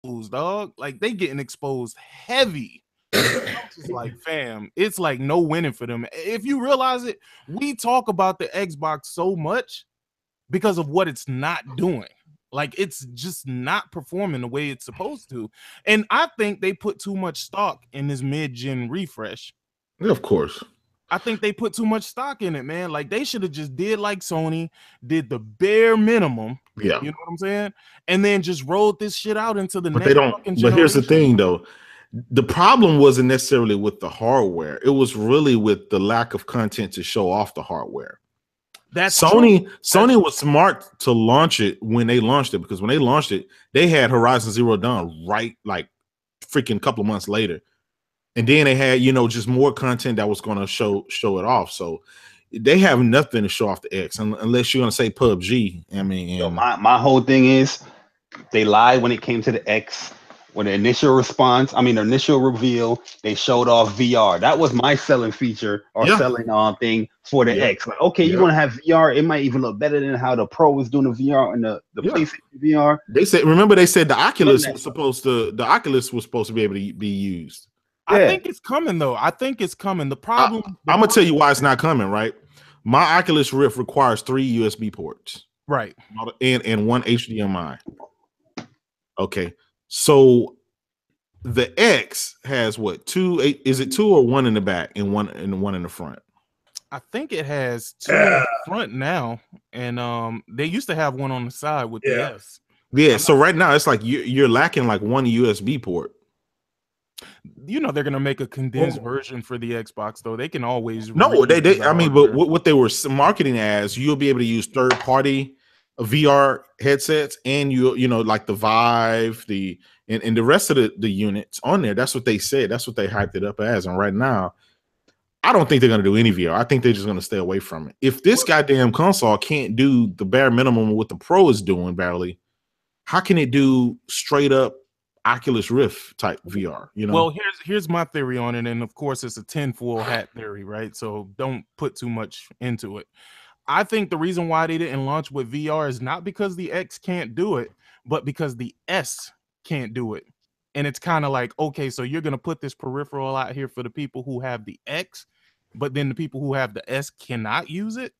exposed, dog. Like they getting exposed heavy. It's like, fam, it's like no winning for them. If you realize it, we talk about the Xbox so much because of what it's not doing. Like it's just not performing the way it's supposed to. And I think they put too much stock in this mid-gen refresh. Yeah, of course. I think they put too much stock in it, man. Like they should have just did like Sony did, the bare minimum. Yeah, you know what I'm saying, and then just rolled this shit out into the but next. they don't. But here's the thing, though. The problem wasn't necessarily with the hardware. It was really with the lack of content to show off the hardware. That's Sony. true. Sony was smart to launch it when they launched it, because when they launched it, they had Horizon Zero Dawn right like freaking couple of months later. And then they had, just more content that was going to show it off. So they have nothing to show off the X unless you're going to say PUBG. I mean, my whole thing is they lied when it came to the X. When the initial reveal, they showed off VR. That was my selling feature or selling thing for the X. Like, okay, you're going to have VR. It might even look better than how the Pro was doing the VR and the PlayStation VR. They said the Oculus was supposed to be able to be used. I think it's coming though. I think it's coming. The problem I'm gonna tell you why it's not coming, right? My Oculus Rift requires 3 USB ports. Right. And 1 HDMI. Okay. So the X has what? 2? Is it 2 or 1 in the back and one in the front? I think it has 2 in the front now, and they used to have 1 on the side with the S. Yeah. So right now it's like you're lacking like 1 USB port. They're gonna make a condensed version for the Xbox, though. They can always but what they were marketing as, you'll be able to use third-party VR headsets, and like the Vive, and the rest of the units on there. That's what they said. That's what they hyped it up as. And right now, I don't think they're gonna do any VR. I think they're just gonna stay away from it. If this goddamn console can't do the bare minimum of what the Pro is doing, barely, how can it do straight up Oculus Rift type VR? Well, here's my theory on it, and of course it's a tinfoil hat theory, right? So don't put too much into it. I think the reason why they didn't launch with VR is not because the X can't do it, but because the S can't do it. And it's kind of like, okay, so you're gonna put this peripheral out here for the people who have the X, but then the people who have the S cannot use it.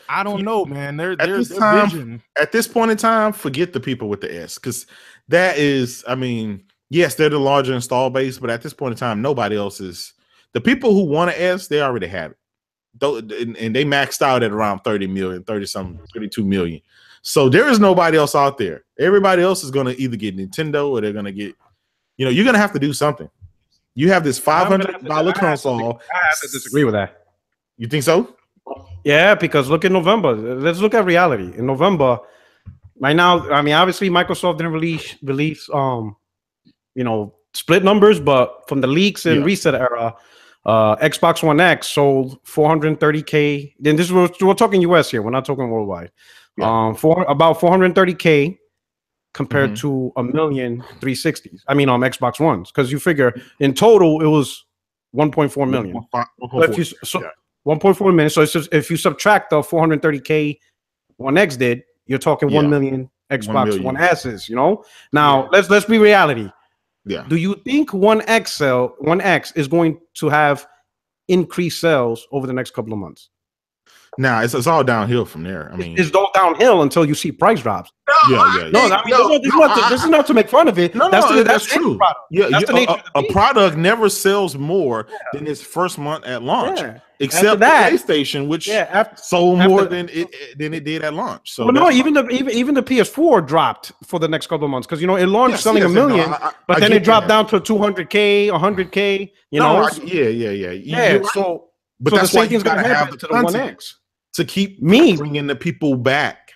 I don't know, man. Their vision. At this point in time, forget the people with the S, because that is, I mean, yes, they're the larger install base, but at this point in time, nobody else is. The people who want an S, they already have it. And they maxed out at around 30 million, 32 million. So there is nobody else out there. Everybody else is going to either get Nintendo, or they're going to get, you're going to have to do something. You have this $500 console. I have to disagree with that. You think so? Yeah, because look at November. Let's look at reality. In November, right now, I mean, obviously Microsoft didn't release split numbers, but from the leaks and reset era, Xbox One X sold 430K. Then we're talking US here. We're not talking worldwide. About 430K compared to 1,360,000. I mean, on Xbox Ones, because you figure in total it was 1.4 million. 1.4 million. So it's just, if you subtract the 430K One X did, you're talking 1 million Xbox One S's. Now let's be reality. Yeah. Do you think One X is going to have increased sales over the next couple of months? Nah, it's all downhill from there. I mean, it's all downhill until you see price drops. This is not to make fun of it. That's true. A product never sells more than its first month at launch, except that, PlayStation, which sold more than it did at launch. So even the PS4 dropped for the next couple of months, because it launched selling 1 million, but then it dropped down to 200K, 100K. So the same thing's going to happen to the One X. To keep bringing the people back.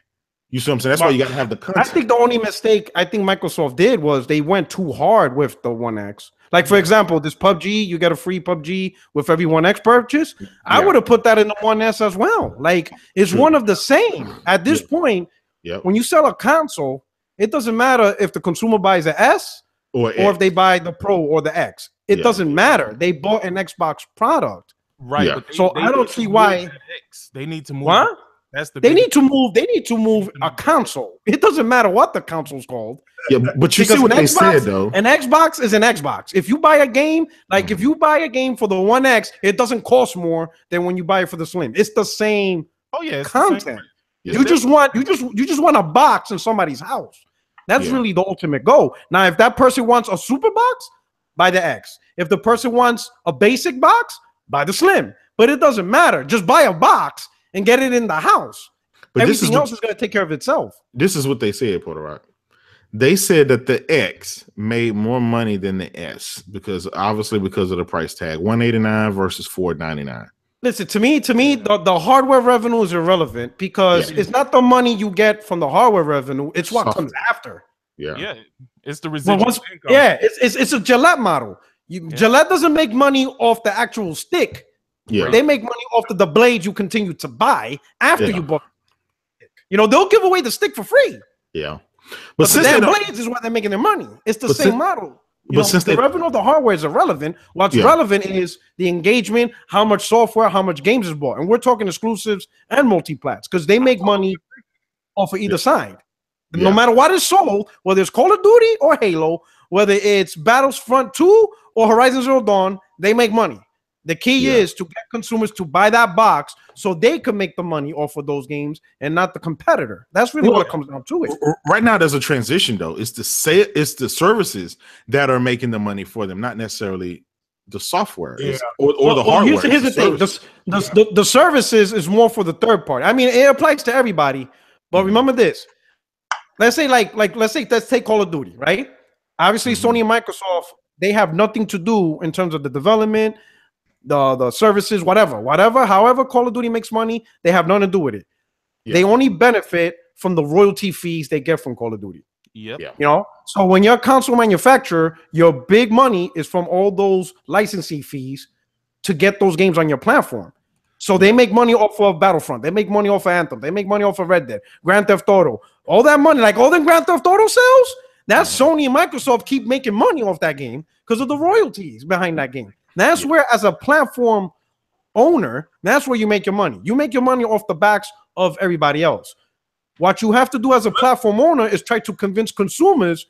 You see what I'm saying? That's why you got to have the content. I think the only mistake I think Microsoft did was they went too hard with the One X. Like, for example, this PUBG, you get a free PUBG with every One X purchase. I would have put that in the One S as well. Like, it's one of the same. At this point, when you sell a console, it doesn't matter if the consumer buys an S or if they buy the Pro or the X. It doesn't matter. They bought an Xbox product. Right. So I don't see why they need to move. What? They need to move a console. It doesn't matter what the console's called. Yeah, but you see what they said though. An Xbox is an Xbox. If you buy a game, if you buy a game for the One X, it doesn't cost more than when you buy it for the Slim. It's the same content. Yeah. You just want a box in somebody's house. That's really the ultimate goal. Now, if that person wants a super box, buy the X. If the person wants a basic box, buy the Slim. But it doesn't matter. Just buy a box and get it in the house. But everything else is going to take care of itself. This is what they said, Puerto Rock. They said that the X made more money than the S because of the price tag, $189 versus $499. Listen, to me, the hardware revenue is irrelevant because it's not the money you get from the hardware revenue; it's what comes after. Yeah, it's the residual income. Yeah, it's a Gillette model. Gillette doesn't make money off the actual stick. Yeah, they make money off the blades you continue to buy after you bought the stick. They'll give away the stick for free. Yeah. But since the blades is why they're making their money. It's the same model. Since the revenue of the hardware is irrelevant, what's relevant is the engagement, how much software, how much games is bought. And we're talking exclusives and multiplats because they make money off of either side. No matter what is sold, whether it's Call of Duty or Halo, whether it's Battlefront 2 or Horizon Zero Dawn, they make money. The key is to get consumers to buy that box so they can make the money off of those games and not the competitor. That's really what it comes down to. Right now, there's a transition though. It's the services that are making the money for them, not necessarily the software or the hardware. Here's the thing: the services is more for the third party. I mean, it applies to everybody. But remember this: let's take Call of Duty, right? Obviously, Sony and Microsoft, they have nothing to do in terms of the development. The services, however Call of Duty makes money, they have nothing to do with it. They only benefit from the royalty fees they get from Call of Duty. So when you're a console manufacturer, your big money is from all those licensing fees to get those games on your platform. So they make money off of Battlefront, they make money off of Anthem, they make money off of Red Dead, Grand Theft Auto, all that money, like all them Grand Theft Auto sales, that's Sony and Microsoft keep making money off that game because of the royalties behind that game. That's where, as a platform owner, that's where you make your money. You make your money off the backs of everybody else. What you have to do as a platform owner is try to convince consumers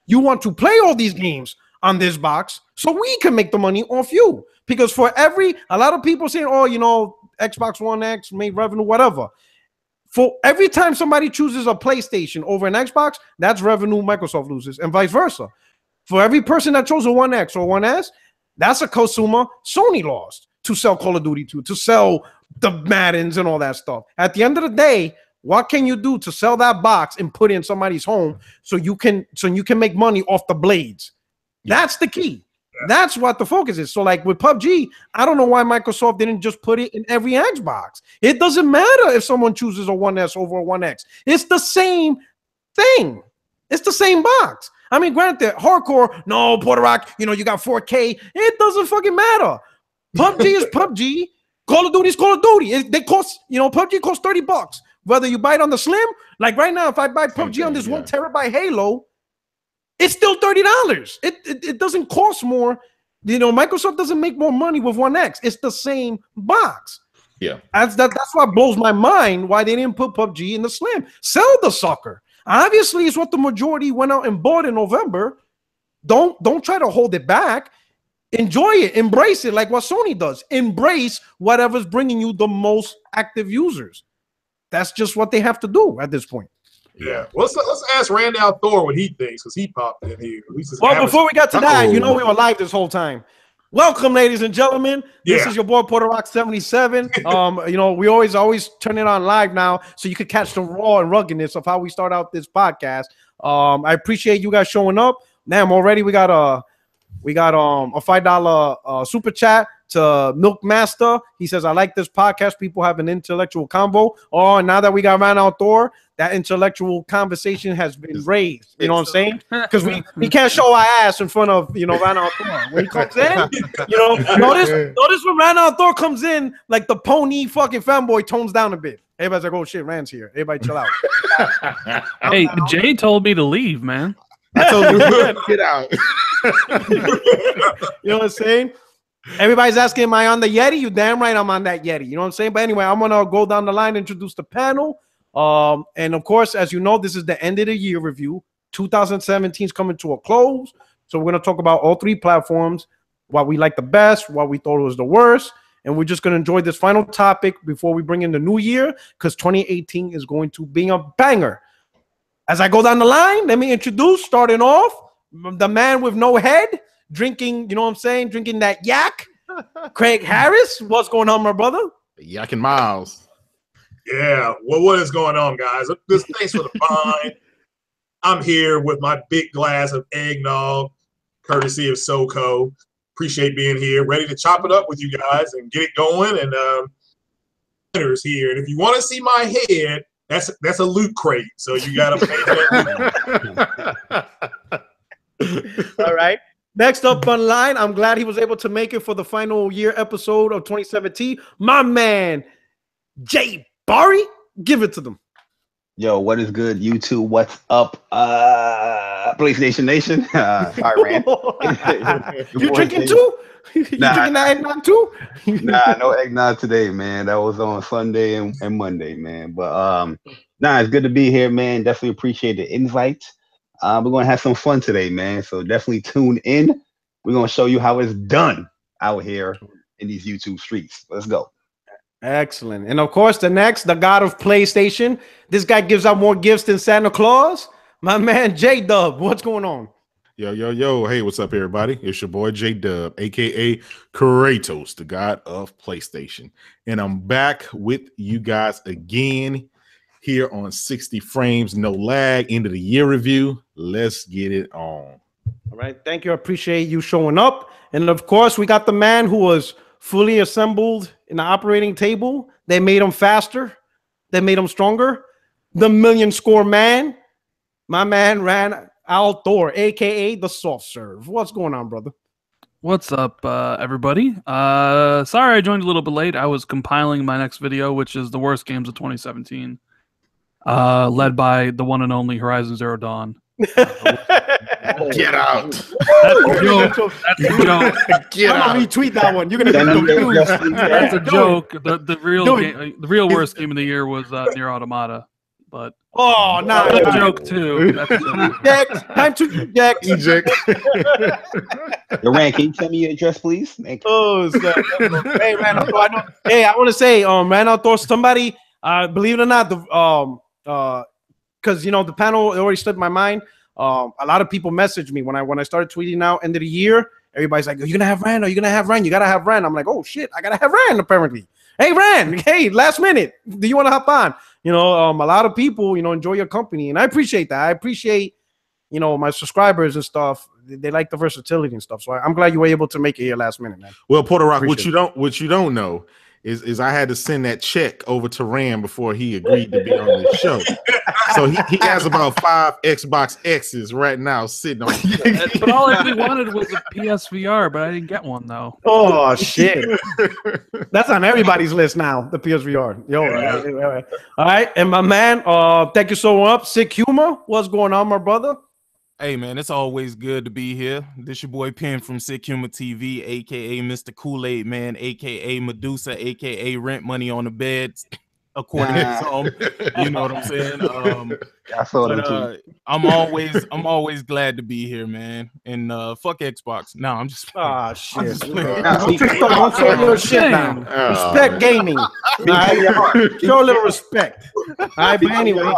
you want to play all these games on this box so we can make the money off you. Because a lot of people saying, Xbox One X made revenue, whatever. For every time somebody chooses a PlayStation over an Xbox, that's revenue Microsoft loses, and vice versa. For every person that chose a One X or One S, that's a consumer Sony lost to sell Call of Duty to sell the Maddens and all that stuff. At the end of the day, what can you do to sell that box and put it in somebody's home so you can make money off the blades? That's the key. That's what the focus is. So like with PUBG, I don't know why Microsoft didn't just put it in every Xbox. It doesn't matter if someone chooses a One S over a One X. It's the same thing. It's the same box. I mean, granted, hardcore, no, Puerto Rock, you got 4K. It doesn't fucking matter. PUBG is PUBG. Call of Duty is Call of Duty. They cost, PUBG costs $30. Whether you buy it on the Slim, like right now, if I buy PUBG on this 1 terabyte Halo, it's still $30. It doesn't cost more. Microsoft doesn't make more money with One X. It's the same box. Yeah. That's what blows my mind why they didn't put PUBG in the Slim. Sell the sucker. Obviously, it's what the majority went out and bought in November. Don't try to hold it back. Enjoy it. Embrace it like what Sony does. Embrace whatever's bringing you the most active users. That's just what they have to do at this point. Yeah. Let's ask Randall Thor what he thinks because he popped in here. Well, before we got to that, we were live this whole time. Welcome, ladies and gentlemen. This is your boy Puerto Rock 77. We always turn it on live now so you could catch the raw and ruggedness of how we start out this podcast. I appreciate you guys showing up. Damn, already we got a $5 super chat to Milk Master. He says, I like this podcast. People have an intellectual convo. Oh, and now that we got Randall Thor, that intellectual conversation has been raised. You know what I'm saying? Because we can't show our ass in front of Randall Thor. When he comes in, notice when Randall Thor comes in, like the pony fucking fanboy tones down a bit. Everybody's like, oh shit, Rand's here. Everybody chill out. Hey, Jay told me to leave, man. I told you to get out. You know what I'm saying? Everybody's asking, am I on the Yeti? You damn right I'm on that Yeti. You know what I'm saying? But anyway, I'm going to go down the line and introduce the panel. And of course, as you know, this is the end of the year review. 2017 is coming to a close. So we're going to talk about all three platforms, what we like the best, what we thought was the worst. And we're just going to enjoy this final topic before we bring in the new year, because 2018 is going to be a banger. As I go down the line, let me introduce, starting off, the man with no head, drinking, you know what I'm saying, drinking that yak, Craig Harris. What's going on, my brother? Yak and Miles. Yeah, well, what is going on, guys? Thanks for the fine. I'm here with my big glass of eggnog, courtesy of SoCo. Appreciate being here, ready to chop it up with you guys and get it going. And winners here. And if you want to see my head, that's a loot crate. So you got to pay that. All right. Next up on line, I'm glad he was able to make it for the final year episode of 2017. My man, Jay Barry, give it to them. Yo, what is good, YouTube? What's up, PlayStation Nation? Sorry, Rand. You drinking too? You drinking that eggnog too? Nah, no eggnog today, man. That was on Sunday and Monday, man. But it's good to be here, man. Definitely appreciate the invite. We're gonna have some fun today, man. So definitely tune in. We're gonna show you how it's done out here in these YouTube streets. Let's go. Excellent. And of course, the god of PlayStation. This guy gives out more gifts than Santa Claus. My man, J-Dub. What's going on? Yo. Hey, what's up, everybody? It's your boy, J-Dub, a.k.a. Kratos, the god of PlayStation. And I'm back with you guys again here on 60 Frames, No Lag, end of the year review. Let's get it on. All right. Thank you. I appreciate you showing up. And of course, we got the man who was fully assembled in the operating table. They made him faster. They made him stronger. The million score man. My man ran Al Thor, a.k.a. the soft serve. What's going on, brother? What's up, everybody? Sorry I joined a little bit late. I was compiling my next video, which is the worst games of 2017, led by the one and only Horizon Zero Dawn. Get out. That's a joke. That's a joke. I'm gonna retweet that one. You're gonna get confused. That's a joke. The real worst game of the year was Nier Automata. But that's a joke too. That's a joke. Time to eject. Your Rand, can you tell me your address, please? Hey, man. I want to say, man, out there, somebody, believe it or not, because the panel already slipped my mind. A lot of people messaged me when I started tweeting out end of the year. Everybody's like, "Are you gonna have Rand? Are you gonna have Rand? You gotta have Rand." I'm like, "Oh shit, I gotta have Rand." Apparently, hey Rand, hey, last minute, do you want to hop on? A lot of people, enjoy your company, and I appreciate that. I appreciate, my subscribers and stuff. They like the versatility and stuff. So I'm glad you were able to make it here last minute, man. Well, Porter Rock, what you don't know is I had to send that check over to Rand before he agreed to be on the show. So he has about 5 Xbox X's right now sitting on. But all I really wanted was a PSVR, but I didn't get one though. Oh shit! That's on everybody's list now. The PSVR. All right. And my man, thank you so much. Sick Humor. What's going on, my brother? Hey man, it's always good to be here. This your boy Penn from Sick Humor TV, aka Mr. Kool-Aid Man, aka Medusa, aka Rent Money on the Bed, according to some. You know what I'm saying? I saw that too. I'm always glad to be here, man. And fuck Xbox. No, I'm just shit. Don't say your shit now. Respect gaming. Show a little respect. All right, but anyway.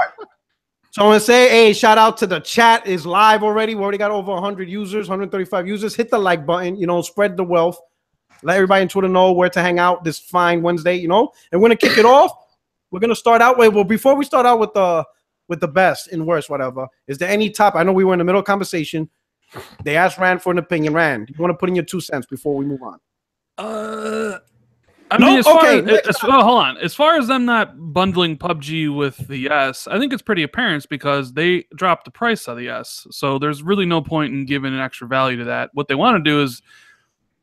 So I want to say, hey, shout out to the chat is live already. We already got over 100 users, 135 users. Hit the like button, spread the wealth. Let everybody on Twitter know where to hang out this fine Wednesday, And we're going to kick it off. We're going to start out before we start out with the best and worst, whatever, is there any topic? I know we were in the middle of conversation. They asked Rand for an opinion. Rand, you want to put in your 2 cents before we move on? Hold on. As far as them not bundling PUBG with the S, I think it's pretty apparent because they dropped the price of the S. So there's really no point in giving an extra value to that. What they want to do is,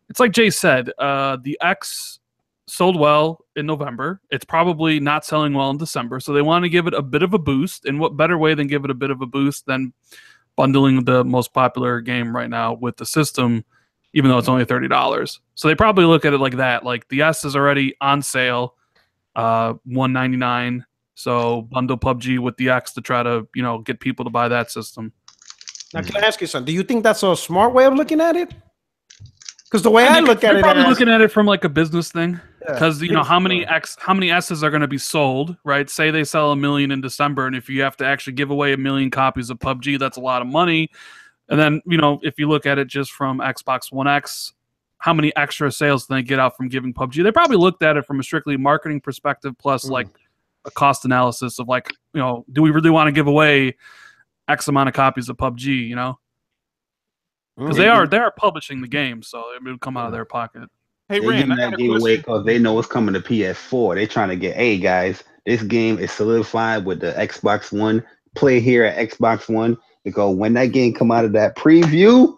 it's like Jay said, the X sold well in November. It's probably not selling well in December. So they want to give it a bit of a boost. And what better way than give it a bit of a boost than bundling the most popular game right now with the system even though it's only $30. So they probably look at it like that. Like the S is already on sale, $199. So bundle PUBG with the X to try to, you know, get people to buy that system. Now, can I ask you something? Do you think that's a smart way of looking at it? Because the way I look at it, probably looking at it from like a business thing. Because Yeah. you know how many S's are going to be sold, right? Say they sell 1 million in December, and if you have to actually give away 1 million copies of PUBG, that's a lot of money. And then, you know, if you look at it just from Xbox One X, how many extra sales do they get out from giving PUBG? They probably looked at it from a strictly marketing perspective, plus like a cost analysis of like, you know, do we really want to give away X amount of copies of PUBG? You know, because they are publishing the game, so it would come out of their pocket. Hey, They're Rand, giving I got that a game away question. because they know it's coming to PS4. They're trying to get, hey guys, this game is solidified with the Xbox One. Play here at Xbox One, because when that game come out of that preview,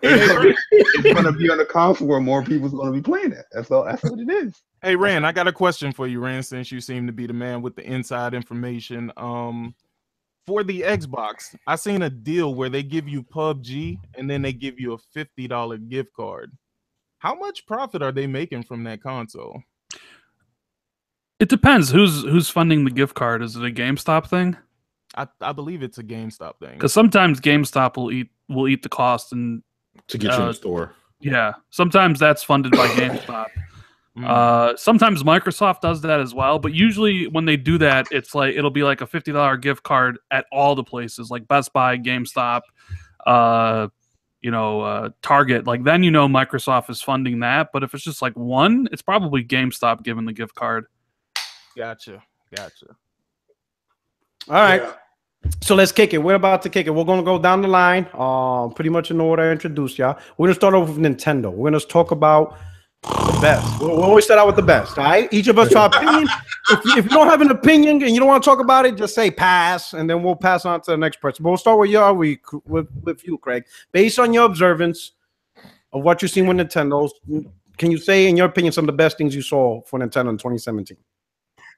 it's gonna be on the console where more people's gonna be playing it. That's all. That's what it is. Hey, Rand, I got a question for you, Rand, since you seem to be the man with the inside information. For the Xbox, I seen a deal where they give you PUBG and then they give you a $50 gift card. How much profit are they making from that console? It depends who's funding the gift card. Is it a GameStop thing? I believe it's a GameStop thing. Because sometimes GameStop will eat the cost and to get you in the store. Yeah, sometimes that's funded by GameStop. Sometimes Microsoft does that as well, but usually when they do that, it's like it'll be like a $50 gift card at all the places, like Best Buy, GameStop, Target. Like then you know Microsoft is funding that. But if it's just like one, it's probably GameStop giving the gift card. Gotcha. All right. Yeah. So let's kick it. We're about to kick it. We're gonna go down the line, pretty much in the order I introduced y'all. We're gonna start off with Nintendo. We're gonna talk about the best. We'll always start out with the best. All right. Each of us our opinion. If you don't have an opinion and you don't want to talk about it, just say pass, and then we'll pass on to the next person. But we'll start with you, Craig. Based on your observance of what you've seen with Nintendo, can you say, in your opinion, some of the best things you saw for Nintendo in 2017?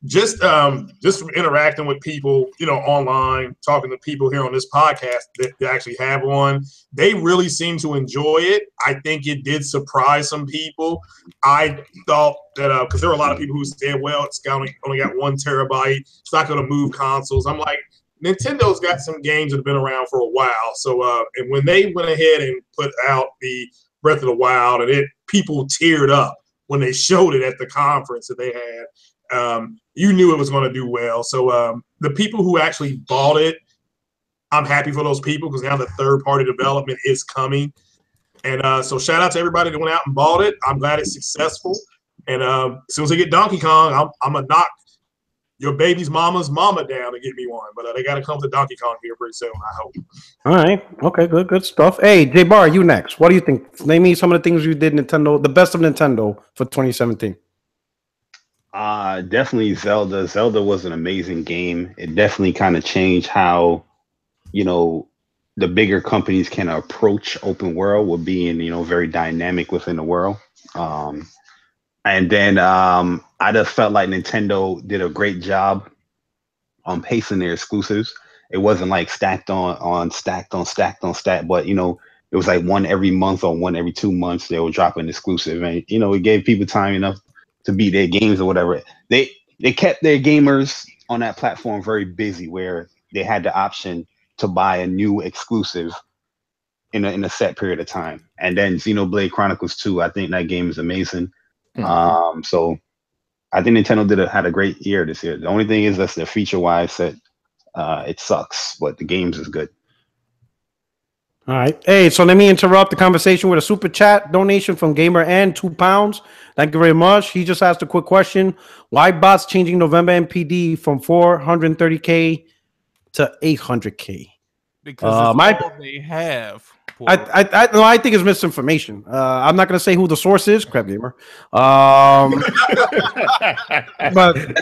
Just from interacting with people, you know, online, talking to people here on this podcast that actually have one, they really seem to enjoy it. I think it did surprise some people. I thought that because there were a lot of people who said, well, it's only got 1 terabyte, it's not going to move consoles. I'm like, Nintendo's got some games that have been around for a while. So and when they went ahead and put out the Breath of the Wild, and people teared up when they showed it at the conference that they had. You knew it was going to do well. So the people who actually bought it, I'm happy for those people, because now the third-party development is coming. And so shout out to everybody that went out and bought it. I'm glad it's successful. And as soon as I get Donkey Kong, I'm going to knock your baby's mama's mama down to get me one. But they got to come to Donkey Kong here pretty soon, I hope. All right. Okay, good stuff. Hey, J-Bar, you next. What do you think? Name me some of the things you did Nintendo, the best of Nintendo for 2017. Definitely Zelda. Zelda was an amazing game. It definitely kind of changed how, you know, the bigger companies can approach open world with being, you know, very dynamic within the world. And then I just felt like Nintendo did a great job on pacing their exclusives. It wasn't like stacked on stacked, but, you know, it was like one every month or one every 2 months they were dropping exclusive. And, you know, it gave people time enough to beat their games or whatever. They kept their gamers on that platform very busy, where they had the option to buy a new exclusive in a set period of time. And then Xenoblade Chronicles 2, I think that game is amazing. So I think Nintendo had a great year this year. The only thing is that's the feature wise that it sucks, but the games is good. All right. Hey, so let me interrupt the conversation with a super chat donation from Gamer and £2. Thank you very much. He just asked a quick question. Why bots changing November MPD from 430K to 800K? Because it's all they have. I think it's misinformation. I'm not going to say who the source is, Crab Gamer. But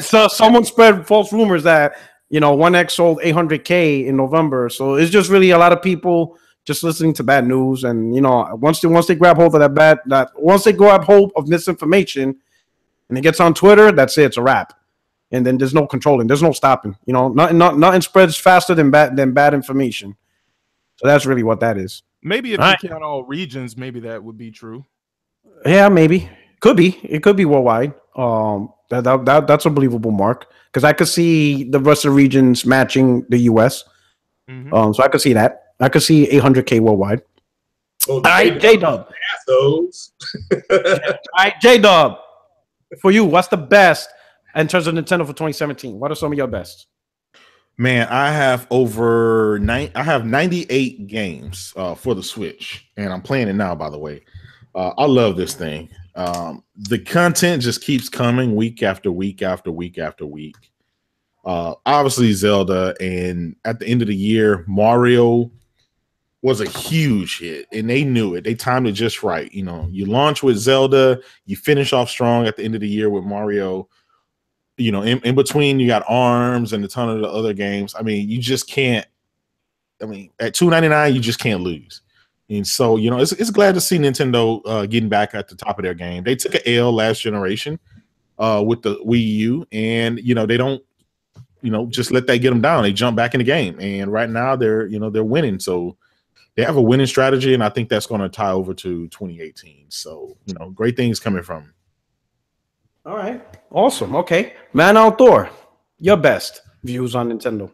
so someone spread false rumors that, you know, 1X sold 800K in November. So it's just really a lot of people just listening to bad news. And, you know, once they grab hold of once they grab hold of misinformation and it gets on Twitter, that's it. It's a wrap. And then there's no controlling. There's no stopping. You know, nothing spreads faster than bad information. So that's really what that is. Maybe if All you right. count all regions, maybe that would be true. Yeah, maybe. Could be. It could be worldwide. That's a believable mark because I could see the rest of the regions matching the US. Mhm. So I could see that. I could see 800K worldwide. Well, All right, J-Dub. those. All right, J-Dub. For you, what's the best in terms of Nintendo for 2017? What are some of your best? Man, I have 98 games for the Switch, and I'm playing it now. By the way, I love this thing. The content just keeps coming week after week after week after week. Obviously, Zelda, and at the end of the year, Mario was a huge hit, and they knew it. They timed it just right. You know, you launch with Zelda, you finish off strong at the end of the year with Mario. You know, in between, you got ARMS and a ton of the other games. I mean, you just can't. I mean, at $2.99, you just can't lose. And so, you know, it's glad to see Nintendo getting back at the top of their game. They took an L last generation with the Wii U, and you know, they don't, you know, just let that get them down. They jump back in the game, and right now they're winning. So they have a winning strategy, and I think that's going to tie over to 2018. So, you know, great things coming from them. All right. Awesome. Okay. Man Outdoor, your best views on Nintendo.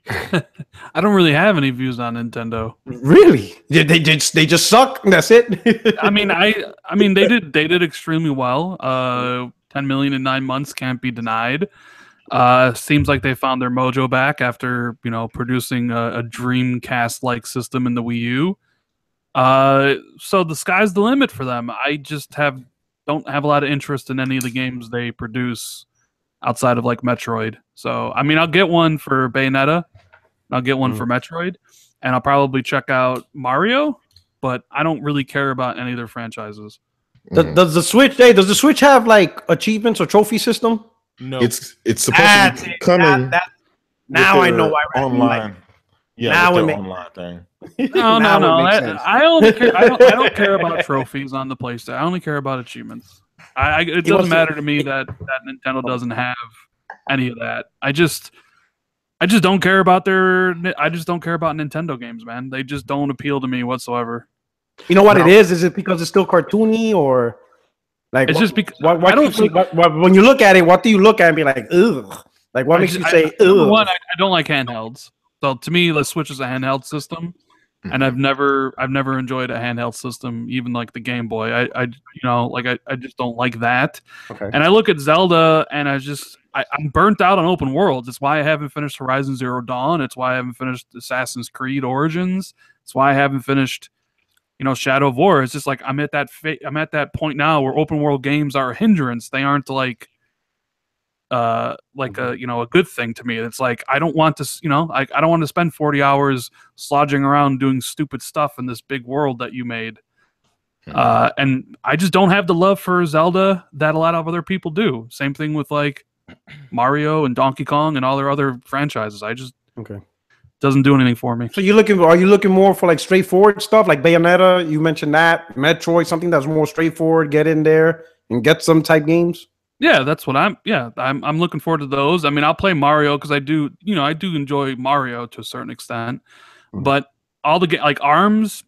I don't really have any views on Nintendo. Really? They just suck. That's it. I mean, they did extremely well. 10 million in 9 months can't be denied. Seems like they found their mojo back after, you know, producing a Dreamcast-like system in the Wii U. So the sky's the limit for them. I just don't have a lot of interest in any of the games they produce outside of like Metroid. So I mean, I'll get one for Bayonetta, I'll get one for Metroid, and I'll probably check out Mario, but I don't really care about any of their franchises. Does the Switch have like achievements or trophy system? No, it's supposed to be coming. Now I know why. Online. Yeah, now with it their makes online thing. No. I only care. I don't care about trophies on the PlayStation. I only care about achievements. It doesn't matter to me that Nintendo doesn't have any of that. I just don't care about I just don't care about Nintendo games, man. They just don't appeal to me whatsoever. You know what it is? Is it because it's still cartoony, or like it's just because when you look at it, what do you look at and be like, ugh? Like what makes you say, ugh? Number one, I don't like handhelds. So to me, the Switch is a handheld system, and I've never enjoyed a handheld system, even like the Game Boy. I just don't like that. Okay. And I look at Zelda, and I'm burnt out on open worlds. It's why I haven't finished Horizon Zero Dawn. It's why I haven't finished Assassin's Creed Origins. It's why I haven't finished, you know, Shadow of War. It's just like I'm at that point now where open world games are a hindrance. They aren't like a good thing to me. It's like I don't want to, you know, I don't want to spend 40 hours slogging around doing stupid stuff in this big world that you made. And I just don't have the love for Zelda that a lot of other people do. Same thing with like Mario and Donkey Kong and all their other franchises. I just doesn't do anything for me. So are you looking more for like straightforward stuff like Bayonetta? You mentioned that Metroid, something that's more straightforward. Get in there and get some type games. Yeah, that's what I'm looking forward to those. I mean, I'll play Mario because I do enjoy Mario to a certain extent, but all the like ARMS,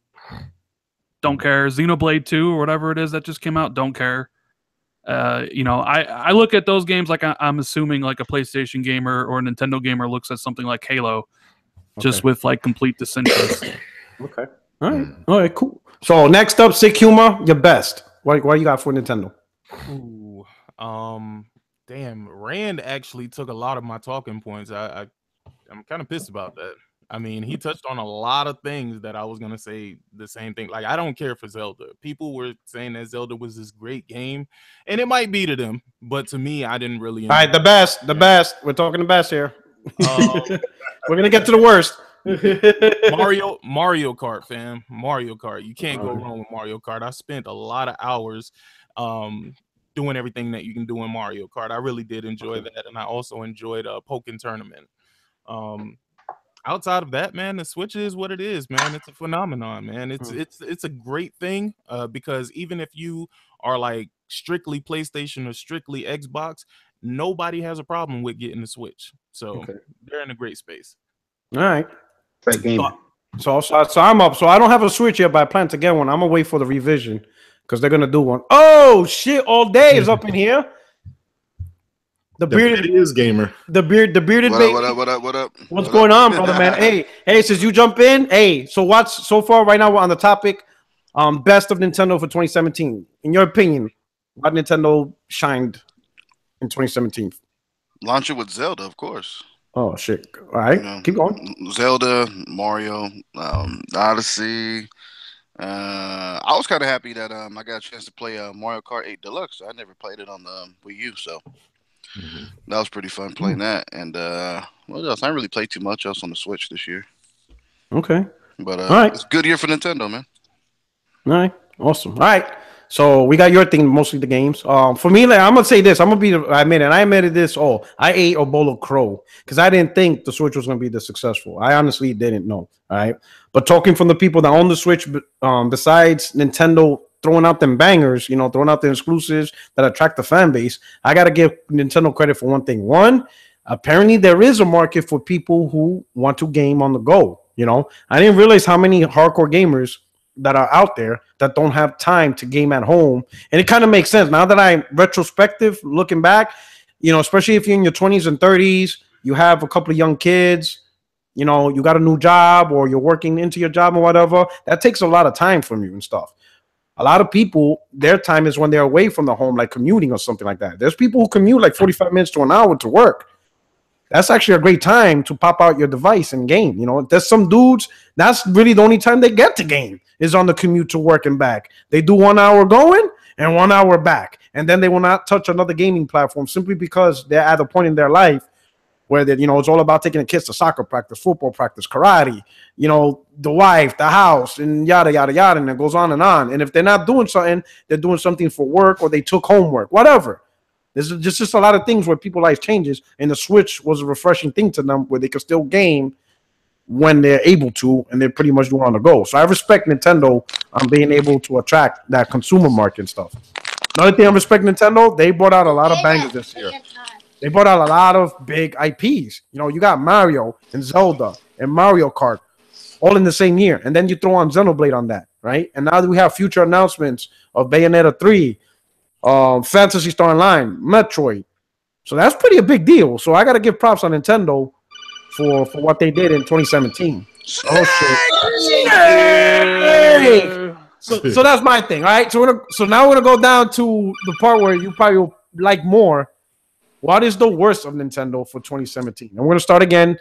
don't care. Xenoblade 2 or whatever it is that just came out, don't care. You know, I look at those games like I'm assuming like a PlayStation gamer or a Nintendo gamer looks at something like Halo, just with like complete disinterest. Okay. All right, cool. So next up, Sick Humor, your best. What you got for Nintendo? Ooh, damn, Rand actually took a lot of my talking points. I'm kind of pissed about that. I mean, he touched on a lot of things that I was gonna say the same thing. Like, I don't care for Zelda. People were saying that Zelda was this great game, and it might be to them, but to me, I didn't really. All right, the best. We're talking the best here. We're gonna get to the worst. Mario Kart, fam. Mario Kart. You can't go wrong with Mario Kart. I spent a lot of hours doing everything that you can do in Mario Kart. I really did enjoy that, and I also enjoyed Pokken Tournament. Outside of that, man, the Switch is what it is, man. It's a phenomenon, man. It's a great thing because even if you are like strictly PlayStation or strictly Xbox, nobody has a problem with getting the Switch. So they're in a great space. All right. Great game. So I'm up. So I don't have a Switch yet, but I plan to get one. I'm gonna wait for the revision because they're gonna do one. Oh shit! All day is up in here. The bearded is gamer. The bearded baby. What up? What's going on, brother, man? Hey, since you jump in, so far right now we're on the topic, best of Nintendo for 2017. In your opinion, what Nintendo shined in 2017? Launch it with Zelda, of course. Oh shit! All right, keep going. Zelda, Mario, Odyssey. I was kind of happy that I got a chance to play Mario Kart 8 Deluxe. I never played it on the Wii U, so that was pretty fun playing that. And what else? I didn't really play too much else on the Switch this year. Okay, but all right, it's a good year for Nintendo, man. All right, awesome. All right, so we got your thing, mostly the games. For me, like, I'm gonna say this. I admitted this. Oh, I ate a bowl of crow because I didn't think the Switch was gonna be this successful. I honestly didn't know. All right, but talking from the people that own the Switch, besides Nintendo throwing out them bangers, throwing out the exclusives that attract the fan base, I gotta give Nintendo credit for one thing. One, apparently there is a market for people who want to game on the go. I didn't realize how many hardcore gamers that are out there that don't have time to game at home. And it kind of makes sense now that I'm retrospective looking back, especially if you're in your 20s and 30s, you have a couple of young kids, you got a new job or you're working into your job or whatever. That takes a lot of time from you and stuff. A lot of people, their time is when they're away from the home, like commuting or something like that. There's people who commute like 45 minutes to an hour to work. That's actually a great time to pop out your device and game. There's some dudes, that's really the only time they get to game is on the commute to work and back. They do 1 hour going and 1 hour back. And then they will not touch another gaming platform simply because they're at a point in their life where it's all about taking the kids to soccer practice, football practice, karate, the wife, the house, and yada, yada, yada. And it goes on. And if they're not doing something, they're doing something for work or they took homework, whatever. There's just a lot of things where people's life changes, and the Switch was a refreshing thing to them where they could still game when they're able to, and they're pretty much doing on the go. So I respect Nintendo on being able to attract that consumer market and stuff. Another thing I respect Nintendo, they brought out a lot of bangers this year. They brought out a lot of big IPs. You got Mario and Zelda and Mario Kart all in the same year, and then you throw on Xenoblade on that, right? And now that we have future announcements of Bayonetta 3, Phantasy Star Online, Metroid. So that's pretty a big deal. So I got to give props on Nintendo for what they did in 2017. Oh shit! So that's my thing. All right. So now we're gonna go down to the part where you probably will like more. What is the worst of Nintendo for 2017? And we're gonna start again.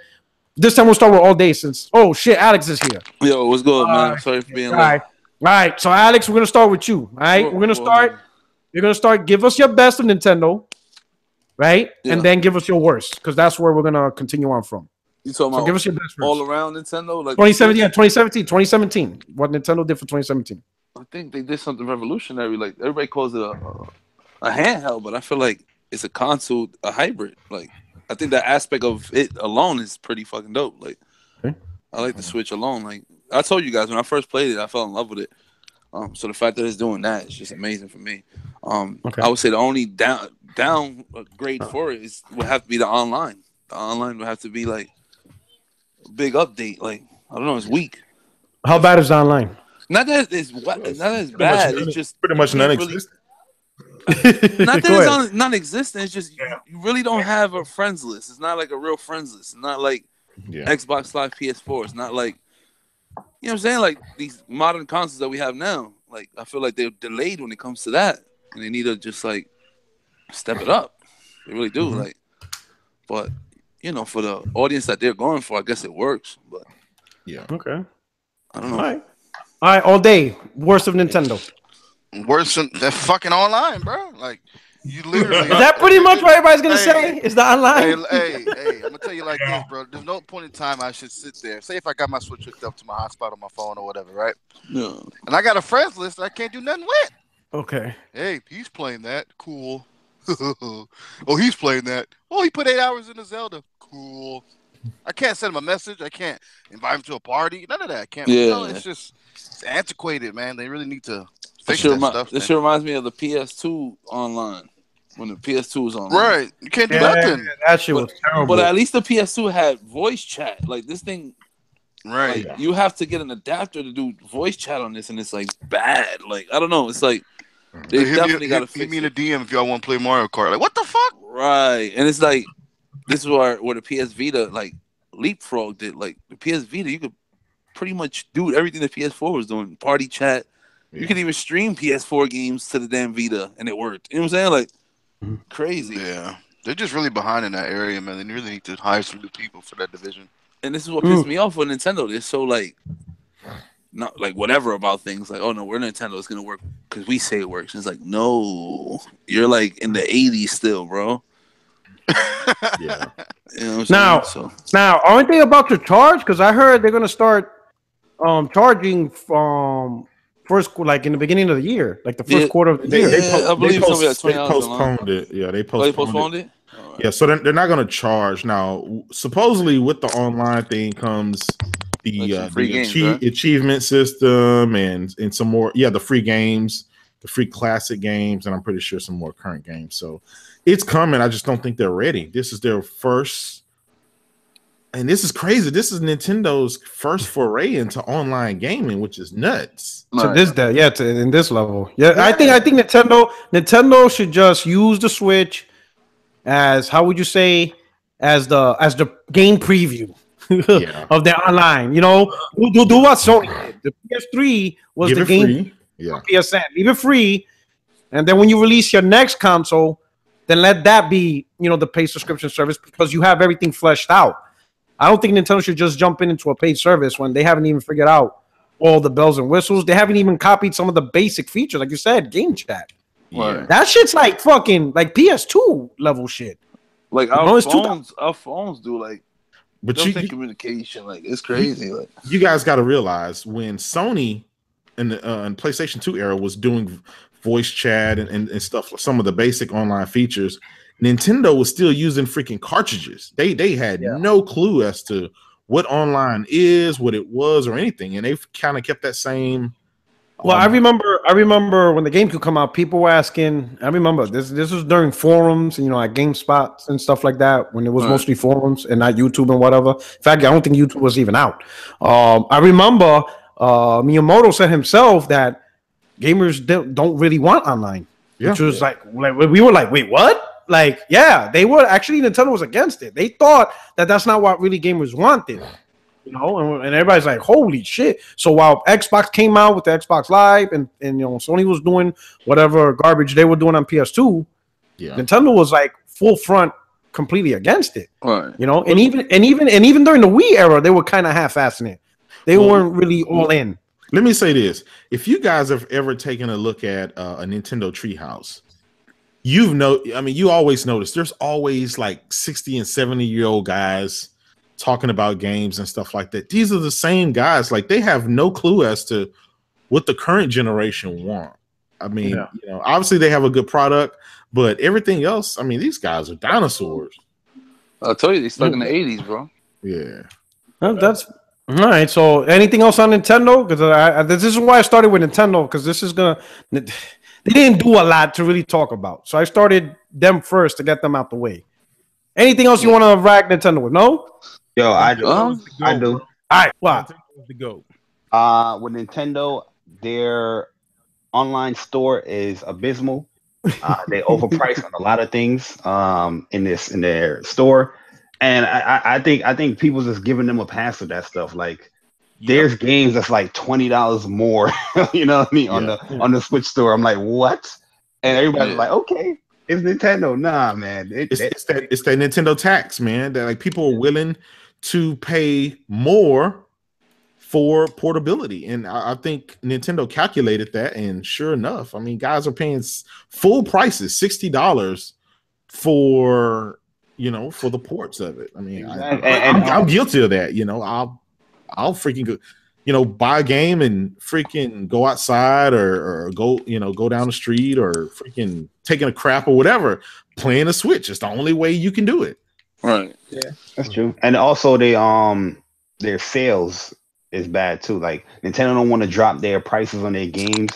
This time we'll start with all day since Alex is here. Yo, what's good, man? Sorry for being late. All right. So Alex, we're gonna start with you. All right. We're gonna start. You're going to start, give us your best of Nintendo, right? Yeah. And then give us your worst, because that's where we're going to continue on from. You talking about give us your best first. All around Nintendo? Like 2017. What Nintendo did for 2017. I think they did something revolutionary. Like, everybody calls it a handheld, but I feel like it's a console, a hybrid. Like, I think that aspect of it alone is pretty fucking dope. Like, okay. I like the Switch alone. Like, I told you guys, when I first played it, I fell in love with it. So the fact that it's doing that is just amazing for me. Okay. I would say the only downgrade for it would have to be the online. The online would have to be like a big update. Like, I don't know, it's weak. How bad is the online? Not that it's bad. It's just pretty much non-existent. Not that it's non-existent. It's just you really don't have a friends list. It's not like a real friends list. It's not like Xbox Live PS4. It's not like, you know what I'm saying? Like these modern consoles that we have now, like I feel like they're delayed when it comes to that, and they need to just like step it up. They really do. Like, but for the audience that they're going for, I guess it works. But okay, I don't know. All right, all day. Worst of Nintendo. Worse than that fucking online, bro. Like you literally. Is that pretty much what everybody's gonna say? Is the online? Hey, I'm gonna tell you like this, bro. There's no point in time I should sit there. Say if I got my Switch hooked up to my hotspot on my phone or whatever, right? No. And I got a friends list that I can't do nothing with. Okay. Hey, he's playing that. Cool. Oh, he's playing that. Oh, he put 8 hours into Zelda. Cool. I can't send him a message. I can't invite him to a party. None of that. I can't. Yeah. It's antiquated, man. They really need to fix that stuff. This shit reminds me of the PS2 online. When the PS2 was on, right? You can't do nothing. That shit was terrible. But at least the PS2 had voice chat. Like this thing, Right. Like, you have to get an adapter to do voice chat on this, and it's like bad. Like, I don't know. It's like they definitely got to fix hit me in it. the DM if y'all want to play Mario Kart. Like, what the fuck? Right. And it's like this is where the PS Vita like leapfrogged it. Like the PS Vita, you could pretty much do everything the PS4 was doing. Party chat. You could even stream PS4 games to the damn Vita, and it worked. You know what I'm saying? Like crazy. Yeah. They're just really behind in that area, man. They really need to hire some new people for that division. And this is what pissed me off with Nintendo. They're so like, not like whatever about things. Like, oh no, we're Nintendo. It's gonna work because we say it works. And it's like, no, you're like in the '80s still, bro. Yeah. You know what I'm saying? Now, aren't they about to charge? Because I heard they're gonna start charging from first, like in the beginning of the year, like the first quarter of the year. I believe somebody at They postponed it. Yeah, they postponed it. Right. Yeah, so they're not going to charge now. Supposedly, with the online thing comes the free games, achievement system and some more. Yeah, the free games, the free classic games, and I'm pretty sure some more current games. So it's coming. I just don't think they're ready. This is their first, and this is crazy. This is Nintendo's first foray into online gaming, which is nuts. To in this level. Yeah, I think Nintendo should just use the Switch as, how would you say, as the game preview of their online. You know, do what Sony did. The PS3 was the game PSN. Leave it free, and then when you release your next console, then let that be, you know, the paid subscription service, because you have everything fleshed out. I don't think Nintendo should just jump into a paid service when they haven't even figured out all the bells and whistles. They haven't even copied some of the basic features, like you said, game chat. Yeah. That shit's like fucking like PS2 level shit. Like our phones do like, but you think communication, like it's crazy. Like you guys got to realize when Sony in the PlayStation 2 era was doing voice chat and stuff, some of the basic online features, Nintendo was still using freaking cartridges. They had no clue as to what online is, what it was, or anything, and they've kind of kept that same. Well, I remember when the GameCube come out, people were asking. I remember this was during forums, you know, at GameSpot and stuff like that, when it was mostly forums and not YouTube and whatever. In fact, I don't think YouTube was even out. I remember Miyamoto said himself that gamers don't really want online, which was like we were like, wait, what? Like, yeah, they were actually, Nintendo was against it. They thought that that's not what really gamers wanted. You know, and everybody's like, holy shit. So while Xbox came out with the Xbox Live and you know, Sony was doing whatever garbage they were doing on PS2, Nintendo was like full front completely against it. Right. You know, and even during the Wii era, they were kind of half-assing it. They weren't really all in. Let me say this. If you guys have ever taken a look at a Nintendo Treehouse, you always notice there's always like 60 and 70-year-old guys talking about games and stuff like that. These are the same guys. Like, they have no clue as to what the current generation want. I mean, you know, obviously they have a good product, but everything else, I mean, these guys are dinosaurs. I'll tell you, they stuck in the 80s, bro. Yeah. Well, that's all right. So anything else on Nintendo? Because this is why I started with Nintendo, because this is gonna. They didn't do a lot to really talk about, so I started them first to get them out the way. Anything else you want to rag Nintendo with? No. Yo, I do. I do. All right. What? The go. With Nintendo, their online store is abysmal. They overpriced on a lot of things in their store, and I think people just giving them a pass with that stuff. Like, there's games that's like $20 more, you know what I mean, on the Switch store. I'm like, what? And everybody's like, okay, it's Nintendo. Nah, man, it's that Nintendo tax, man. That like people are willing to pay more for portability, and I think Nintendo calculated that, and sure enough, I mean, guys are paying full prices, $60 for the ports of it. I mean, I'm guilty of that. You know, I'll freaking go, buy a game and freaking go outside or go down the street or freaking taking a crap or whatever, playing a Switch. It's the only way you can do it. Right. Yeah, that's true. And also their sales is bad too. Like, Nintendo don't want to drop their prices on their games.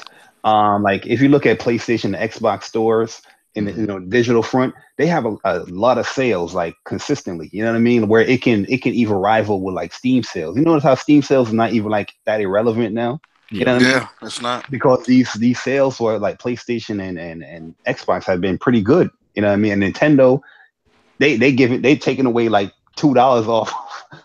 Like, if you look at PlayStation, the Xbox stores, in the digital front, they have a lot of sales like consistently. You know what I mean? Where it can even rival with like Steam sales. You notice how Steam sales is not even like that irrelevant now. You know what I mean? It's not, because these sales for like PlayStation and Xbox have been pretty good. You know what I mean? And Nintendo, they taking away like $2 off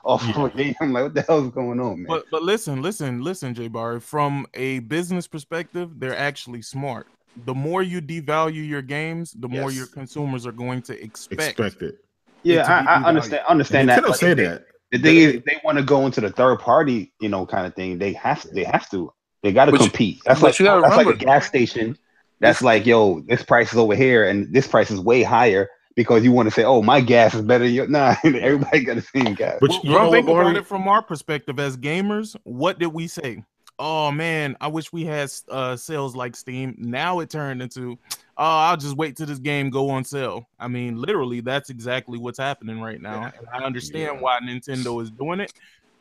a game. I'm like, what the hell is going on, man? But listen, J Bar. From a business perspective, they're actually smart. The more you devalue your games, the more your consumers are going to expect it. Yeah, I understand that. Nintendo said that. The thing is, if they want to go into the third party, kind of thing, they have to. They got to compete. That's like a gas station. That's like, yo, this price is over here, and this price is way higher because you want to say, oh, my gas is better. Nah, everybody got the same gas. But think about it from our perspective as gamers. What did we say? Oh man, I wish we had sales like Steam. Now it turned into, I'll just wait till this game go on sale. I mean, literally, that's exactly what's happening right now. And I understand why Nintendo is doing it.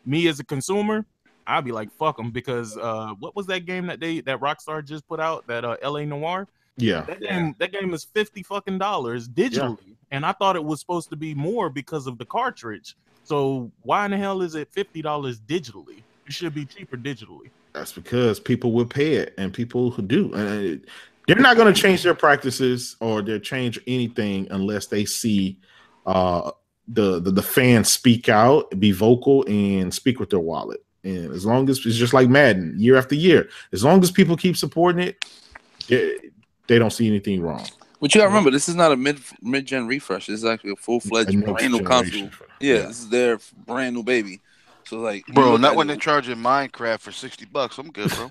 Me as a consumer, I'd be like, fuck them, because what was that game that Rockstar just put out? That LA Noire. Yeah, that game is $50 digitally, and I thought it was supposed to be more because of the cartridge. So why in the hell is it $50 digitally? It should be cheaper digitally. That's because people will pay it, and people who do, they're not going to change their practices or they'll change anything unless they see the fans speak out, be vocal, and speak with their wallet. And as long as it's just like Madden, year after year, as long as people keep supporting it, they don't see anything wrong. But you gotta remember, this is not a mid-gen refresh. This is actually a full-fledged brand new console. Yeah, this is their brand new baby. So like, bro, not when they're charging Minecraft for $60. I'm good, bro.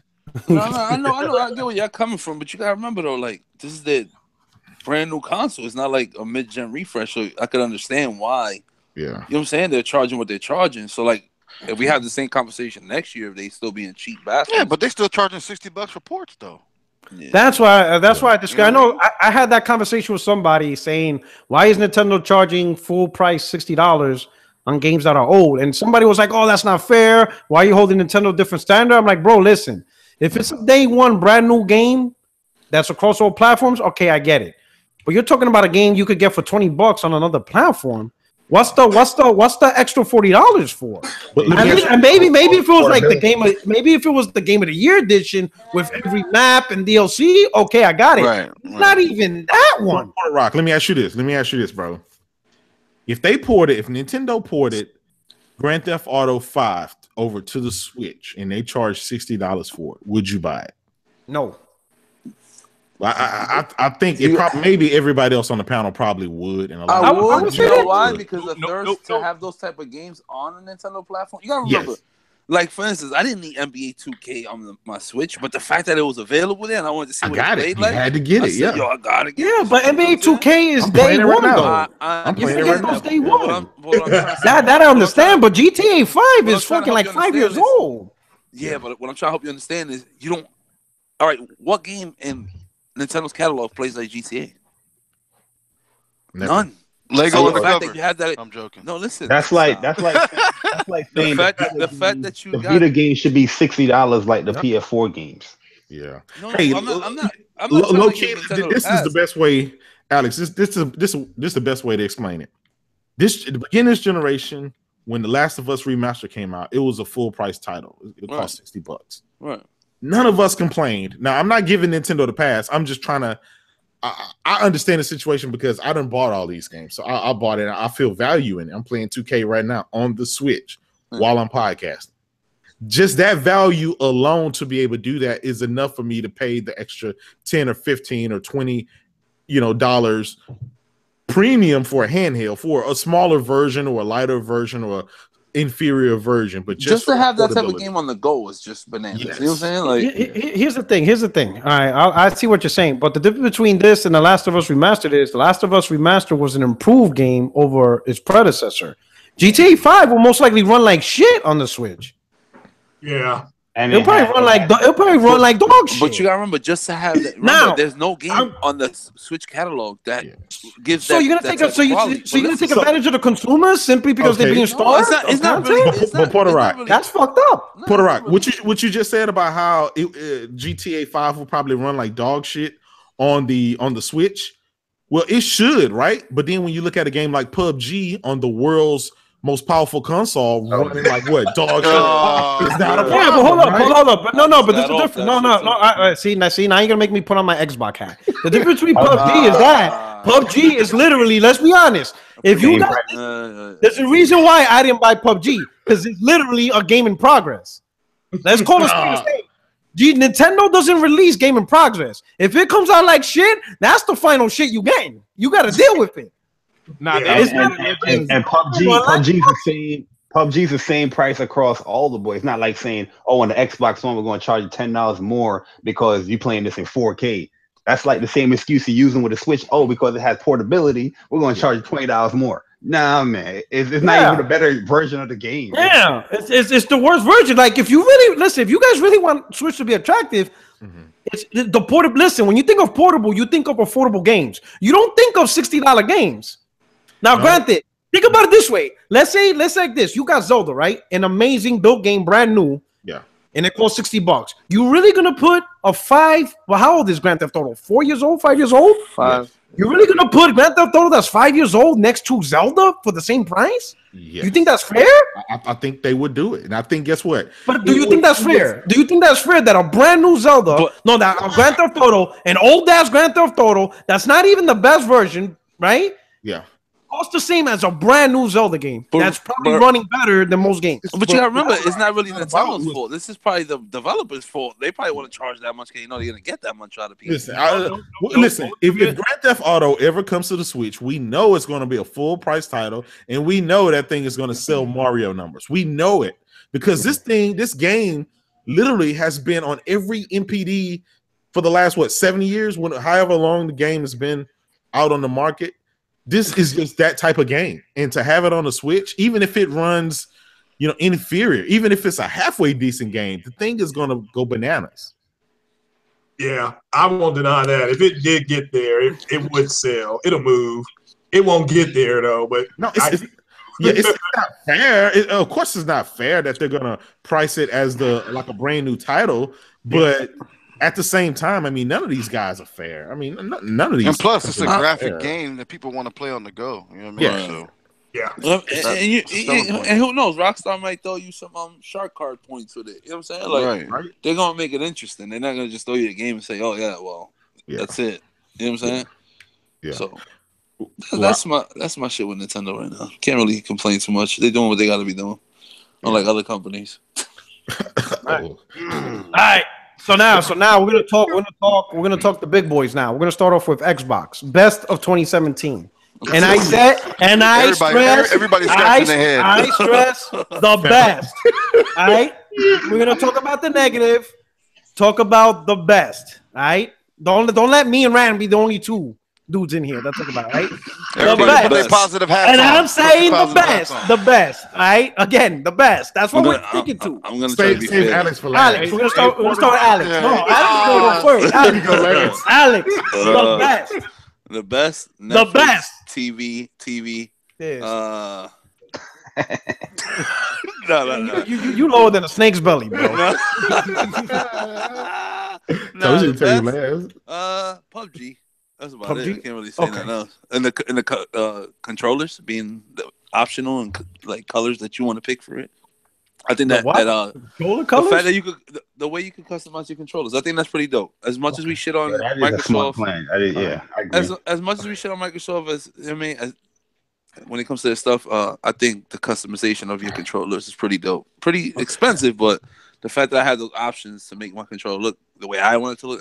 No, I know. I get where y'all coming from, but you gotta remember though, like this is their brand new console. It's not like a mid-gen refresh. So I could understand why. Yeah, you know what I'm saying? They're charging what they're charging. So like, if we have the same conversation next year, if they still being cheap bastards. Yeah, but they still charging $60 for ports though. Yeah. That's why I know I had that conversation with somebody saying, why is Nintendo charging full price $60 on games that are old? And somebody was like, oh, that's not fair. Why are you holding Nintendo different standard? I'm like, bro, listen, if it's a day one brand new game that's across all platforms, okay, I get it. But you're talking about a game you could get for $20 on another platform. What's the extra $40 for? And maybe if it was like maybe if it was the Game of the Year edition with every map and DLC, okay, I got it. Right. Not even that one. Rock, let me ask you this, bro. If Nintendo ported Grand Theft Auto 5 over to the Switch and they charged $60 for it, would you buy it? No. I think maybe everybody else on the panel probably would. And I would. You know why? Because the thirst to have those type of games on a Nintendo platform. You gotta remember, like for instance, I didn't need NBA 2K on my Switch, but the fact that it was available there and I wanted to see what it played like, you had to get it. Said, yo, I gotta get it. Yeah, but NBA 2K is day one though. I'm playing it right now. Day one. That I understand, but GTA 5 is fucking like 5 years old. Yeah, but what I'm trying to help you understand is you don't. All right, what game in Nintendo's catalog plays like GTA? None. Lego the fact that you had that. I'm joking. No, listen. That's like saying the fact that you the Vita game should be $60 like the PS4 games. Yeah. No, hey, I'm not low key, this is the best way, Alex. This is the best way to explain it. At the beginning of this generation, when The Last of Us Remaster came out, it was a full price title. It cost $60. Right. None of us complained. Now, I'm not giving Nintendo the pass. I'm just trying to. I understand the situation because I done bought all these games, so I bought it. I feel value in it. I'm playing 2K right now on the Switch while I'm podcasting. Just that value alone to be able to do that is enough for me to pay the extra 10 or 15 or 20, dollars premium for a handheld, for a smaller version or a lighter version or inferior version, but just to have that type of game on the go is just bananas. Yes. You know what I'm saying? Like, here's the thing. All right, I see what you're saying, but the difference between this and The Last of Us Remastered is The Last of Us Remastered was an improved game over its predecessor. GTA 5 will most likely run like shit on the Switch. Yeah. And it'll probably run like dog shit. But you gotta remember, just to have that. Now, there's no game on the Switch catalog that gives. So you're gonna take advantage of the consumers simply because they're being starved. It's not really. But Porter Rock, that's fucked up. Porter Rock, what you just said about how GTA 5 will probably run like dog shit on the Switch. Well, it should, right? But then when you look at a game like PUBG on the world's most powerful console, running like what dog shit, it's not a problem. Yeah, but hold up. But but there's a off difference. that No. See, now you're gonna make me put on my Xbox hat. The difference between PUBG is that PUBG is literally, let's be honest. If you got, there's a reason why I didn't buy PUBG because it's literally a game in progress. Let's call it a Nintendo doesn't release game in progress. If it comes out like shit, that's the final shit you getting. You got to deal with it. And PUBG's the same price across all the boys. It's not like saying, oh, on the Xbox One, we're going to charge you $10 more because you're playing this in 4K. That's like the same excuse you're using with the Switch. Oh, because it has portability, we're going to charge you $20 more. Nah, man, it's not even a better version of the game. Yeah, it's the worst version. Like, if you really listen, if you guys really want Switch to be attractive, it's the portable. Listen, when you think of portable, you think of affordable games. You don't think of $60 games. Now, granted, think about it this way. Let's say like this: you got Zelda, right? An amazing built game, brand new. Yeah. And it costs $60. You really gonna put a 5? Well, how old is Grand Theft Auto? 4 years old? 5 years old? 5. You're really gonna put Grand Theft Auto that's 5 years old next to Zelda for the same price? Yes. You think that's fair? I think they would do it, and I think guess what? But do you think that's fair? Do you think that's fair that a brand new Zelda, that a Grand Theft Auto, an old ass Grand Theft Auto, that's not even the best version, right? Yeah. Costs the same as a brand new Zelda game. That's probably running better than most games. But you gotta remember, it's not really Nintendo's fault. This is probably the developer's fault. They probably want to charge that much because you know they're gonna get that much out of people. Listen, if Grand Theft Auto ever comes to the Switch, we know it's going to be a full price title, and we know that thing is going to sell Mario numbers. We know it because this game, literally has been on every MPD for the last 70 years, however long the game has been out on the market. This is just that type of game, and to have it on the Switch, even if it runs, inferior, even if it's a halfway decent game, the thing is going to go bananas. Yeah, I won't deny that. If it did get there, it would sell. It'll move. It won't get there though. But no, it's not fair. Of course, it's not fair that they're going to price it as like a brand new title, but. At the same time, I mean, none of these guys are fair. I mean, none of these. And plus, it's a graphic game that people want to play on the go. You know what I mean? Yeah. And who knows? Rockstar might throw you some shark card points with it. You know what I'm saying? Like, they're gonna make it interesting. They're not gonna just throw you the game and say, "Oh yeah, well, that's it." You know what I'm saying? Yeah. So that's my shit with Nintendo right now. Can't really complain too much. They're doing what they got to be doing, unlike other companies. All right. So now we're gonna talk the big boys now. We're gonna start off with Xbox best of 2017. And I stress the best. All right. We're gonna talk about the negative. Talk about the best. All right. Don't let me and Rand be the only two dudes in here. That's talk about, right? Everybody put a positive hat and I'm saying the best. All right, again, the best. That's what we're sticking to. I'm gonna save Alex for last. Alex, we're gonna start with Alex. No, Alex goes first. Alex, the best. The best. Netflix, the best. TV. Yes. No. You lower than a snake's belly, bro. PUBG. That's about it. I can't really say nothing else. And the controllers being optional and like colors that you want to pick for it. I think the fact that the way you can customize your controllers, I think that's pretty dope. As much as we shit on Microsoft, as much as we shit on Microsoft, when it comes to this stuff, I think the customization of your controllers is pretty dope. Pretty expensive, but the fact that I have those options to make my controller look the way I want it to look,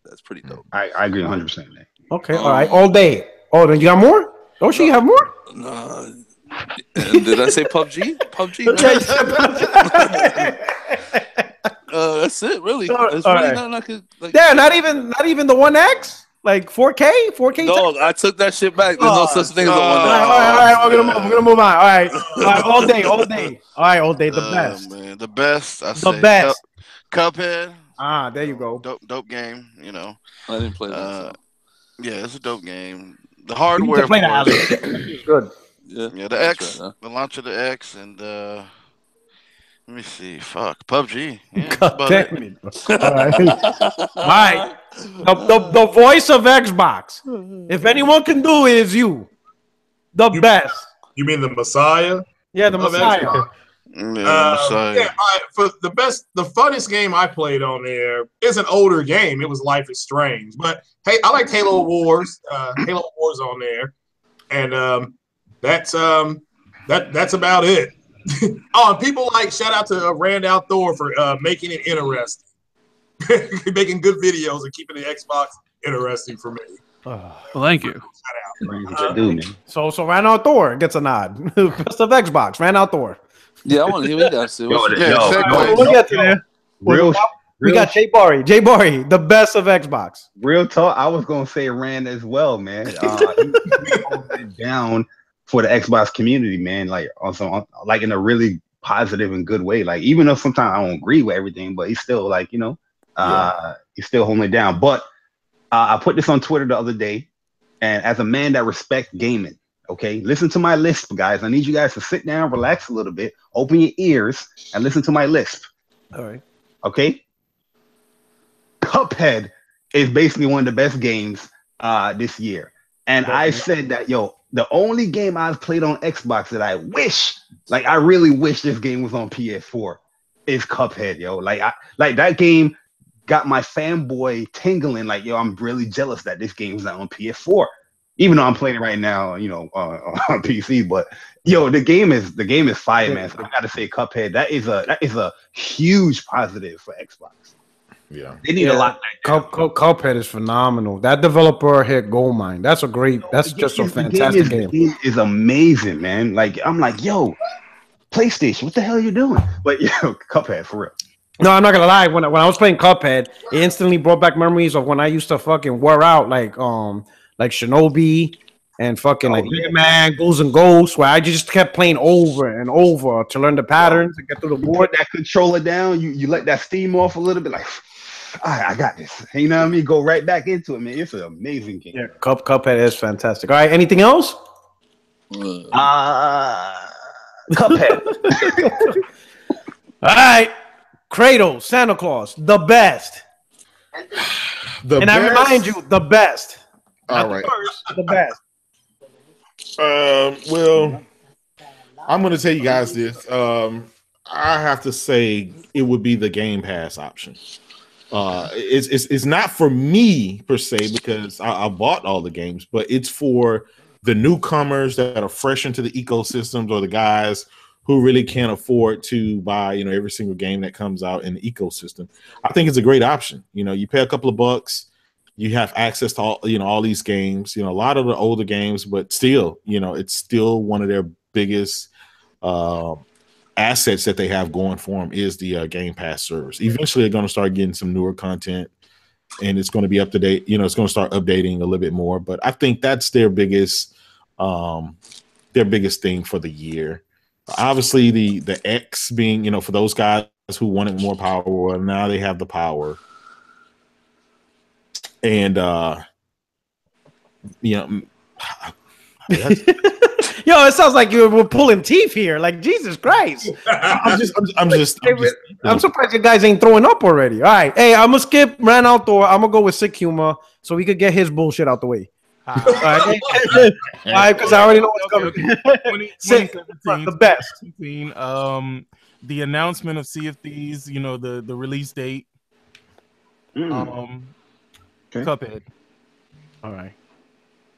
that's pretty dope. I agree 100%. Okay, all right, all day. Oh, then you got more? Oh, you have more? No. Did I say PUBG? PUBG. That's it, really. It's really nothing I could. Like, not even the 1X. Like 4K. No, I took that shit back. There's no such thing as a 1X. All right. We're gonna move on. All right, all day. All right, all day. The best. Man, the best. The best. Cuphead. Ah, there you go. Dope game. You know. I didn't play that. Yeah, it's a dope game. The hardware. Play that, Alex. Good. Yeah, the X, the launch of the X, and Let me see. Fuck PUBG. Yeah, God damn it. All right. The voice of Xbox. If anyone can do it, it's you. The best. You mean the Messiah? Yeah, the Messiah. Messiah. For the funnest game I played on there is an older game. It was Life is Strange, but hey, I liked Halo Wars. Halo Wars on there, and that's about it. Oh, and people shout out to Rand Thor for making it interesting, making good videos and keeping the Xbox interesting for me. Well, thank you. So Rand Thor gets a nod. Best of Xbox, Rand Thor. Yeah, I want to hear what you guys say. We'll get to there. We got Jay Barry. Jay Barry, the best of Xbox. Real talk. I was gonna say Rand as well, man. He holds it down for the Xbox community, man. Like in a really positive and good way. Like even though sometimes I don't agree with everything, but he's still he's still holding it down. But I put this on Twitter the other day, and as a man that respects gaming, okay, listen to my lisp, guys. I need you guys to sit down, relax a little bit, open your ears, and listen to my lisp. All right. Okay. Cuphead is basically one of the best games this year. And I said that, the only game I've played on Xbox that I really wish this game was on PS4 is Cuphead, yo. Like that game got my fanboy tingling. Like, I'm really jealous that this game is not on PS4. Even though I'm playing it right now, on PC, but the game is fire, man. So I gotta say, Cuphead, that is a huge positive for Xbox. Yeah, they need a lot. Cuphead is phenomenal. That developer hit goldmine. That's just a fantastic game. The game is amazing, man. Like I'm like, PlayStation, what the hell are you doing? But Cuphead for real. No, I'm not gonna lie. When I was playing Cuphead, it instantly brought back memories of when I used to fucking wear out like Shinobi and fucking Mega Man, Ghouls and Ghosts, where I just kept playing over and over to learn the patterns and get through the board. Put that controller down, you let that steam off a little bit, like, I got this. You know what I mean? Go right back into it, man. It's an amazing game. Yeah, Cuphead is fantastic. All right, anything else? Cuphead. All right, Kratos, Santa Claus, the best. I remind you, the best. All right. The best. Well, I'm going to tell you guys this. I have to say it would be the Game Pass option. It's not for me per se because I bought all the games, but it's for the newcomers that are fresh into the ecosystems or the guys who really can't afford to buy every single game that comes out in the ecosystem. I think it's a great option. You pay a couple of bucks. You have access to all these games, a lot of the older games, but still, it's still one of their biggest assets that they have going for them is the Game Pass service. Eventually, they're going to start getting some newer content, and it's going to be up to date. It's going to start updating a little bit more. But I think that's their biggest thing for the year. Obviously, the X being, for those guys who wanted more power, well, now they have the power. And it sounds like we're pulling teeth here. Like Jesus Christ! I'm surprised you guys ain't throwing up already. All right, hey, I'm gonna skip Rand Thor. I'm gonna go with Sick Humor so we could get his bullshit out the way. All right, because I already know what's coming. 2017, the best. The announcement of Sea of Thieves. The release date. Okay. Cuphead. All right.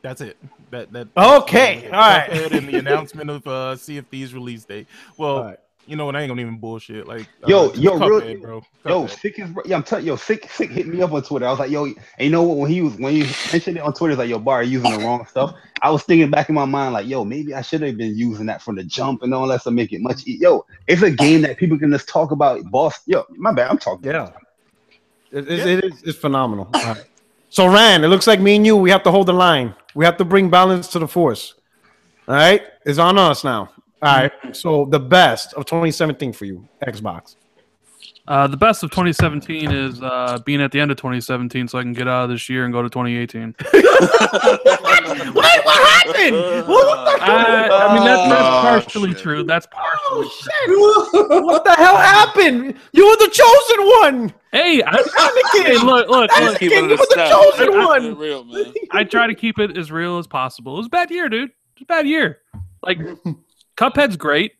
That's it. That okay. All right. Cuphead and the announcement of Sea of Thieves release date. Well, right. I ain't gonna even bullshit. Like Cuphead, bro. Sick is. Yeah, I'm telling you, Sick hit me up on Twitter. I was like, and you know what? When you mentioned it on Twitter, it's like, Bar, using the wrong stuff. I was thinking back in my mind, like, maybe I should have been using that from the jump and all that to make it much. It's a game that people can just talk about. Boss, my bad. I'm talking. Yeah. It's phenomenal. All right. So, Rand, it looks like me and you, we have to hold the line. We have to bring balance to the force. All right? It's on us now. All right. So, the best of 2017 for you, Xbox. The best of 2017 is being at the end of 2017, so I can get out of this year and go to 2018. What happened? I mean, that's partially true. That's partially true. What the hell happened? You were the chosen one. Hey, Hey, look. You were the chosen one. Real, man. I try to keep it as real as possible. It was a bad year, dude. It was a bad year. Like, Cuphead's great.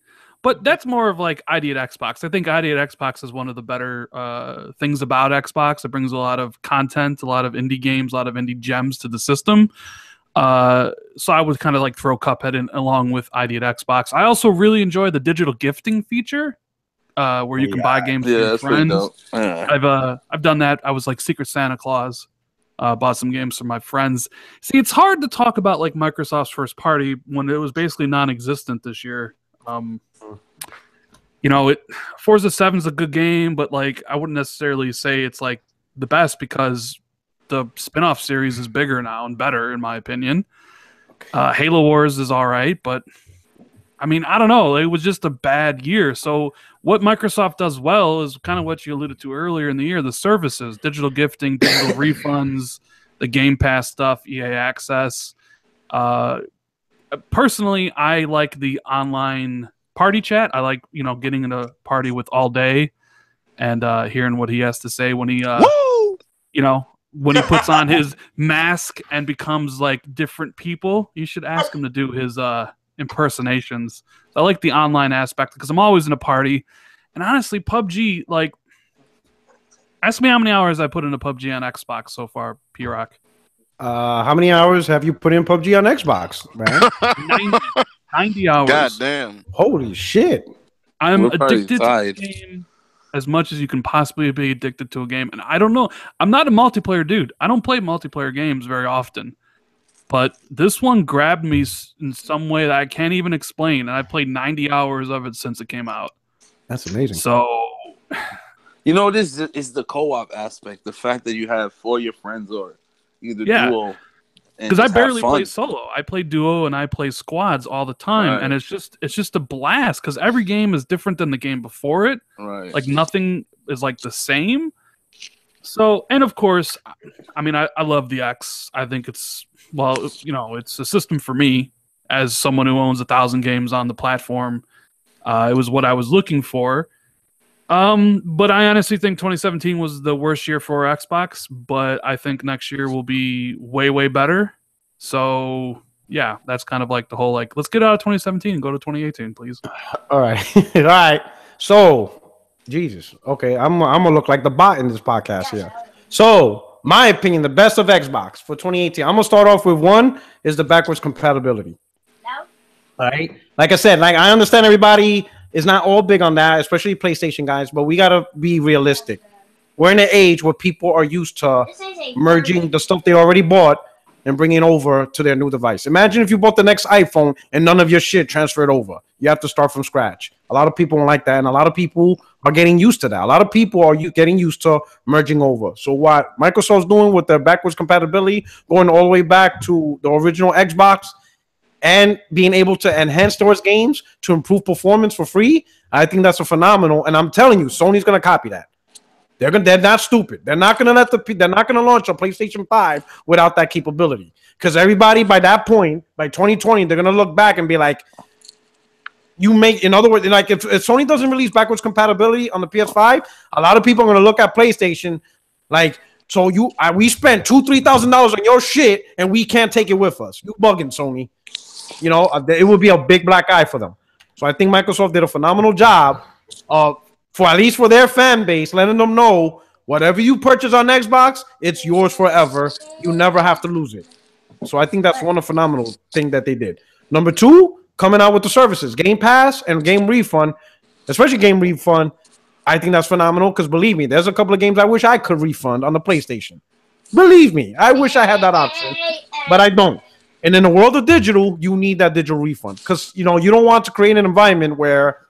But that's more of like ID at Xbox. I think ID at Xbox is one of the better things about Xbox. It brings a lot of content, a lot of indie games, a lot of indie gems to the system. So I would kind of like throw Cuphead in along with ID at Xbox. I also really enjoy the digital gifting feature where you can buy games for your friends. I've done that. I was like Secret Santa Claus. Bought some games for my friends. See, it's hard to talk about like Microsoft's first party when it was basically non-existent this year. Forza 7 is a good game, but like I wouldn't necessarily say it's like the best because the spin-off series is bigger now and better in my opinion. Halo Wars is all right, but I mean, I don't know. It was just a bad year. So what Microsoft does well is kind of what you alluded to earlier in the year, the services, digital gifting, digital refunds, the Game Pass stuff, EA Access. Personally, I like the online party chat. I like, getting in a party with All Day and hearing what he has to say when he, when he puts on his mask and becomes like different people. You should ask him to do his impersonations. I like the online aspect because I'm always in a party. And honestly, PUBG, like, ask me how many hours I put into PUBG on Xbox so far, P-Rock. How many hours have you put in PUBG on Xbox, man? 90 hours. God damn. Holy shit. I'm addicted to the game as much as you can possibly be addicted to a game. And I don't know. I'm not a multiplayer dude. I don't play multiplayer games very often. But this one grabbed me in some way that I can't even explain. And I played 90 hours of it since it came out. That's amazing. So... this is the co-op aspect. The fact that you have 4 of your friends or either duo. Because I barely play solo. I play duo and I play squads all the time, and it's just a blast. Because every game is different than the game before it. Right. Like nothing is like the same. So, and of course, I mean, I love the X. I think it's it's a system for me as someone who owns 1,000 games on the platform. It was what I was looking for. But I honestly think 2017 was the worst year for Xbox, but I think next year will be way, way better. So yeah, that's kind of like the whole, like, let's get out of 2017 and go to 2018, please. All right. All right. So Jesus. Okay. I'm gonna look like the bot in this podcast here. So my opinion, the best of Xbox for 2018. I'm gonna start off with one is the backwards compatibility. No. All right. Like I said, like I understand everybody is not all big on that, especially PlayStation guys, but we gotta be realistic. We're in an age where people are used to merging the stuff they already bought and bringing it over to their new device. Imagine if you bought the next iPhone and none of your shit transferred over. You have to start from scratch. A lot of people don't like that, and a lot of people are getting used to that. A lot of people are getting used to merging over. So what Microsoft's doing with their backwards compatibility, going all the way back to the original Xbox, and being able to enhance those games to improve performance for free, I think that's a phenomenal. And I'm telling you, Sony's gonna copy that. They're not stupid. They're not gonna launch a PlayStation 5 without that capability. Because everybody by that point, by 2020, they're gonna look back and be like, in other words, like if Sony doesn't release backwards compatibility on the PS5, a lot of people are gonna look at PlayStation like, so we spent $2,000-$3,000 on your shit and we can't take it with us. You bugging, Sony. It would be a big black eye for them. So I think Microsoft did a phenomenal job for at least for their fan base, letting them know whatever you purchase on Xbox, it's yours forever. You never have to lose it. So I think that's one phenomenal thing that they did. Number 2, coming out with the services, Game Pass and Game Refund, especially Game Refund. I think that's phenomenal because believe me, there's a couple of games I wish I could refund on the PlayStation. Believe me, I wish I had that option, but I don't. And in the world of digital, you need that digital refund because you don't want to create an environment where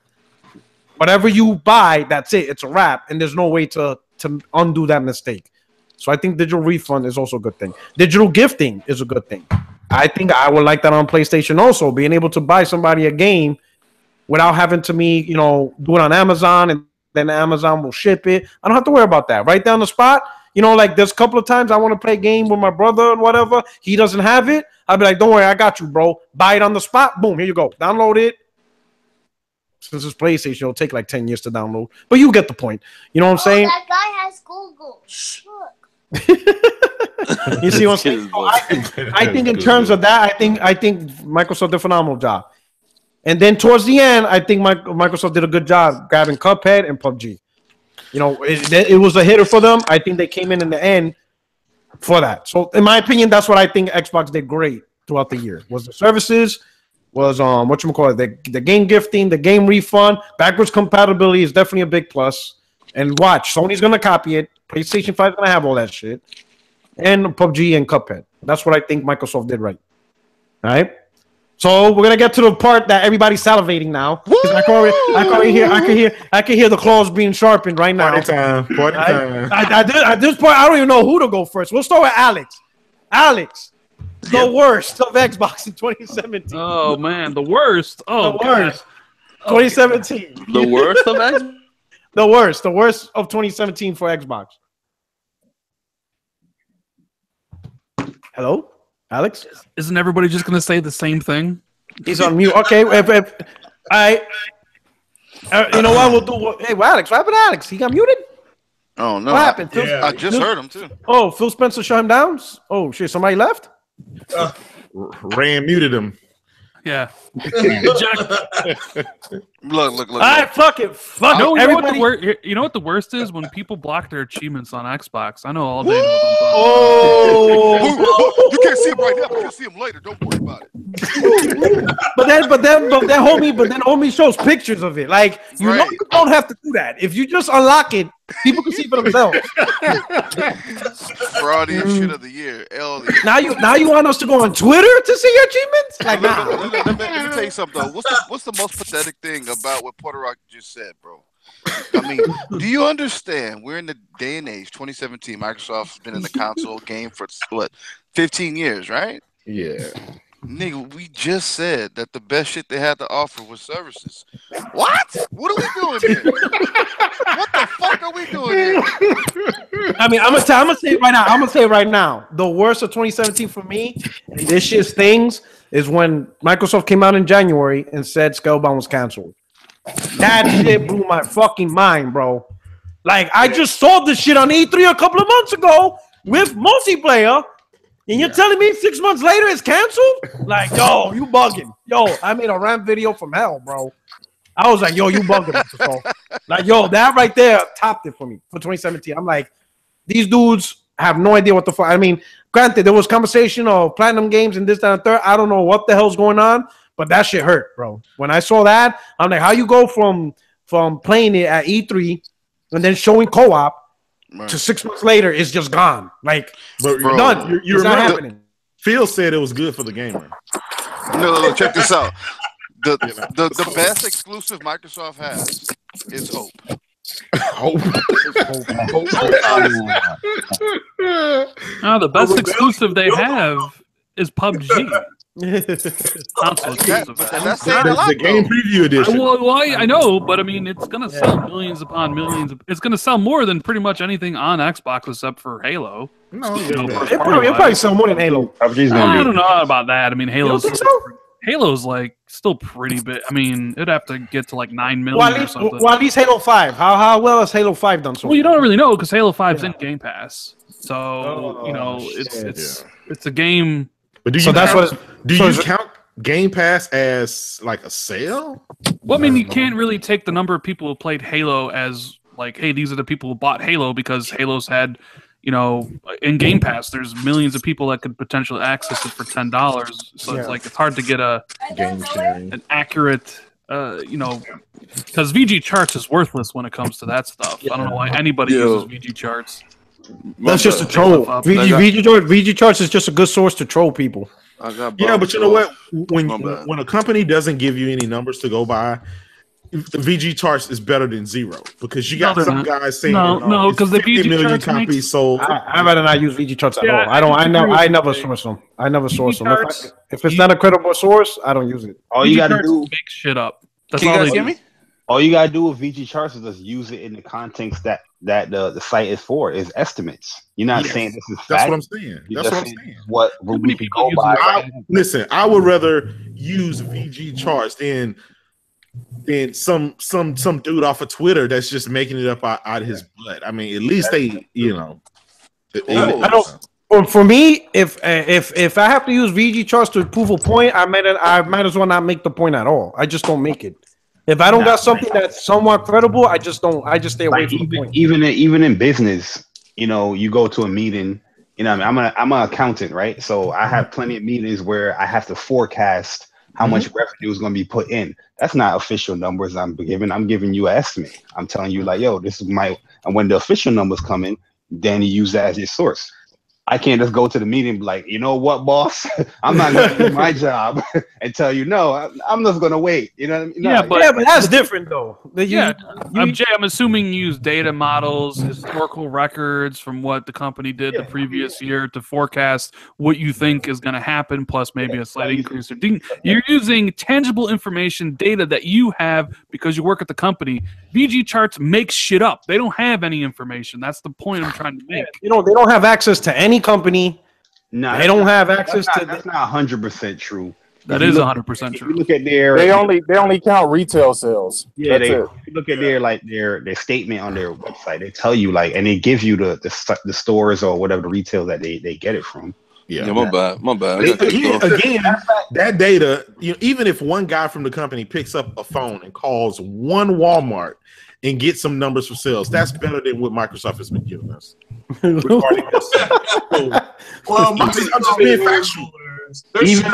whatever you buy, that's it. It's a wrap, and there's no way to undo that mistake. So I think digital refund is also a good thing. Digital gifting is a good thing. I think I would like that on PlayStation also, being able to buy somebody a game without having to do it on Amazon and then Amazon will ship it. I don't have to worry about that. Right down the spot. You know, like there's a couple of times I want to play a game with my brother and whatever. He doesn't have it. I'll be like, don't worry, I got you, bro. Buy it on the spot. Boom, here you go. Download it. Since it's PlayStation, it'll take like 10 years to download. But you get the point. You know what I'm saying? That guy has Google. Look. You see what I'm saying? I think in terms of that, I think Microsoft did a phenomenal job. And then towards the end, I think Microsoft did a good job grabbing Cuphead and PUBG. You know, it was a hitter for them. I think they came in the end for that. So, in my opinion, that's what I think Xbox did great throughout the year. Was the services, was the game gifting, the game refund, backwards compatibility is definitely a big plus. And watch, Sony's gonna copy it. PlayStation 5 is gonna have all that shit, and PUBG and Cuphead. That's what I think Microsoft did right. All right. So we're gonna get to the part that everybody's salivating now. I can hear the claws being sharpened right now. Party time. At this point, I don't even know who to go first. We'll start with Alex. Alex, the worst of Xbox in 2017. Oh man, the worst. Oh, the worst. 2017. The worst of Xbox. The worst of 2017 for Xbox. Hello? Alex? Isn't everybody just going to say the same thing? He's on mute. Okay. You know what? We'll do. Hey, Alex, what happened to Alex? He got muted? Oh, no. What happened? I just heard him, too. Oh, Phil Spencer shut him down? Oh, shit. Somebody left? Rand muted him. Yeah. Look. All right, fuck it. You know what the worst is? When people block their achievements on Xbox. I know all day. Oh! You can't see him right now, but you'll see him later. Don't worry about it. but then homie shows pictures of it. Like know you don't have to do that. If you just unlock it, people can see for themselves. Fraudy shit of the year. Now you want us to go on Twitter to see your achievements? Like, nah. Let me tell you something though. What's the most pathetic thing about what Porter Rock just said, bro? I mean, do you understand? We're in the day and age, 2017. Microsoft's been in the console game for what, 15 years, right? Yeah. Nigga, we just said that the best shit they had to offer was services. What? What are we doing here? What the fuck are we doing here? I mean, I'm gonna say it right now. I'm gonna say it right now. The worst of 2017 for me, and this shit's things, is when Microsoft came out in January and said Scalebound was canceled. That shit blew my fucking mind, bro. Like, I just saw this shit on E3 a couple of months ago with multiplayer. And you're telling me 6 months later it's canceled? Like, yo, you bugging. Yo, I made a rant video from hell, bro. I was like, yo, you bugging. So, like, yo, that right there topped it for me for 2017. I'm like, these dudes have no idea what the fuck. I mean, granted, there was conversation of platinum games and this, that, and third. I don't know what the hell's going on, but that shit hurt, bro. When I saw that, I'm like, how you go from playing it at E3 and then showing co-op to 6 months later, it's just gone. Like, but you're done. It's not happening. Phil said it was good for the gamer. No, check this out. The best exclusive Microsoft has is Hope. The best exclusive they have is PUBG. That's saying a lot, the game preview edition. Well, I know, but I mean, it's gonna sell millions upon millions. It's gonna sell more than pretty much anything on Xbox except for Halo. No, it'll probably sell more than Halo. I don't know about that. I mean, Halo's like still pretty big. I mean, it'd have to get to like 9 million or something. Well, at least Halo 5. How well has Halo 5 done so far? Well, you don't really know because Halo 5's in Game Pass, so it's a game. But do you count Game Pass as like a sale? Well, I mean, you can't really take the number of people who played Halo as like, hey, these are the people who bought Halo because Halo's had, in Game Pass, there's millions of people that could potentially access it for $10. So it's like it's hard to get an accurate, because VG charts is worthless when it comes to that stuff. I don't know why anybody uses VG charts. That's just a troll. VG charts is just a good source to troll people. Yeah, but you know what? When a company doesn't give you any numbers to go by, the VG charts is better than zero because you got some guys saying no, because the VG million charts copies sold. I'd rather not use VG charts at all. I never source them. I never source them. If it's not a credible source, I don't use it. All you got to do make shit up. Can you guys hear me? All you gotta do with VG charts is just use it in the context that the site is for, is estimates. You're not saying this is fact. That's what I'm saying. That's what I'm saying. What we can go by. Listen, I would rather use VG charts than some dude off of Twitter that's just making it up out of his butt. I mean, at least they, you know. I don't. Well, for me, if I have to use VG charts to prove a point, I might as well not make the point at all. I just don't make it. If I don't got something that's somewhat credible, I just don't. I just stay away from the point. Even in business, you know, you go to a meeting. You know, I mean, I'm an accountant, right? So I have plenty of meetings where I have to forecast how much revenue is going to be put in. That's not official numbers I'm giving. I'm giving you an estimate. I'm telling you, like, yo, this is my. And when the official numbers come in, then you use that as your source. I can't just go to the meeting and be like, you know what, boss? I'm not going to do my job and tell you, no, I'm just going to wait. You know what I mean? No, but that's different, though. Jay, I'm assuming you use data models, historical records from what the company did the previous year to forecast what you think is going to happen, plus maybe a slight increase. You're using tangible information, data that you have because you work at the company. VG charts make shit up. They don't have any information. That's the point I'm trying to make. You know, they don't have access to any company. No, they don't have access to. That's not 100% true. That is 100% true. You look at their. They only count retail sales. Yeah, you look at their statement on their website. They tell you and they give you the stores or whatever the retail that they get it from. Yeah, my bad. Again, that data, even if one guy from the company picks up a phone and calls one Walmart and gets some numbers for sales, that's better than what Microsoft has been giving us. Well, I'm just being factual. Even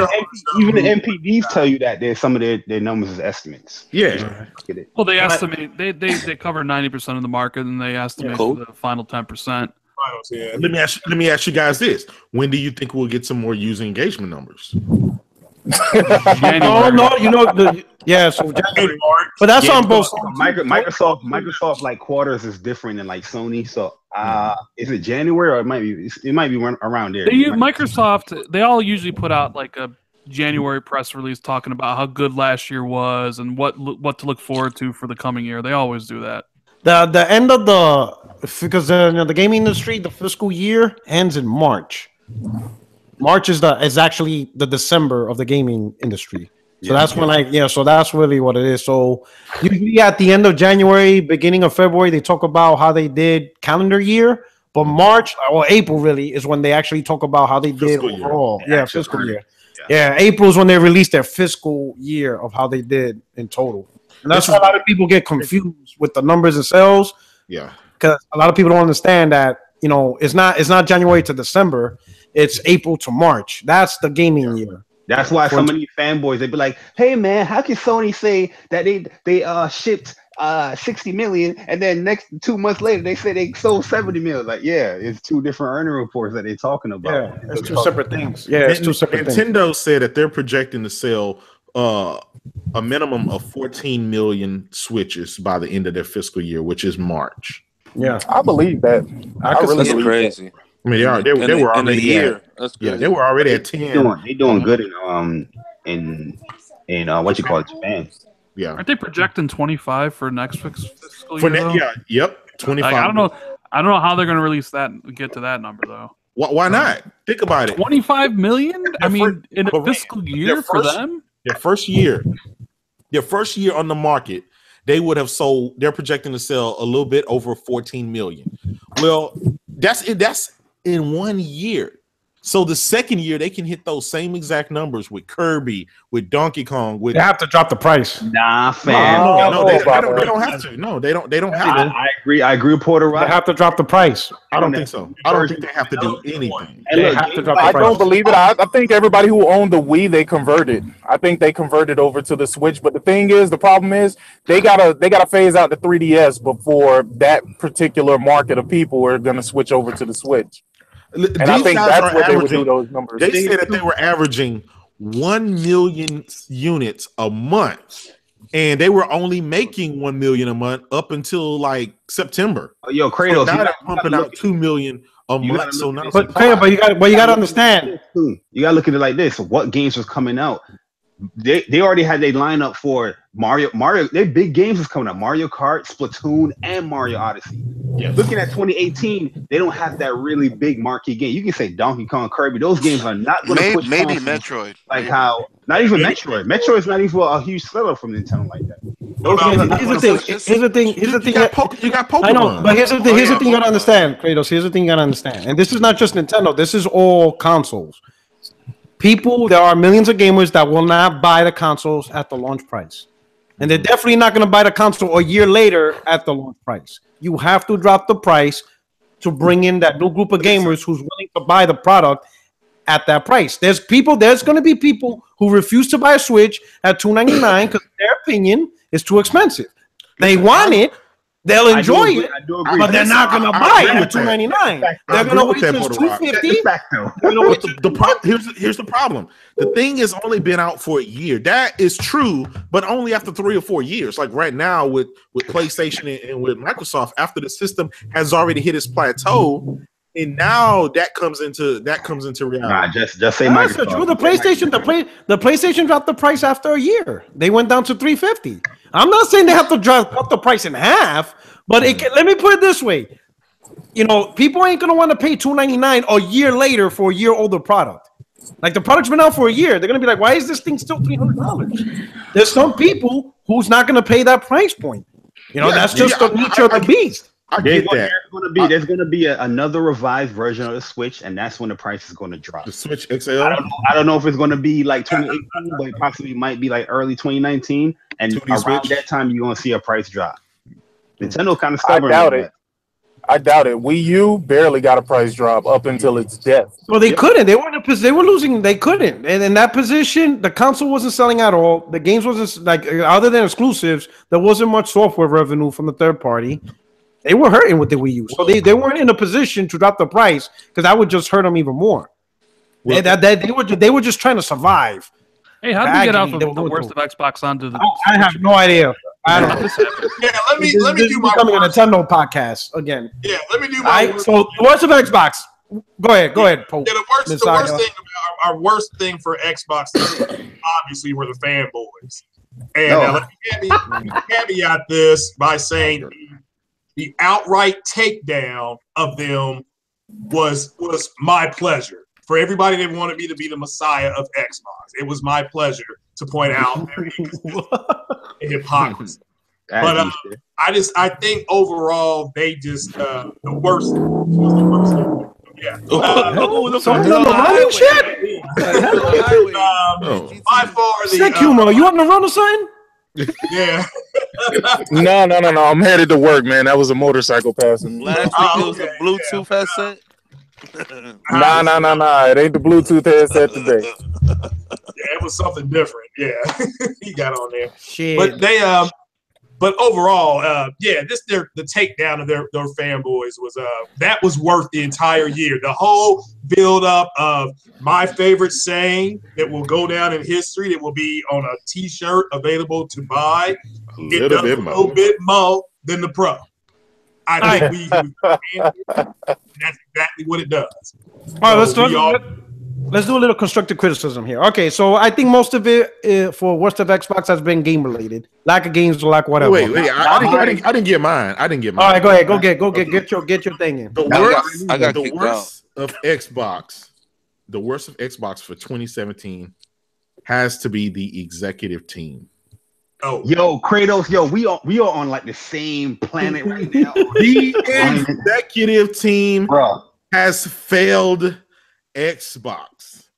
the NPDs tell you that some of their numbers is estimates. Yeah. Well, they estimate they cover 90% of the market, and they estimate the final 10%. Let me ask you guys this: when do you think we'll get some more user engagement numbers? So January. But that's on both. Microsoft like quarters is different than like Sony. So is it January or it might be around there? Microsoft, they all usually put out like a January press release talking about how good last year was and what to look forward to for the coming year. They always do that. The end of because the gaming industry, the fiscal year ends in March. March is actually the December of the gaming industry. So so that's really what it is. So usually at the end of January, beginning of February, they talk about how they did calendar year. But March or April really is when they actually talk about how they did overall. Fiscal year. Yeah, April is when they released their fiscal year of how they did in total. And that's why a lot of people get confused with the numbers and sales. Yeah. Because a lot of people don't understand that, it's not January to December. It's April to March. That's the gaming year. That's why so many fanboys, they'd be like, hey, man, how can Sony say that they shipped 60 million and then next 2 months later they say they sold 70 million? Like, yeah, it's two different earning reports that they're talking about. Yeah, it's two separate things. Yeah, it's two separate things. Nintendo said that they're projecting to sell a minimum of 14 million Switches by the end of their fiscal year, which is March. Yeah, I believe that. That's crazy. I mean, they were already in a year. That's crazy. Yeah, they were already at 10. They're doing good in what you call it, Japan. Yeah, aren't they projecting 25 for next fiscal year? Yep, 25. I don't know how they're going to release that and get to that number though. Why not? Think about it. 25 million? I mean, in a fiscal year for them. Their first year on the market, they would have sold. They're projecting to sell a little bit over 14 million. Well, that's in 1 year. So the second year they can hit those same exact numbers with Kirby, with Donkey Kong. They have to drop the price. Nah, fam. No, they don't have to. No, they don't have to. I agree with Porter. They have to drop the price. I don't think so. I don't think they have to do anything. They have to drop the price. I don't believe it. I think everybody who owned the Wii, they converted. I think they converted over to the Switch. But the problem is they gotta phase out the 3DS before that particular market of people are gonna switch over to the Switch. And I think that's what they would do those numbers. They said that they were averaging 1 million units a month, and they were only making 1 million a month up until like September. Oh, yo, Kratos, now they're pumping out 2 million a month. So now, but you got to understand. You got to look at it like this: what games was coming out they already had their lineup for Mario. Their big games is coming up: Mario Kart, Splatoon, and Mario Odyssey. Yes. Looking at 2018, they don't have that really big marquee game. You can say Donkey Kong, Kirby. Those games are not going to push maybe consoles Metroid. like Maybe. how. Not even Metroid. Metroid's not even a huge seller from Nintendo like that. Those games are not Here's the gonna thing. push- Here's the thing. Here's the thing. You got Pokemon. I know, but here's the thing. Here's the thing you gotta understand, Kratos. Here's the thing you gotta understand, and this is not just Nintendo. This is all consoles. People, there are millions of gamers that will not buy the consoles at the launch price, and they're definitely not going to buy the console a year later at the launch price. You have to drop the price to bring in that new group of gamers who's willing to buy the product at that price. There's going to be people who refuse to buy a Switch at $299 because their opinion is too expensive. They want it. They'll enjoy it, but they're not going to buy it at $299. They're going to wait till it's $250. Here's the problem. The thing has only been out for a year. That is true, but only after 3 or 4 years. Like right now with PlayStation and with Microsoft, after the system has already hit its plateau, and now that comes into reality. Nah, just say That's Microsoft. true. The PlayStation dropped the price after a year. They went down to $350. I'm not saying they have to drop up the price in half, but let me put it this way: people ain't gonna want to pay $299 a year later for a year older product. Like the product's been out for a year, they're gonna be like, "Why is this thing still $300?" There's some people who's not gonna pay that price point. That's just the nature of the beast. I get that. There's going to be another revised version of the Switch, and that's when the price is going to drop. The Switch XL. I don't know if it's going to be like 2018, but it possibly might be like early 2019. And around that time, you're going to see a price drop. Nintendo kind of stubborn. I doubt it. Wii U barely got a price drop up until its death. Well, they couldn't. They were losing. They couldn't. And in that position, the console wasn't selling at all. The games wasn't other than exclusives. There wasn't much software revenue from the third party. They were hurting with the Wii U, so they weren't in a position to drop the price because that would just hurt them even more. Well, they were just trying to survive. Hey, how did we get out of the worst of Xbox onto the? I have no idea. I don't know. Yeah, let me do my becoming a Nintendo podcast again. Yeah, let me do my worst. So the worst of Xbox. Go ahead, Pope. Yeah, the worst thing for Xbox obviously were the fanboys. And let me caveat this by saying the outright takedown of them was my pleasure. For everybody that wanted me to be the messiah of Xbox, it was my pleasure to point out their hypocrisy. But I think overall they just the worst. Yeah. Something on the running shit. By far the Secumo, you on the run or something? Yeah. No. I'm headed to work, man. That was a motorcycle passing. Last week it was a Bluetooth headset. Nah. It ain't the Bluetooth headset today. Yeah, it was something different. Yeah, he got on there. Shit. But they but overall, the takedown of their fanboys was that was worth the entire year. The whole build up of my favorite saying that will go down in history, that will be on a T-shirt available to buy. A little bit more than the Pro. I think that's exactly what it does. All right, let's do a little constructive criticism here. Okay, so I think most of it for worst of Xbox has been game related, lack of games, lack whatever. Wait, I didn't get mine. All right, go ahead, get your thing in. The worst of Xbox for 2017 has to be the executive team. Oh, yo, Kratos, we are on like the same planet right now. The executive team has failed Xbox.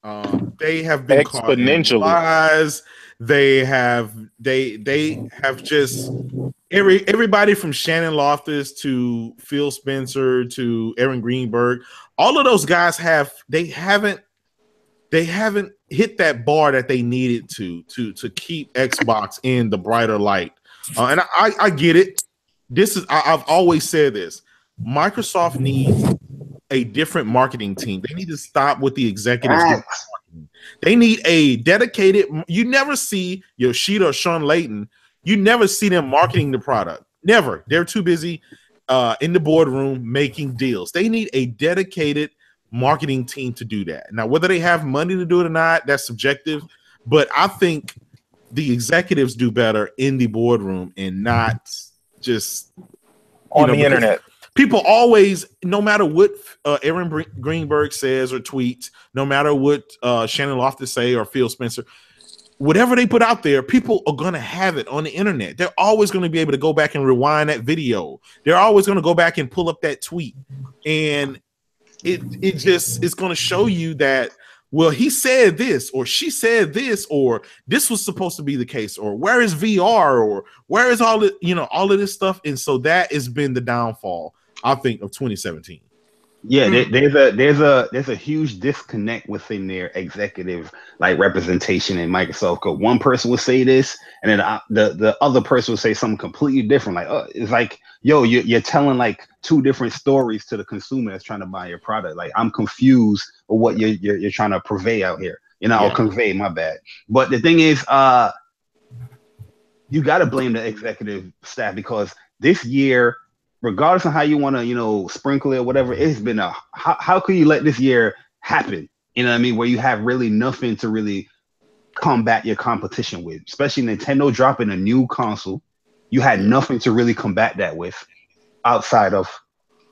They have been exponentially lies. They have just everybody from Shannon Loftus to Phil Spencer to Aaron Greenberg. All of those guys haven't hit that bar that they needed to keep Xbox in the brighter light. And I get it. I've always said this. Microsoft needs a different marketing team. They need to stop with the executives. They need a dedicated. You never see Yoshida or Sean Layton. You never see them marketing the product. Never. They're too busy in the boardroom making deals. They need a dedicated marketing team to do that. Now, whether they have money to do it or not, that's subjective. But I think the executives do better in the boardroom and not just on the internet. People always, no matter what Aaron Greenberg says or tweets, no matter what Shannon Loftus say or Phil Spencer, whatever they put out there, people are going to have it on the internet. They're always going to be able to go back and rewind that video. They're always going to go back and pull up that tweet. And it's going to show you that, well, he said this, or she said this, or this was supposed to be the case, or where is VR, or where is all of this stuff. And so that has been the downfall, I think, of 2017. Yeah, there's a huge disconnect within their executive representation in Microsoft. Because one person would say this, and then the other person would say something completely different. It's like, yo, you're telling two different stories to the consumer that's trying to buy your product. Like, I'm confused with what you're trying to purvey out here, or convey. My bad. But the thing is, you got to blame the executive staff, because this year, regardless of how you want to, sprinkle it or whatever, it's been how can you let this year happen? You know what I mean? Where you have really nothing to really combat your competition with, especially Nintendo dropping a new console. You had nothing to really combat that with outside of,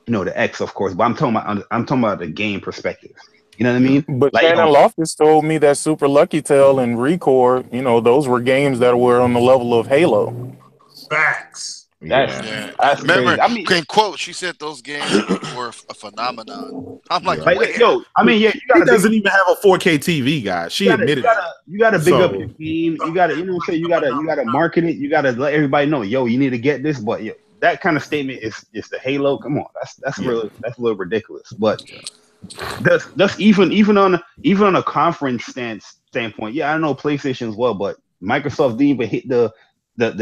the X, of course. But I'm talking about the game perspective. You know what I mean? But Shannon Loftus told me that Super Lucky Tail and Recore, those were games that were on the level of Halo. Facts. That's remember, crazy. I mean, in quote, she said those games were a phenomenon. I'm like, yo, I mean, yeah, he doesn't even have a 4K TV, guys. She admitted you gotta big up your game. You gotta, you gotta market it. You gotta let everybody know, yo, you need to get this. But that kind of statement is the Halo. Come on, that's a little ridiculous. But that's even on a conference standpoint. Yeah, I know PlayStation as well, but Microsoft didn't even hit the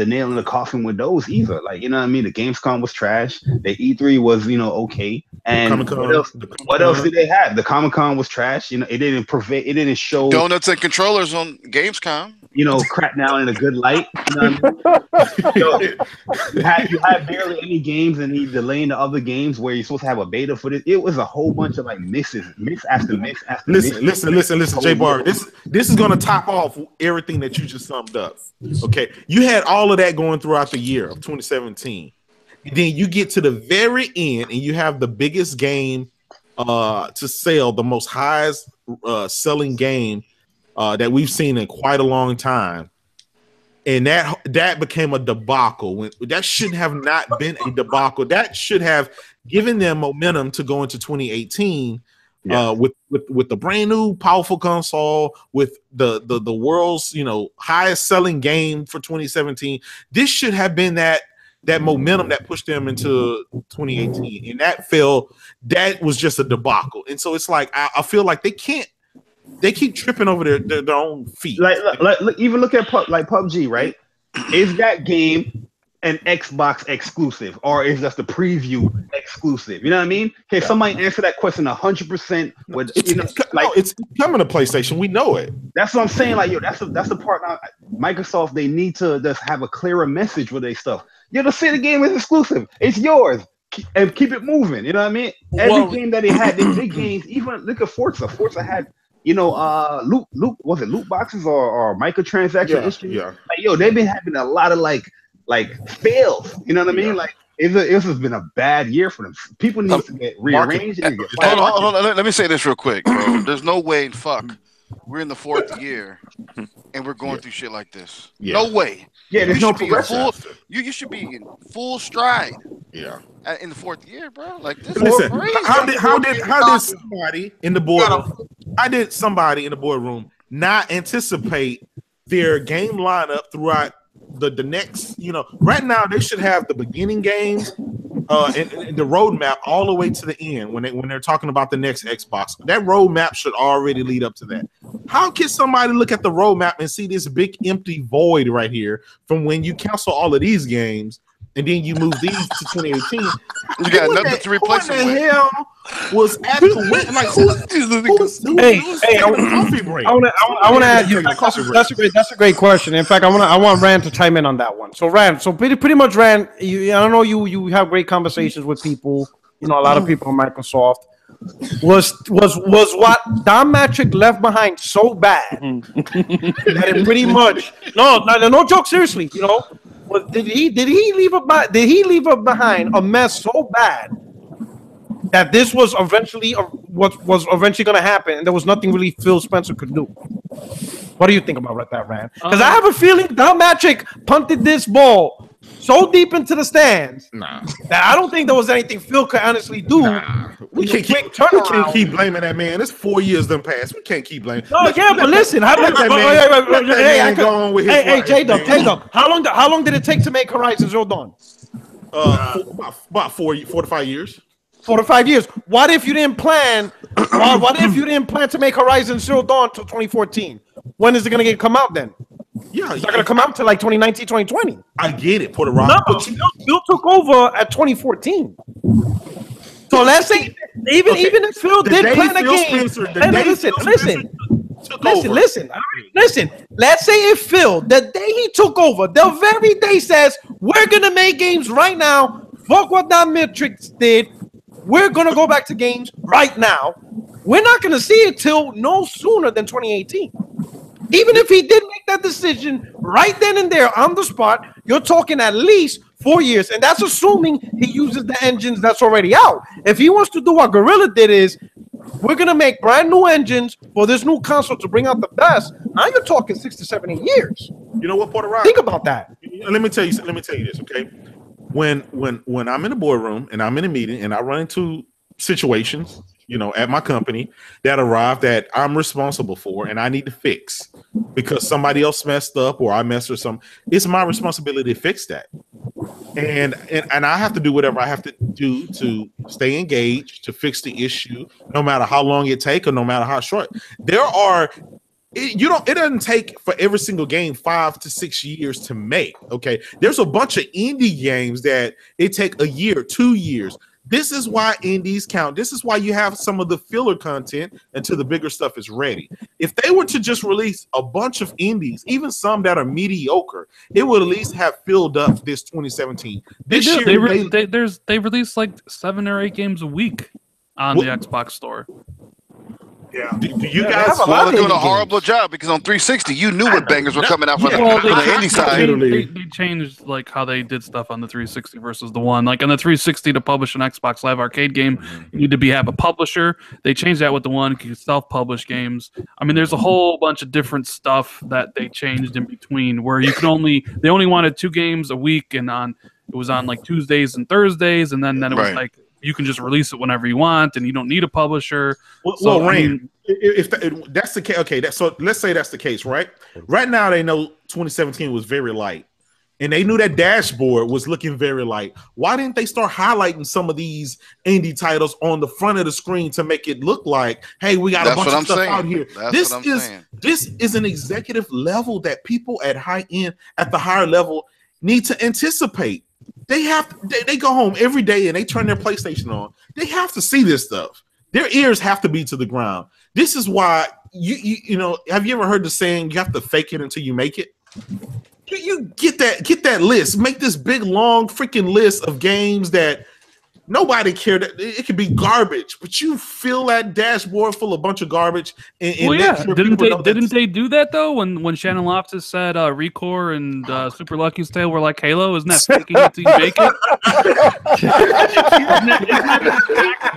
nail in the coffin with those either. You know what I mean? The Gamescom was trash. The E3 was, okay. And what else did they have? The Comic-Con was trash. It didn't show donuts and controllers on Gamescom. Crap down in a good light. You know what I mean? You had barely any games, and he's delaying the other games where you're supposed to have a beta for this. It was a whole bunch of miss after miss after miss. Listen, J Bar. This is gonna top off everything that you just summed up. Okay, you had all of that going throughout the year of 2017. And then you get to the very end, and you have the biggest game to sell, the most highest selling game that we've seen in quite a long time, and that became a debacle. That should have not been a debacle. That should have given them momentum to go into 2018 with the brand new powerful console, with the world's highest selling game for 2017. This should have been that momentum that pushed them into 2018, and that failed. That was just a debacle. And so it's like I feel like they keep tripping over their own feet. Even look at PUBG, right? Is that game an Xbox exclusive, or is just a preview exclusive? You know what I mean? Can somebody answer that question 100%? It's coming to PlayStation. We know it. That's what I'm saying. That's the part. Now, Microsoft, they need to just have a clearer message with their stuff. The City game is exclusive. It's yours. And keep it moving. You know what I mean? Every game that they had, the big games. Even look at Forza. Forza had loot boxes or microtransaction issues. Yeah. They've been having a lot of fails. You know what I mean? It has been a bad year for them. People need to get rearranged. Hold on. Let me say this real quick, bro. There's no way in fuck we're in the 4th year and we're going through shit like this. Yeah. No way. Yeah, there's no progression. You should be in full stride. Yeah. In the 4th year, bro. This Listen, how did somebody in the boardroom? How did somebody in the boardroom not anticipate their game lineup throughout the next? Right now they should have the beginning games and the roadmap all the way to the end when they're talking about the next Xbox. That roadmap should already lead up to that. How can somebody look at the roadmap and see this big empty void right here from when you cancel all of these games and then you move these to 2018? You got nothing to replace it with. What the hell was at the win? I want to add you. That's a great question. In fact, I want Rand to chime in on that one. So Rand, pretty much Rand, I don't know, you have great conversations with people. A lot of people on Microsoft. was what Don Matrick left behind so bad that it pretty much no joke, seriously, you know, did he leave behind a mess so bad that this was eventually what was eventually going to happen, and there was nothing really Phil Spencer could do. What do you think about that, Rand? Because I have a feeling Don Matrick punted this ball so deep into the stands that I don't think there was anything Phil could honestly do. We can't keep blaming that man. It's 4 years done passed. We can't keep blaming. No, but listen, J-Dub, how long did it take to make Horizon Zero Dawn? About 4 to 5 years. 4 to 5 years. What if you didn't plan? What if you didn't plan to make Horizon Zero Dawn till 2014? When is it going to come out then? Yeah, it's not going to come out till like 2019, 2020. I get it. Put a rock. No, Phil took over at 2014ten. So let's say even if Phil did plan a game, listen. Let's say if Phil, the day he took over, the very day says we're gonna make games right now. Fuck what that Matrix did. We're gonna go back to games right now. We're not gonna see it till no sooner than 2018. Even if he did make that decision right then and there on the spot, you're talking at least 4 years, and that's assuming he uses the engines that's already out. If he wants to do what Guerrilla did, is we're gonna make brand new engines for this new console to bring out the best. Now you're talking 6 to 7 8 years. You know what, Puerto Rico? Think about that. Let me tell you this, okay? When I'm in the boardroom and I'm in a meeting and I run into situations, you know, at my company that arrive that I'm responsible for and I need to fix because somebody else messed up or I messed or something, it's my responsibility to fix that. And I have to do whatever I have to do to stay engaged, to fix the issue, no matter how long it takes or no matter how short. It doesn't take for every single game 5 to 6 years to make. Okay, there's a bunch of indie games that it take a year, 2 years. This is why indies count. This is why you have some of the filler content until the bigger stuff is ready. If they were to just release a bunch of indies, even some that are mediocre, it would at least have filled up this 2017. This year they release like 7 or 8 games a week on the Xbox store. Yeah. Do you guys? Well, they're doing a horrible job because on 360, you knew what bangers were coming out from the indie side. They changed like how they did stuff on the 360 versus the one. Like on the 360, to publish an Xbox Live Arcade game, you need to have a publisher. They changed that with the one. You can self-publish games. I mean, there's a whole bunch of different stuff that they changed in between where you could they only wanted 2 games a week, and it was on like Tuesdays and Thursdays, and then it was like, you can just release it whenever you want, and you don't need a publisher. Rain, if that's the case, okay. So let's say that's the case, right? Right now, they know 2017 was very light, and they knew that dashboard was looking very light. Why didn't they start highlighting some of these indie titles on the front of the screen to make it look like, hey, we got a bunch of stuff out here? This is an executive level that people at the higher level need to anticipate. They go home every day and they turn their PlayStation on. They have to see this stuff. Their ears have to be to the ground. This is why you know. Have you ever heard the saying, "You have to fake it until you make it"? You get that list. Make this big long freaking list of games that nobody cared. It could be garbage, but you fill that dashboard full of a bunch of garbage. Didn't they do that though? When Shannon Loftus said Recore and Super Lucky's Tale were like Halo, isn't that faking it till you make it?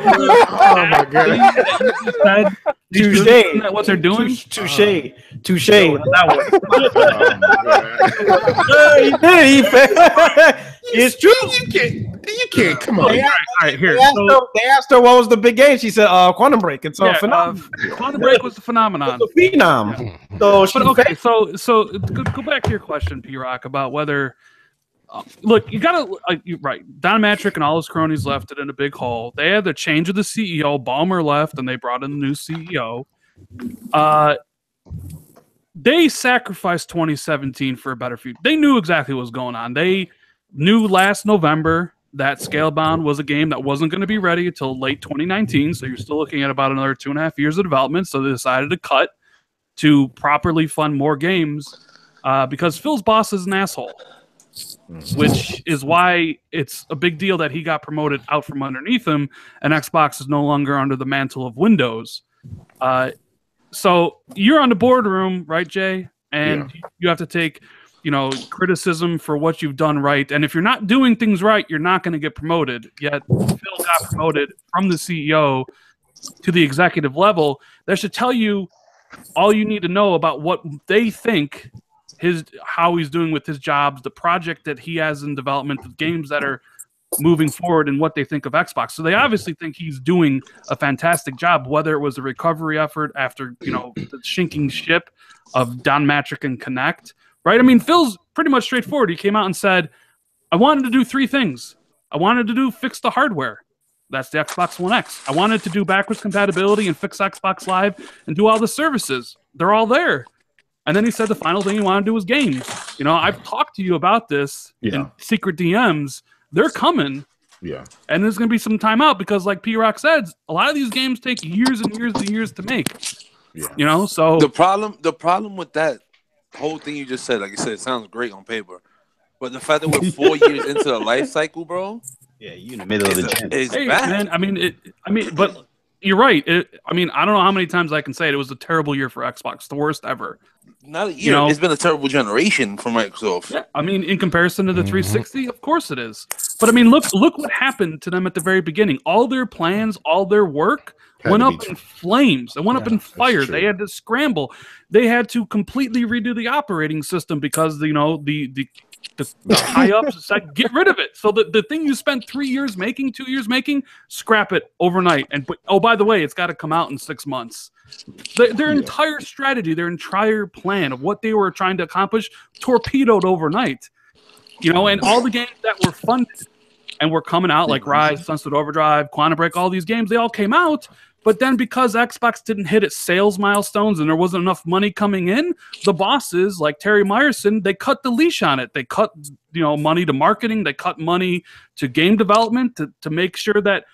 Oh my god! Touche. Isn't that what they're doing? Touche. It's true. You can't. Come on. All right, here. They asked her what was the big game. She said, "Quantum Break." It's a phenomenon. Quantum Break was the phenomenon. It's a phenom. Yeah. So go back to your question, P-Rock, about whether. Look, you gotta. You're right. Don Matrick and all his cronies left it in a big hole. They had the change of the CEO. Ballmer left, and they brought in the new CEO. They sacrificed 2017 for a better future. They knew exactly what was going on. They knew last November that Scalebound was a game that wasn't going to be ready until late 2019. So you're still looking at about another 2.5 years of development. So they decided to cut to properly fund more games because Phil's boss is an asshole. which is why it's a big deal that he got promoted out from underneath him, and Xbox is no longer under the mantle of Windows. So you're on the boardroom, right, Jay? And you have to take, criticism for what you've done right. And if you're not doing things right, you're not going to get promoted. Yet Phil got promoted from the CEO to the executive level. That should tell you all you need to know about what they think how he's doing with his jobs, the project that he has in development, the games that are moving forward, and what they think of Xbox. So they obviously think he's doing a fantastic job, whether it was a recovery effort after, the sinking ship of Don Matrick and Connect, right? I mean, Phil's pretty much straightforward. He came out and said, I wanted to do 3 things. I wanted to fix the hardware. That's the Xbox One X. I wanted to do backwards compatibility and fix Xbox Live and do all the services. They're all there. And then he said the final thing he wanted to do was games. I've talked to you about this in secret DMs. They're coming. Yeah. And there's going to be some time out because, like P-Rock said, a lot of these games take years and years and years to make. Yeah. So the problem with that whole thing you just said, like you said, it sounds great on paper. But the fact that we're 4 years into the life cycle, bro. Yeah, you in the middle of the gen. It's bad. Man, but you're right. I don't know how many times I can say it. It was a terrible year for Xbox, the worst ever. Not a year. It's been a terrible generation for Microsoft. Yeah, in comparison to the 360, of course it is. But look what happened to them at the very beginning. All their plans, all their work went up in flames. It went up in fire. They had to scramble. They had to completely redo the operating system because the high ups said get rid of it. So the thing you spent 3 years making, 2 years making, scrap it overnight. And by the way, it's got to come out in 6 months. Their entire strategy, their entire plan of what they were trying to accomplish, torpedoed overnight. And all the games that were funded and were coming out, like Rise, Sunset Overdrive, Quantum Break, all these games, they all came out. But then because Xbox didn't hit its sales milestones and there wasn't enough money coming in, the bosses like Terry Myerson, they cut the leash on it. They cut money to marketing. They cut money to game development to make sure that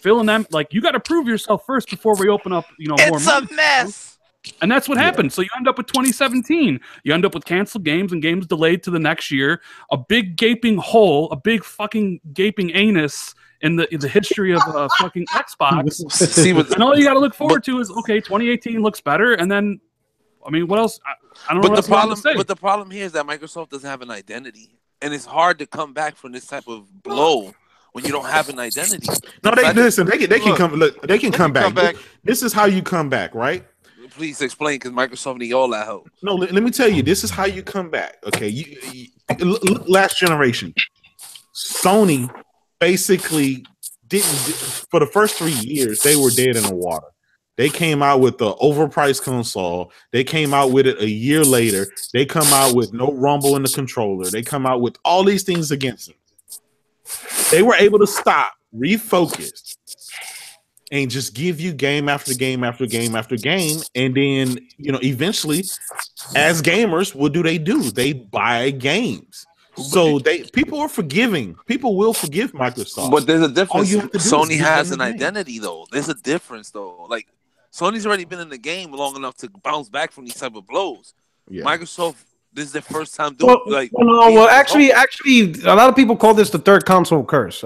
Phil and them, you got to prove yourself first before we open up, more money. It's a mess. And that's what happened. So you end up with 2017. You end up with canceled games and games delayed to the next year. A big gaping hole, a big fucking gaping anus in the history of fucking Xbox. And all you got to look forward to is, okay, 2018 looks better. And then, what else? I don't know what else to say. But the problem here is that Microsoft doesn't have an identity. And it's hard to come back from this type of blow when you don't have an identity. No, they can come. Look, they can come back. This is how you come back, right? Please explain, because Microsoft need all that help. No, let me tell you. This is how you come back. Okay, you look, last generation, Sony basically didn't. For the first 3 years, they were dead in the water. They came out with the overpriced console. They came out with it a year later. They come out with no rumble in the controller. They come out with all these things against them. They were able to stop, refocus, and just give you game after game after game after game. And then, eventually, as gamers, what do? They buy games. So people are forgiving. People will forgive Microsoft. But there's a difference. Sony has an identity, though. There's a difference, though. Like, Sony's already been in the game long enough to bounce back from these type of blows. Yeah. Microsoft, this is their first time doing actually, a lot of people call this the third console curse.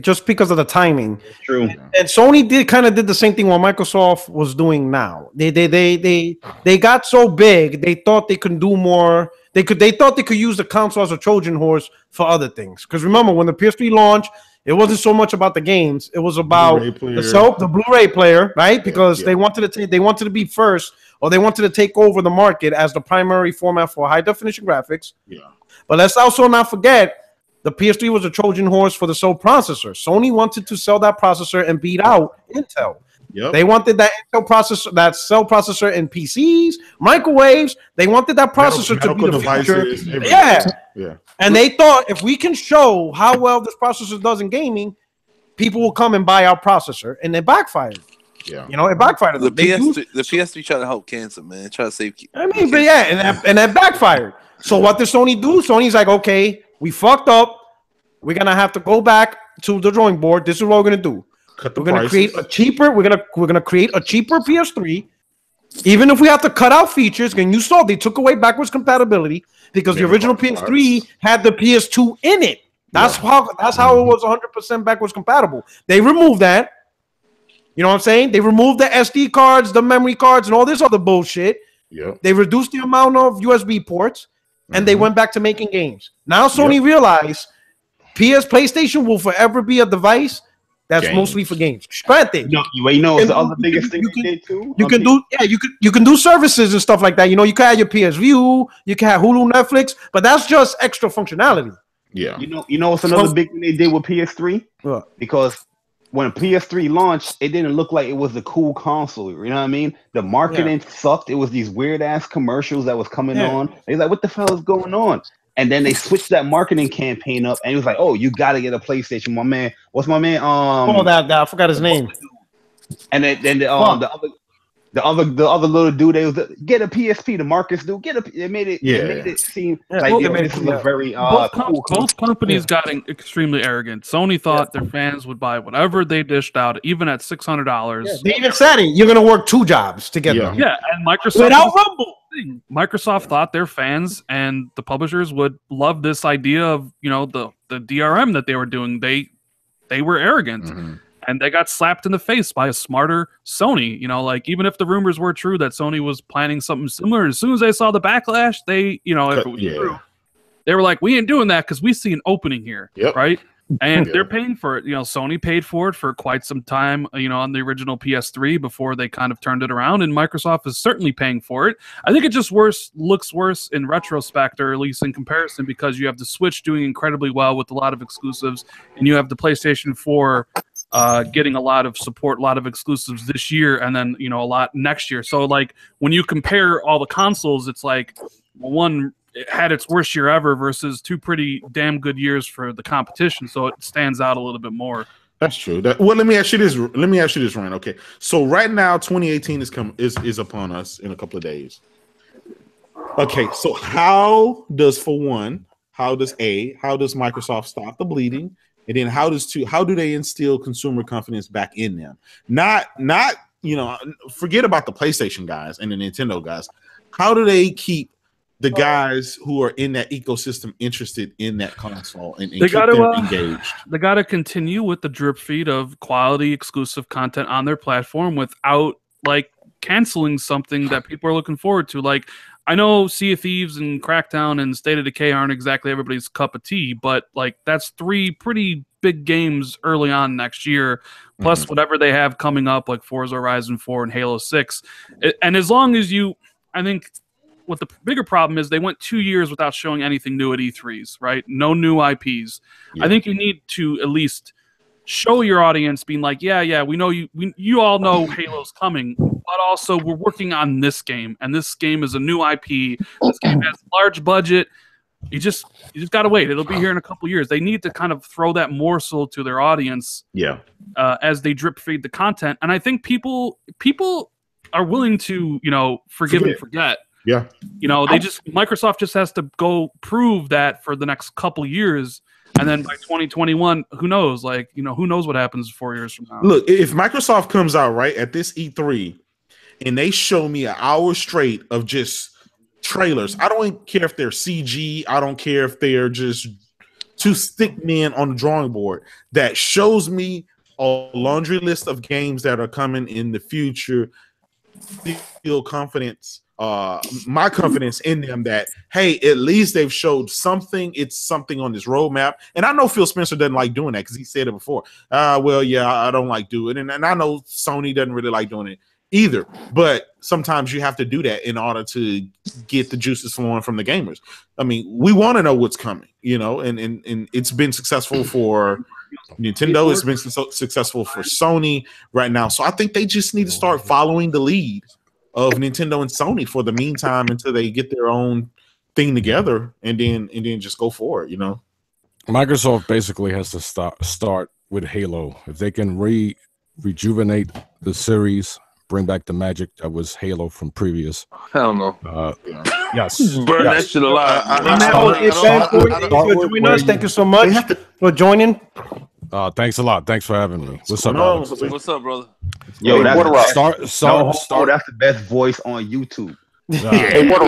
Just because of the timing. It's true. And Sony did the same thing what Microsoft was doing now. They got so big, they thought they could do more. They thought they could use the console as a Trojan horse for other things. Because remember, when the PS3 launched, it wasn't so much about the games; it was about the Blu-ray player, right? Because they wanted to be first, or they wanted to take over the market as the primary format for high definition graphics. Yeah. But let's also not forget, the PS3 was a Trojan horse for the Cell processor. Sony wanted to sell that processor and beat out Intel. Yep. They wanted that Intel processor, that Cell processor in PCs, microwaves. They wanted that processor to be the future. Yeah. And they thought if we can show how well this processor does in gaming, people will come and buy our processor, and it backfired. Yeah, it backfired. The PS3 tried to help cancer, man. Try to save. And that backfired. So what did Sony do? Sony's like, okay, we fucked up. We're gonna have to go back to the drawing board. This is what we're gonna do. We're gonna create a cheaper. We're gonna create a cheaper PS3, Even if we have to cut out features, and you saw they took away backwards compatibility because the original PS3 had the PS2 in it. That's how it was 100% backwards compatible. They removed that. You know what I'm saying? They removed the SD cards, the memory cards, and all this other bullshit. They reduced the amount of USB ports, and they went back to making games. Now Sony realized PlayStation will forever be a device that's mostly for games. Granted, you know, it's the other biggest thing they did too. You can do services and stuff like that. You know, you can have your PS View, you can have Hulu, Netflix, but that's just extra functionality. Yeah. You know what's another big thing they did with PS3? Because when PS3 launched, it didn't look like it was a cool console. You know what I mean? The marketing sucked. It was these weird ass commercials that was coming on. They like, what the hell is going on? And then they switched that marketing campaign up, and it was like, "Oh, you got to get a PlayStation, my man." What's my man? That I forgot his name. And then the other little dude, they was get a PSP. The Marcus dude, They made it seem like this is a very both companies got extremely arrogant. Sony thought their fans would buy whatever they dished out, even at $600. They even said it. You're gonna work 2 jobs to get them. Yeah, and Microsoft without Rumble. Microsoft thought their fans and the publishers would love this idea of, you know, the DRM that they were doing. They were arrogant, and they got slapped in the face by a smarter Sony. You know, like, even if the rumors were true that Sony was planning something similar, as soon as they saw the backlash, they, you know, if it was true, they were like, we ain't doing that because we see an opening here, right? And they're paying for it. You know, Sony paid for it for quite some time, you know, on the original PS3 before they kind of turned it around, and Microsoft is certainly paying for it. I think it just looks worse in retrospect, or at least in comparison, because you have the Switch doing incredibly well with a lot of exclusives, and you have the PlayStation 4 getting a lot of support, a lot of exclusives this year, and then, you know, a lot next year. So, like, when you compare all the consoles, it's like one had its worst year ever versus 2 pretty damn good years for the competition, so it stands out a little bit more. That's true. Well, let me ask you this, Ryan. Okay, so right now 2018 is upon us in a couple of days. Okay, so how does Microsoft stop the bleeding, and then how do they instill consumer confidence back in them? Not you know, forget about the PlayStation guys and the Nintendo guys. How do they keep the guys who are in that ecosystem interested in that console and keep them engaged? They got to continue with the drip feed of quality exclusive content on their platform without, like, canceling something that people are looking forward to. Like, I know Sea of Thieves and Crackdown and State of Decay aren't exactly everybody's cup of tea, but, like, that's 3 pretty big games early on next year, plus whatever they have coming up, like Forza Horizon 4 and Halo 6. And as long as I think what the bigger problem is, they went 2 years without showing anything new at E3s, right? No new IPs. I think you need to at least show your audience, being like, we know you all know Halo's coming, but also we're working on this game, and this game is a new IP. This game has a large budget. You just got to wait. It'll be here in a couple years. They need to kind of throw that morsel to their audience as they drip feed the content. And I think people are willing to, you know, forgive and forget. Yeah. You know, Microsoft just has to go prove that for the next couple years. And then by 2021, who knows? Like, you know, who knows what happens 4 years from now? Look, if Microsoft comes out right at this E3 and they show me an hour straight of just trailers, I don't care if they're CG, I don't care if they're just 2 stick men on the drawing board, that shows me a laundry list of games that are coming in the future, feel confidence. My confidence in them that, hey, at least they've showed something. It's something on this roadmap. And I know Phil Spencer doesn't like doing that because he said it before. Well, yeah, I don't like doing it. And I know Sony doesn't really like doing it either. But sometimes you have to do that in order to get the juices flowing from the gamers. I mean, we want to know what's coming, you know, and it's been successful for Nintendo. It's been successful for Sony right now. So I think they just need to start following the lead of Nintendo and Sony for the meantime until they get their own thing together, and then just go for it, you know. Microsoft basically has to start with Halo. If they can rejuvenate the series, bring back the magic that was Halo from previous. Hell no. Yes. Burn that shit alive. Thank you so much for joining. Thanks a lot. Thanks for having me. What's up, on? Alex? What's up, brother? Yo, that's Start. the best voice on YouTube. Hey, Water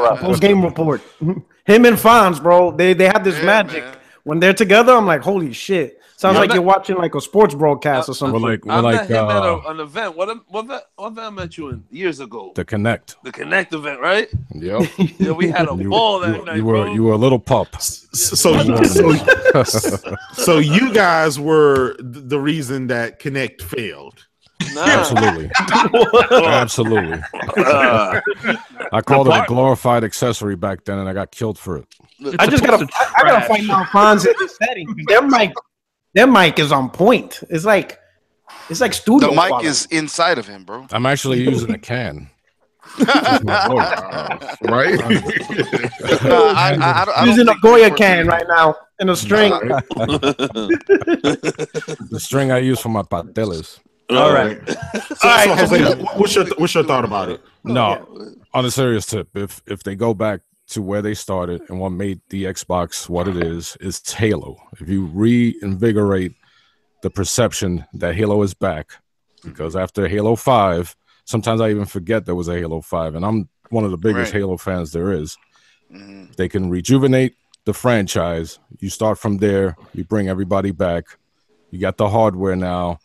Up. Post game report. Him and Fonz, bro. They have this magic. Man. When they're together, I'm like, holy shit. Sounds like you're watching like a sports broadcast or something. I met him at an event. What event I met you in years ago? The Connect. The Connect event, right? Yep. Yeah, we had a ball that night, bro. You were a little pup. So you guys were the reason that Connect failed. Nah. Absolutely. Absolutely. I called it a glorified accessory back then, and I got killed for it. I gotta find out Fonz in this setting. Their mic is on point. It's like studio. The mic quality. is inside of him, bro. I'm actually using a can. Right? I Using a Goya can right now in a string. The string I use for my pateles. All right. So Jose, what's your thought about it? No, on a serious tip, if they go back to where they started and what made the Xbox what it is, it's Halo. If you reinvigorate the perception that Halo is back, because after Halo 5, sometimes I even forget there was a Halo 5, and I'm one of the biggest Halo fans there is. They can rejuvenate the franchise. You start from there, you bring everybody back. You got the hardware now.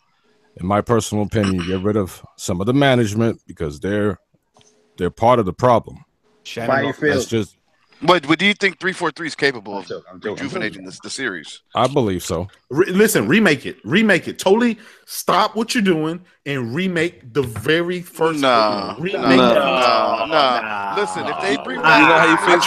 In my personal opinion, you get rid of some of the management because they're part of the problem. That's just. But do you think 343 is capable of rejuvenating the series? I believe so. Listen, remake it. Totally stop what you're doing and remake the very first. Nah. Listen, if they bring back, you know how you feel? I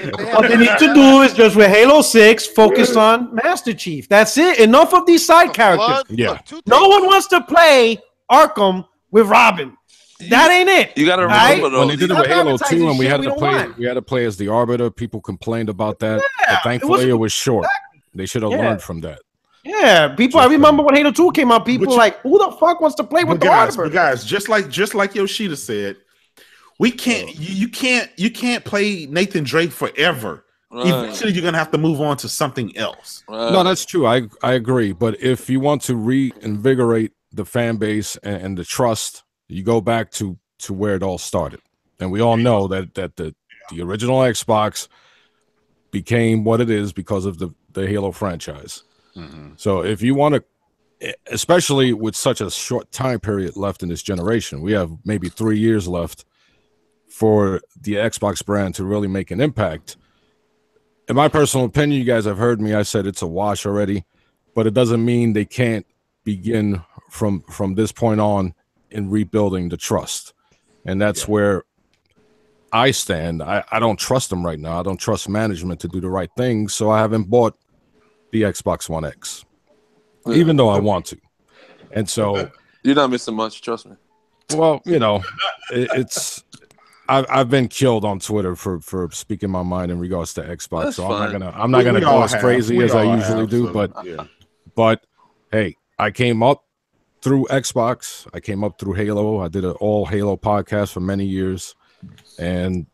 tried. What they need to do is just with Halo 6 focus on Master Chief. That's it. Enough of these side characters. Yeah. No one wants to play Arkham with Robin. That ain't it. You got to remember though. When they did it with Halo 2 and we had to play as the Arbiter, people complained about that. But thankfully it was short. They should have learned from that. Yeah, people. I remember when Halo 2 came out. People were like, "Who the fuck wants to play with the Arbiter?" But guys, just like Yoshida said, we can't. You can't play Nathan Drake forever. Right. Eventually, you're gonna have to move on to something else. Right. No, that's true. I agree. But if you want to reinvigorate the fan base and the trust, you go back to where it all started. And we all know that the original Xbox became what it is because of the Halo franchise. So if you want to, especially with such a short time period left in this generation, we have maybe 3 years left for the Xbox brand to really make an impact. In my personal opinion, you guys have heard me. I said it's a wash already, but it doesn't mean they can't begin from this point on in rebuilding the trust. And that's where I stand. I don't trust them right now. I don't trust management to do the right thing. So I haven't bought the Xbox One X, even though I want to. And so you're not missing much, trust me. Well, you know, it's I've been killed on Twitter for speaking my mind in regards to Xbox. That's so fine. I'm not gonna go as crazy as I usually do. But hey, I came up through Xbox. I came up through Halo. I did an all Halo podcast for many years, and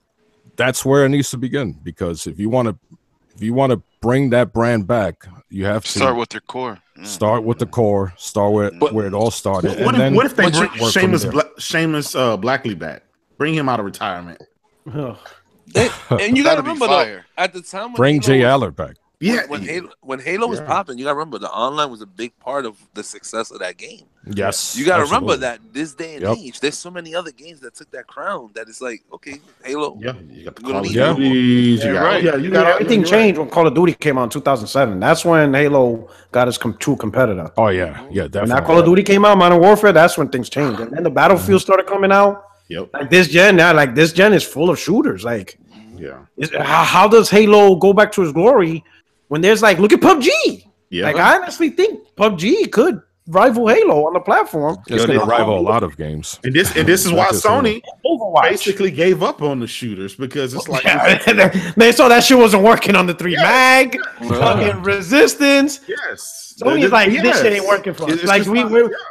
that's where it needs to begin. Because if you want to bring that brand back, you have to start with your core. Start with the core. Start where it all started. What if they bring Seamus Blackley back? Bring him out of retirement. And you got to remember though, at the time when bring Jay Allard back. Yeah, when Halo was popping, you got to remember the online was a big part of the success of that game. Yes, you got to remember that this day and age, there's so many other games that took that crown. That it's like, okay, Halo. Yeah, you got the Call of Duty. Everything changed when Call of Duty came out in 2007. That's when Halo got its true competitor. Oh yeah, definitely. When that Call of Duty came out, Modern Warfare, that's when things changed. And then the Battlefield started coming out. Yep. Like this gen is full of shooters. Like, how does Halo go back to its glory when there's like, look at PUBG? Yeah. Like, I honestly think PUBG could rival Halo on the platform. It's going to rival a lot of games. And this is why Sony basically gave up on the shooters, because it's like they saw that shit wasn't working on the 3 mag, fucking Resistance. Yes. Sony's like, this shit ain't working for us. Like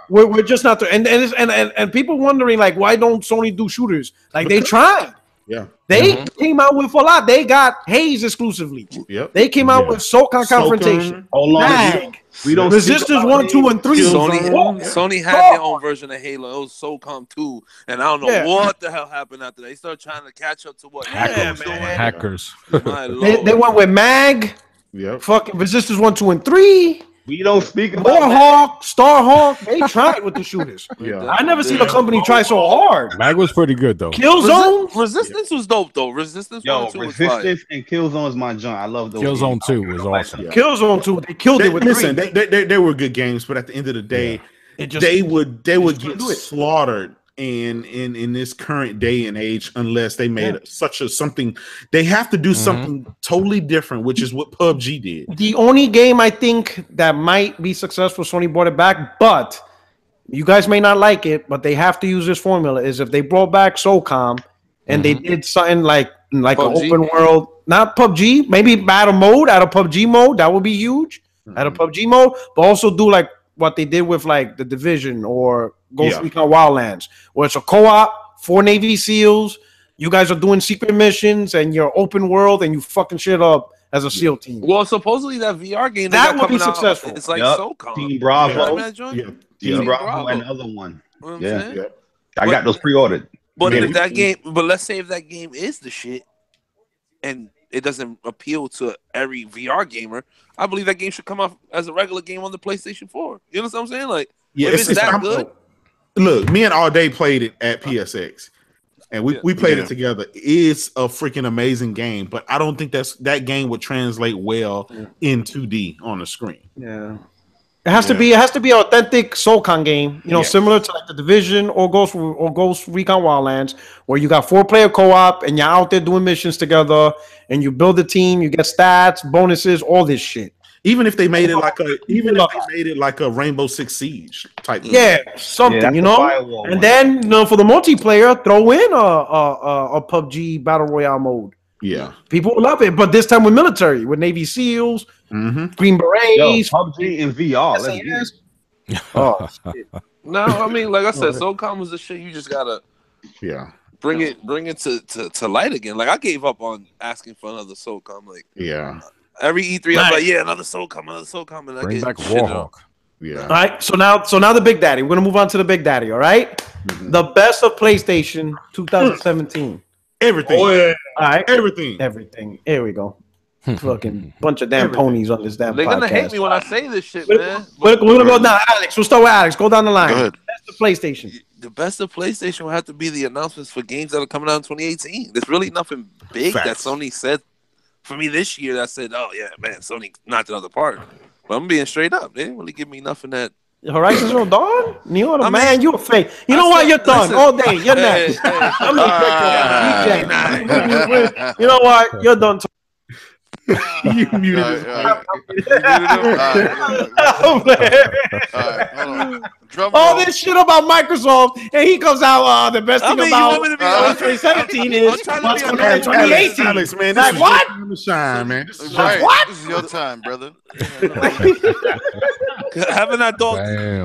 we're just not there. And people wondering like, why don't Sony do shooters? Like they tried. Yeah. They came out with a lot. They got Haze exclusively. Yep. They came out with SoCon Confrontation. Hold on. Mag. We don't Resistance 1, 2, and 3. Sony had their own version of Halo. It was SOCOM 2, and I don't know what the hell happened after that. They started trying to catch up to what Hackers. They went with Mag. Yep. Fucking Resistance 1, 2, and 3. We don't speak about Warhawk, Starhawk. They tried with the shooters. Yeah. I never seen a company try so hard. Mag was pretty good though. Killzone. Resistance was dope though. Resistance 1 and 2 was fire. Resistance and Killzone is my joint. I love those. Killzone 2 was awesome. Yeah. Killzone 2. They killed it with listen, 3. they were good games, but at the end of the day, they would get slaughtered in this current day and age unless they made something. They have to do something totally different, which is what PUBG did. The only game I think that might be successful, Sony brought it back, but you guys may not like it, but they have to use this formula, is if they brought back SOCOM and they did something like an open world, not PUBG, maybe battle mode out of PUBG mode, that would be huge out of PUBG mode, but also do like what they did with like the Division or Ghost Recon Wildlands, where it's a co-op, 4 Navy SEALs, you guys are doing secret missions and you're open world and you fucking shit up as a SEAL team. Well, supposedly that VR game that would be successful. It's like SOCOM. Team Bravo. Team Bravo and another one. You know what I'm saying? I got those pre-ordered. But if that game, let's say if that game is the shit and it doesn't appeal to every VR gamer, I believe that game should come off as a regular game on the PlayStation 4. You know what I'm saying? Like, if it's that good. Look, me and All Day played it at PSX, and we played it together. It's a freaking amazing game, but I don't think that game would translate well in 2D on the screen. Yeah. It has to be an authentic SOCON game, similar to like the Division or Ghost Recon Wildlands, where you got 4-player co-op and you're out there doing missions together and you build a team, you get stats, bonuses, all this shit. Even if they made it like a Rainbow Six Siege type, something, and then for the multiplayer, throw in a PUBG Battle Royale mode. Yeah, people love it, but this time with military, with Navy SEAls, Green Berets, PUBG in VR. Oh, shit. No, I mean, like I said, SOCOM was the shit. You just gotta, bring it to light again. Like I gave up on asking for another SOCOM. Like, every E3, I'm like, another SOCOM, and bring back Warhawk. Yeah. All right. So now the Big Daddy. We're gonna move on to the Big Daddy. All right. The best of PlayStation 2017. Everything. Oh, yeah. All right. Everything. Here we go. Fucking bunch of damn ponies on this damn They're podcast. gonna hate me when I say this shit, man. We're gonna go down. Alex, we'll start with Alex. Go down the line. Best of PlayStation. The best of PlayStation will have to be the announcements for games that are coming out in 2018. There's really nothing big that Sony said for me this year that said, "Oh yeah, man, Sony knocked it out of the park." But I'm being straight up. They didn't really give me nothing that. Horizon Zero Dawn? Man, you're fake. You know what? You're done all day. You're next. I'm gonna you know what? You're done. You muted his all this shit about Microsoft, and he comes out. The best thing about 2017 is what's going on in 2018. Alex, man, like what? Shine, man. This is what? This is your time, brother. Haven't I dogged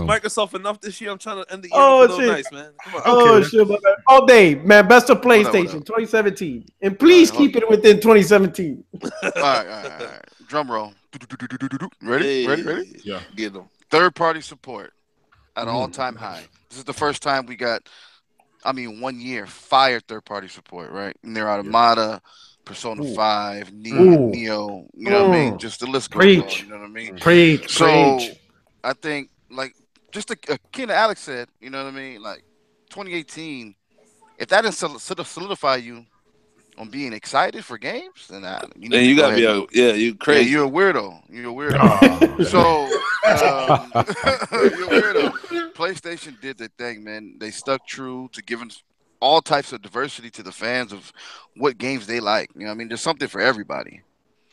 Microsoft enough this year? I'm trying to end the year nice, man. Come on. Oh shit, all day, man. Best of PlayStation 2017, and please keep it within 2017. All right. Drum roll. Ready? Yeah. Get them. Third-party support at an all-time high. This is the first time we got, 1 year fire third-party support, right? And they're Automata, Persona 5, Neo, you know what I mean? Just the list goes on, you know what I mean? Preach. I think, like, just akin to Alex said, you know what I mean? Like, 2018, if that didn't solidify you on being excited for games, then you gotta be you crazy. Yeah, you're a weirdo. You're a weirdo. So you're a weirdo. PlayStation did their thing, man. They stuck true to giving all types of diversity to the fans of what games they like. You know what I mean? There's something for everybody.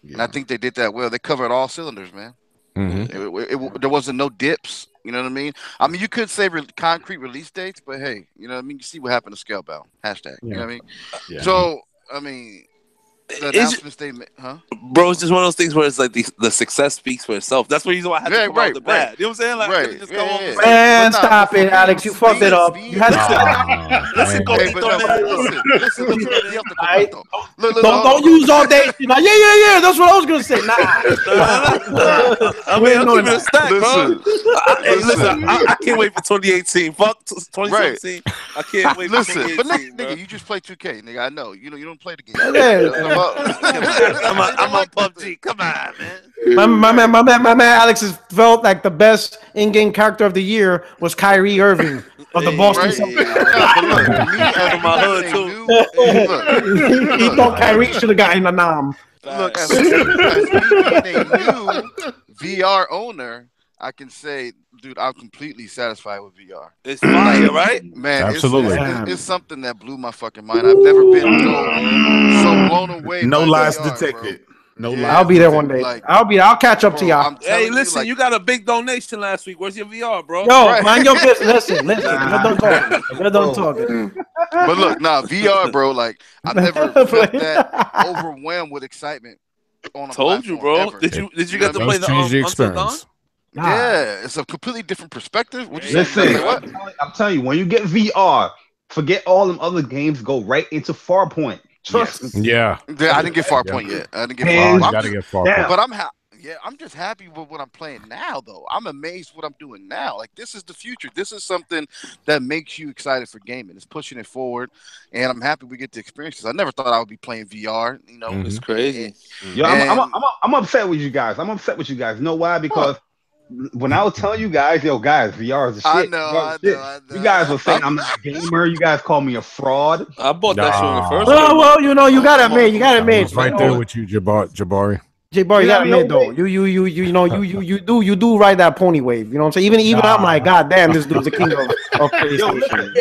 And I think they did that well. They covered all cylinders, man. There wasn't no dips. You know what I mean? You could say concrete release dates, but hey, you know what I mean? You see what happened to Scalebound. #. You know what I mean? So, the announcements they made, huh? Bro, it's just one of those things where it's like the success speaks for itself. That's the reason why I had to come out the bat. You know what I'm saying? Like, I could've just come over. Man, stop it, Alex. You fucked it up. You had to listen, don't use all day. Like, yeah. That's what I was gonna say. Nah. I mean, I'm keeping it stacked, bro. Listen, I can't wait for 2018. Fuck 2017. I can't wait for 2018. But nigga, you just play 2K, nigga. I know. You don't play the game. I'm on PUBG. Come on, man. My man Alex has felt like the best in-game character of the year was Kyrie Irving of the Boston Celtics. He thought Kyrie should have gotten a nom. Look, as me being a new VR owner, I can say, dude, I'm completely satisfied with VR. It's fire, right? Man, absolutely. It's something that blew my fucking mind. I've never been so blown away. No by lies VR, detected. Bro. No lies. I'll be there one day. Like, I'll catch up to y'all. Hey, listen, you got a big donation last week. Where's your VR, bro? Yo, mind your business. Listen. We're done talking. But look, VR, bro. Like, I've never felt that overwhelmed with excitement on a Told you, bro. ever. Did you get to play the experience? Yeah, it's a completely different perspective. Listen, I'm telling you, when you get VR, forget all them other games. Go right into Farpoint. Trust me. Yeah, I didn't get Farpoint yet. I didn't get Farpoint. But I'm just happy with what I'm playing now, though. I'm amazed what I'm doing now. Like, this is the future. This is something that makes you excited for gaming. It's pushing it forward, and I'm happy we get to experience this. I never thought I would be playing VR. You know, it's crazy. Yo, I'm upset with you guys. You know why? Because when I was telling you guys, guys, VR is the shit. I know. You guys were saying I'm not a gamer. You guys call me a fraud. I bought that shit in the first. Well, you gotta admit. Right there with you, Jabari. J-Bar, you gotta admit though, you do ride that pony wave. You know what I'm saying? Even I'm like, God damn, this dude's the king of PlayStation.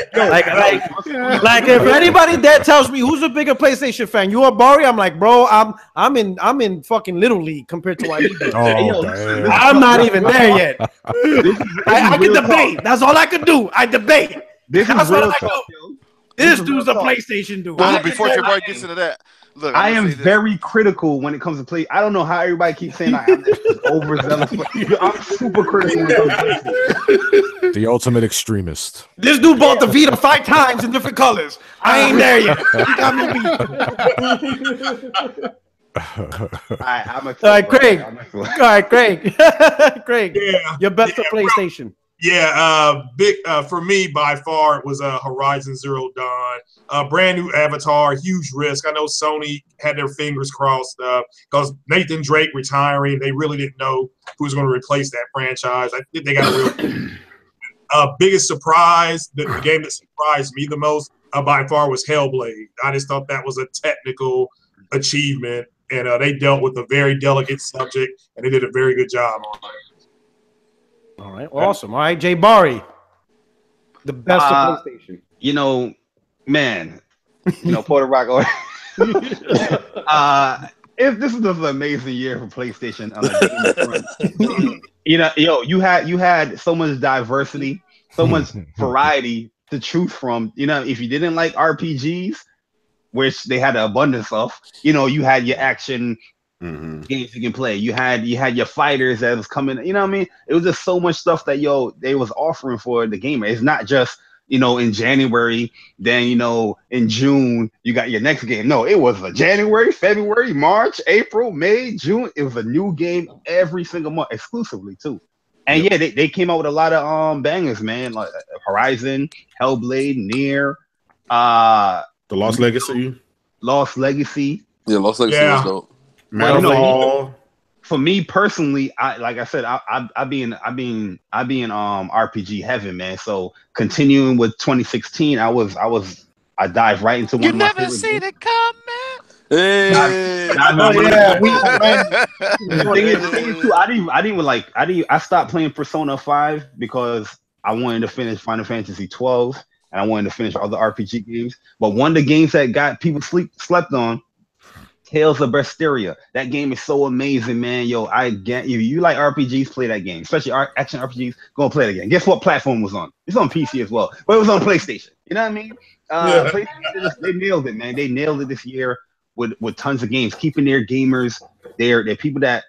Like if anybody that tells me who's a bigger PlayStation fan, you or Barry, I'm like, bro, I'm in fucking Little League compared to what you do. I'm not even there yet. I can debate. That's all I can do. I debate. That's what I do. This dude's a PlayStation dude. Well, before Jabari gets into that, look, I am very critical when it comes to play. I don't know how everybody keeps saying I'm overzealous, but I'm super critical when it comes to PlayStation. The ultimate extremist. This dude bought the Vita 5 times in different colors. I ain't there yet. He got me beat. All right, Craig. Craig. Yeah. Your best of PlayStation. Yeah, big for me by far it was Horizon Zero Dawn. Brand new avatar, huge risk. I know Sony had their fingers crossed because Nathan Drake retiring. They really didn't know who was going to replace that franchise. I think they got a real biggest surprise. The game that surprised me the most by far was Hellblade. I just thought that was a technical achievement, and they dealt with a very delicate subject, and they did a very good job on it. All right, awesome. All right, Jay Barry, the best of PlayStation. Puerto Rico. If this is an amazing year for PlayStation on the game front. You had so much diversity, so much variety to choose from. If you didn't like RPGs, which they had an abundance of, you had your action. Games you can play. You had your fighters that was coming. You know what I mean? It was just so much stuff that they was offering for the gamer. It's not just in January, then in June you got your next game. No, it was a January, February, March, April, May, June. It was a new game every single month, exclusively too. And they came out with a lot of bangers, man. Like Horizon, Hellblade, Nier, The Lost Legacy. Yeah, Lost Legacy was dope. For me personally, I be in RPG heaven, man. So continuing with 2016, I dived right into one. You never seen it come, man. I stopped playing Persona 5 because I wanted to finish Final Fantasy 12 and I wanted to finish other RPG games. But one of the games that got people slept on, Tales of Berseria. That game is so amazing, man. I get you like RPGs, play that game. Especially action RPGs, go and play it again. Guess what platform it was on? It's on PC as well, but it was on PlayStation. You know what I mean? PlayStation, they nailed it, man. They nailed it this year. with tons of games, keeping their gamers, they're people that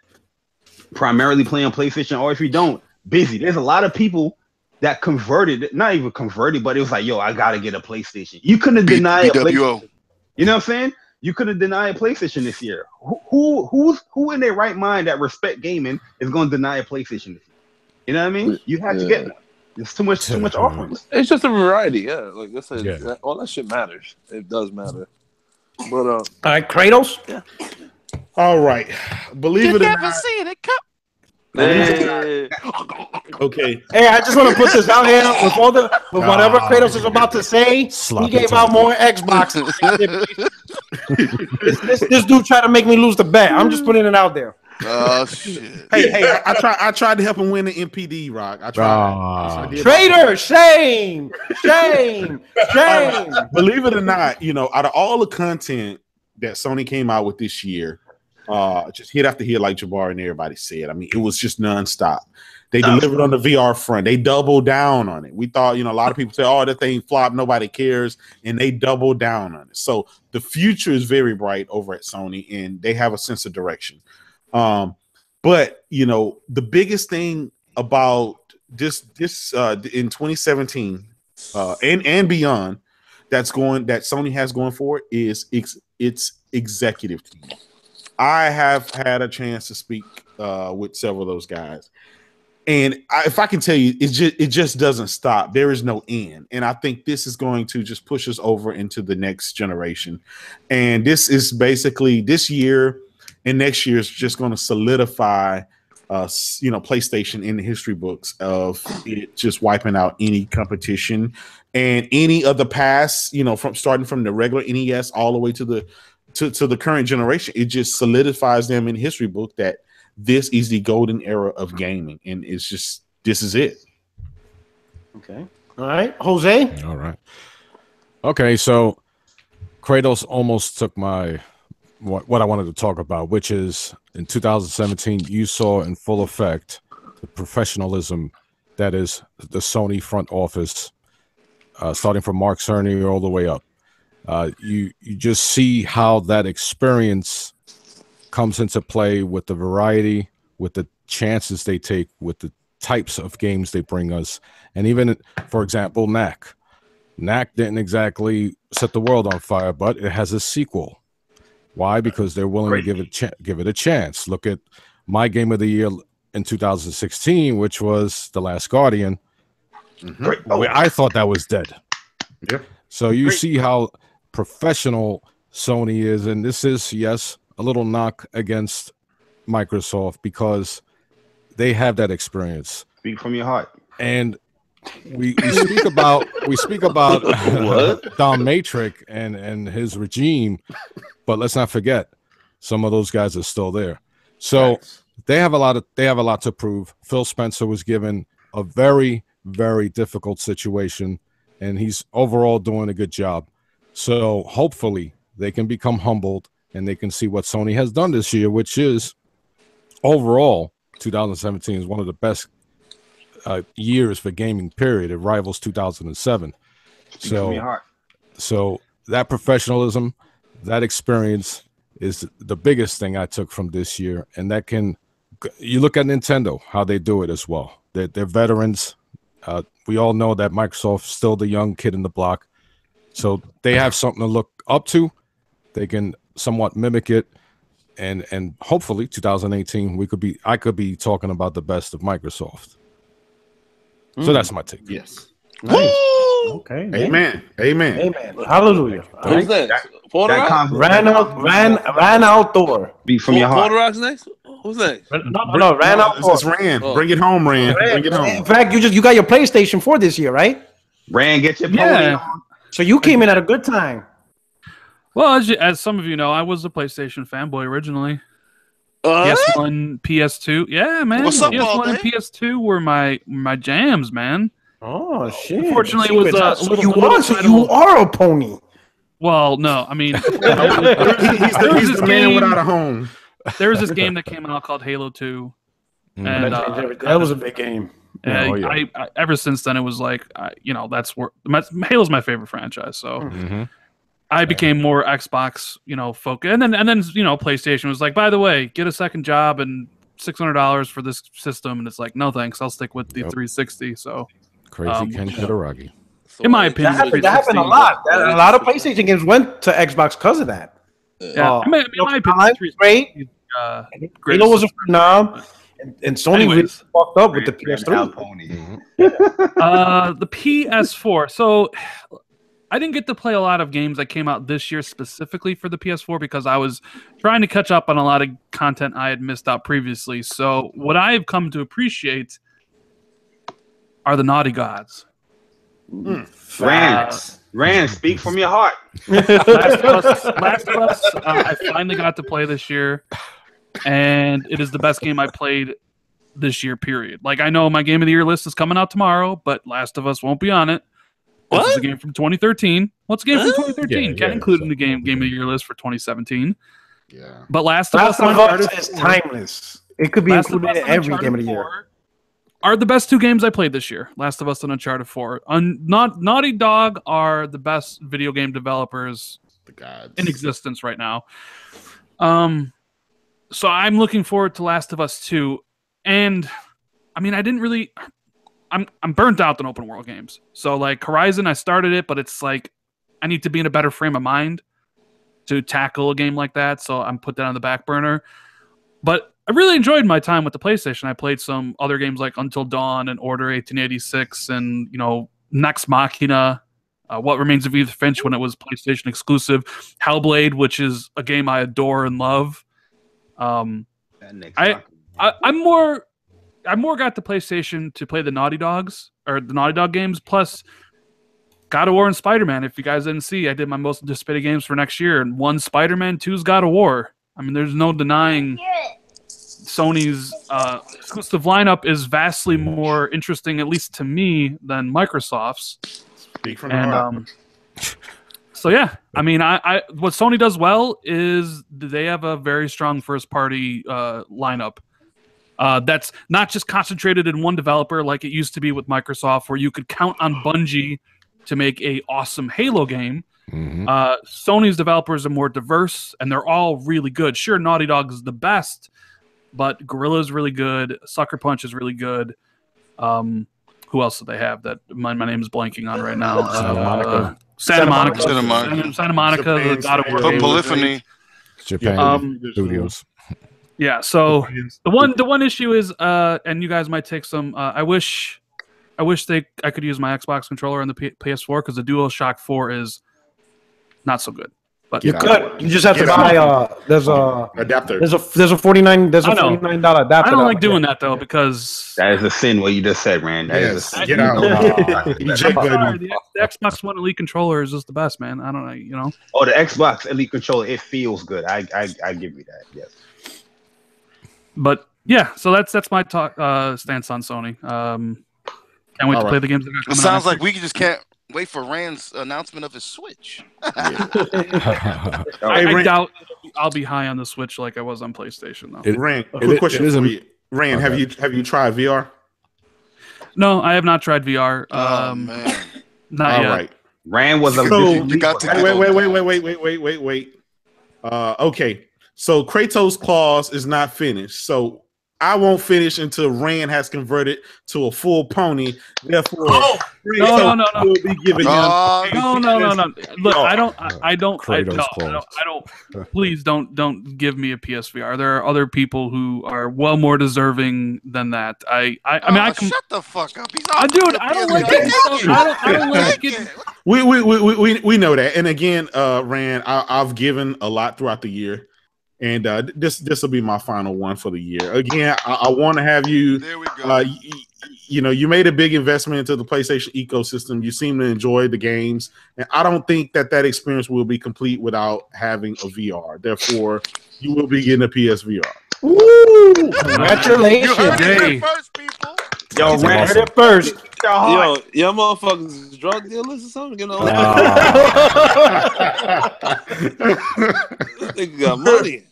primarily play on PlayStation, or if you don't, busy. There's a lot of people that converted, not even converted, but it was like, yo, I gotta get a PlayStation. You couldn't deny a PlayStation. You know what I'm saying? You couldn't deny a PlayStation this year. Who in their right mind that respect gaming is going to deny a PlayStation this year? You know what I mean? You have to get one. There's too much offerings. It's just a variety, yeah. Like I said, all that shit matters. It does matter. But all right, Kratos. Yeah. All right. Believe it or not. Seen it come. Okay. Hey, I just want to put this out here with whatever Kratos is about to say. He gave out more Xbox. this dude tried to make me lose the bet. I'm just putting it out there. Oh shit! Hey! I tried to help him win the MPD, Rock. I tried. Traitor! Shame! Believe it or not, out of all the content that Sony came out with this year, just hit after hit, like Jabbar and everybody said. I mean, it was just nonstop. They delivered on the VR front. They doubled down on it. We thought, a lot of people say, "Oh, that thing flopped. Nobody cares," and they doubled down on it. So the future is very bright over at Sony, and they have a sense of direction. But the biggest thing about this in 2017 and beyond that Sony has going for it is its executive team. I have had a chance to speak with several of those guys, and if I can tell you, it just doesn't stop. There is no end, and I think this is going to just push us over into the next generation. And this is basically this year. And next year is just going to solidify, PlayStation in the history books of it just wiping out any competition and any of the past, from starting from the regular NES all the way to the current generation. It just solidifies them in the history book that this is the golden era of gaming, and it's just this is it. Okay. All right, Jose. All right. Okay, so Kratos almost took what I wanted to talk about, which is in 2017, you saw in full effect the professionalism that is the Sony front office, starting from Mark Cerny all the way up. You just see how that experience comes into play with the variety, with the chances they take, with the types of games they bring us. And even, for example, Knack. Knack didn't exactly set the world on fire, but it has a sequel. Why? Because they're willing to give it a chance. Look at my game of the year in 2016, which was The Last Guardian. Where I thought that was dead. Yeah. So you see how professional Sony is, and this is, yes, a little knock against Microsoft because they have that experience. Speak from your heart. And we speak about Don Matrix and his regime, but let's not forget some of those guys are still there. So they have a lot to prove. Phil Spencer was given a very, very difficult situation, and he's overall doing a good job. So hopefully they can become humbled and they can see what Sony has done this year, which is overall 2017 is one of the best years for gaming, period. It rivals 2007. So that professionalism, that experience is the biggest thing I took from this year. And you look at Nintendo, how they do it as well. They're veterans. We all know that Microsoft's still the young kid in the block. So they have something to look up to. They can somewhat mimic it. And hopefully 2018, I could be talking about the best of Microsoft. So that's my take. Yes. Nice. Okay. Amen. Hallelujah. Who's next? Ran outdoor. Beat from your heart. Rock's next? Who's next? No, Ran outdoor. It's Rand. Bring it home, Rand. Bring it home. In fact, you got your PlayStation 4 this year, right? Rand, get your pony on. So you came in at a good time. Well, as some of you know, I was a PlayStation fanboy originally. PS1, PS2. Yeah, man. What's up, PS1 and PS2 were my jams, man. Oh shit! Unfortunately, it was you are a pony. Well, no, I mean, he's the man without a home. There was this game that came out called Halo 2, and that was a big game. I ever since then it was like, that's where Halo's my favorite franchise. So, I became more Xbox, focused, and then PlayStation was like, by the way, get a second job and $600 for this system, and it's like, no thanks, I'll stick with the 360. So crazy Ken Shitaragi. In my opinion, that happened a lot. A lot of PlayStation games went to Xbox because of that. Yeah, in my opinion, great. Halo was a phenomenon, and Sony really fucked up with the PS3. The PS4. So I didn't get to play a lot of games that came out this year specifically for the PS4 because I was trying to catch up on a lot of content I had missed out previously. So what I have come to appreciate are the Naughty Gods. Rand, speak from your heart. Last of Us, I finally got to play this year, and it is the best game I played this year, period. Like, I know my Game of the Year list is coming out tomorrow, but Last of Us won't be on it. This is a game from 2013. What's a game from 2013? Can't include in the Game of the Year list for 2017. Yeah. But Last of Us is timeless. It could be included in every Game of the Year. Are the best two games I played this year. Last of Us and Uncharted 4. Naughty Dog are the best video game developers in existence right now. So I'm looking forward to Last of Us 2. And I mean, I'm burnt out on open world games. So like Horizon, I started it, but it's like I need to be in a better frame of mind to tackle a game like that. So I'm put that on the back burner. But I really enjoyed my time with the PlayStation. I played some other games like Until Dawn and Order 1886 and, Nex Machina, What Remains of Edith Finch when it was PlayStation exclusive, Hellblade, which is a game I adore and love. I more got the PlayStation to play the Naughty Dog games, plus God of War and Spider-Man. If you guys didn't see, I did my most anticipated games for next year, and one's Spider-Man, two's God of War. I mean, there's no denying Sony's exclusive lineup is vastly more interesting, at least to me, than Microsoft's. Speak from the heart. So yeah, I mean, I what Sony does well is they have a very strong first-party lineup that's not just concentrated in one developer like it used to be with Microsoft, where you could count on Bungie to make a awesome Halo game. Mm-hmm. Sony's developers are more diverse, and they're all really good. Sure, Naughty Dog is the best, but Guerrilla's really good. Sucker Punch is really good. Who else do they have that my name is blanking on right now? Santa Monica, the God of War game. Polyphony. Japan Studios. Yeah, so the one issue is, and you guys might take some. I wish I could use my Xbox controller on the PS4 because the DualShock 4 is not so good. But you could. You just have to buy. There's a adapter. There's a $49 adapter. I don't like doing that though because that is a sin. What you just said, man. That is a sin. Get out. The Xbox One Elite controller is just the best, man. I don't know. Oh, the Xbox Elite controller, it feels good. I give you that. Yes. But yeah, so that's my stance on Sony. Can't wait to play the games that are coming. It sounds like we just can't wait for Rand's announcement of his Switch. I doubt I'll be high on the Switch like I was on PlayStation though. Rand, quick question for you. Rand, have you tried VR? No, I have not tried VR. Man. Not yet. All right. Rand was a wait. Okay. So Kratos' clause is not finished. So I won't finish until Rand has converted to a full pony. Therefore, no. will be giving him. No. Look, I don't. Kratos' Please don't give me a PSVR. There are other people who are well more deserving than that. I mean, I can shut the fuck up. Dude, I don't like it. I don't like it. We know that. And again, Rand, I've given a lot throughout the year. And this will be my final one for the year. Again, I want to have you. There we go. You made a big investment into the PlayStation ecosystem. You seem to enjoy the games, and I don't think that experience will be complete without having a VR. Therefore, you will be getting a PSVR. Woo! Congratulations! You heard it first, people. Yo, Rand heard it first. Yo, motherfuckers drug dealers or something? You know? They got money.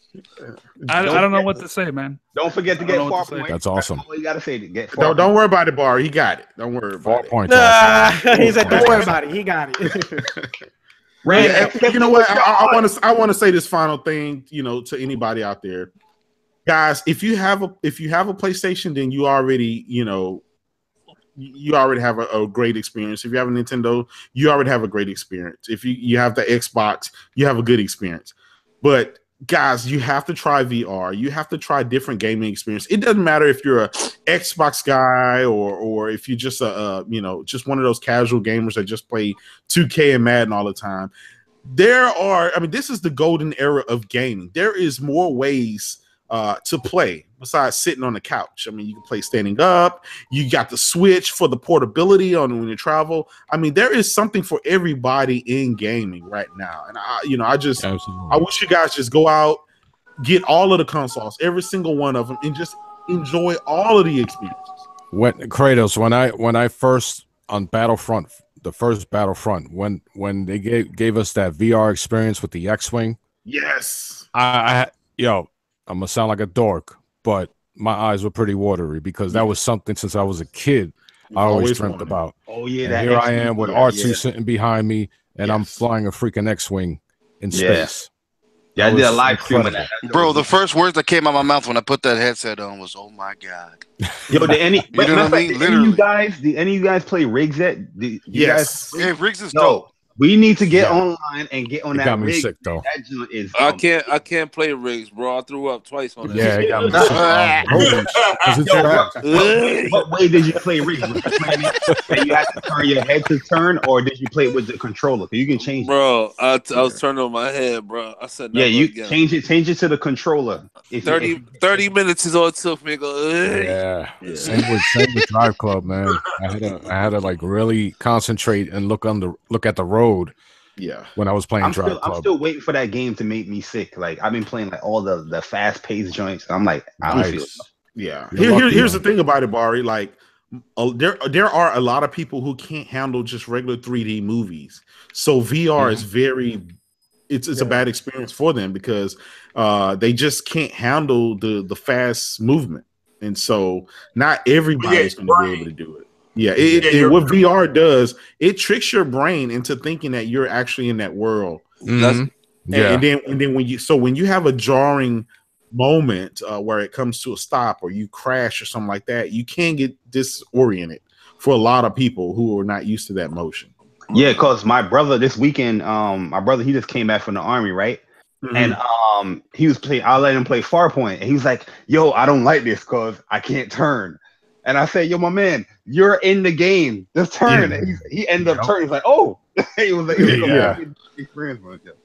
I don't know what to say, man. Don't forget to get far point. That's awesome. All you gotta say to get don't worry about it, Bar. He got it. Don't worry about it. Point. He said, "Don't worry about it. He got it." You know what? I want to say this final thing, to anybody out there, guys. If you have a PlayStation, then you already, you already have a great experience. If you have a Nintendo, you already have a great experience. If you have the Xbox, you have a good experience. But guys, you have to try VR. You have to try different gaming experience. It doesn't matter if you're a Xbox guy or if you're just just one of those casual gamers that just play 2K and Madden all the time. This is the golden era of gaming. There is more ways to play besides sitting on the couch. You can play standing up. You got the Switch for the portability on when you travel. There is something for everybody in gaming right now. And I wish you guys just go out, get all of the consoles, every single one of them, and just enjoy all of the experiences. Kratos, when I first on Battlefront, the first Battlefront, when they gave us that VR experience with the X-Wing, yes, I'm gonna sound like a dork, but my eyes were pretty watery because that was something since I was a kid I always dreamt about. Oh yeah, and here I am with R2 sitting behind me, and I'm flying a freaking X-Wing in space. Yeah, I did a live stream of that. Bro, the first words that came out of my mouth when I put that headset on was, "Oh my god." Yo, did any what I mean? did any of you guys play Rigs yet? Yes. Yeah, Rigs is dope. We need to get online and get on that. Got me rig. sick though. That joint is. I can't play Rigs, bro. I threw up twice on that. Yeah, it got me sick. What way did you play Rigs? Was you playing it that you had to turn your head to turn, or did you play it with the controller? You can change. Bro, I was turning on my head, bro. I said, you again. change it to the controller. 30 minutes is all it took me to go. Yeah. Same with Drive Club, man. I had to like really concentrate and look at the road. Yeah, when I was playing Drive Club, I'm still waiting for that game to make me sick. Like I've been playing like all the fast paced joints. I'm like, I don't feel. Yeah, here's the thing about it, Bari. Like, there are a lot of people who can't handle just regular 3D movies. So VR is it's a bad experience for them because they just can't handle the fast movement, and so not everybody is going to be able to do it. Yeah, what VR does, it tricks your brain into thinking that you're actually in that world. Mm-hmm. And then when you have a jarring moment where it comes to a stop or you crash or something like that, you can get disoriented for a lot of people who are not used to that motion. Yeah, because my brother this weekend, he just came back from the army, right? Mm-hmm. And he was playing. I let him play Farpoint, and he was like, "Yo, I don't like this because I can't turn." And I said, "Yo, my man, you're in the game. Just turn." Yeah. And he ended up turning. He's like, "Oh," he was like, experience.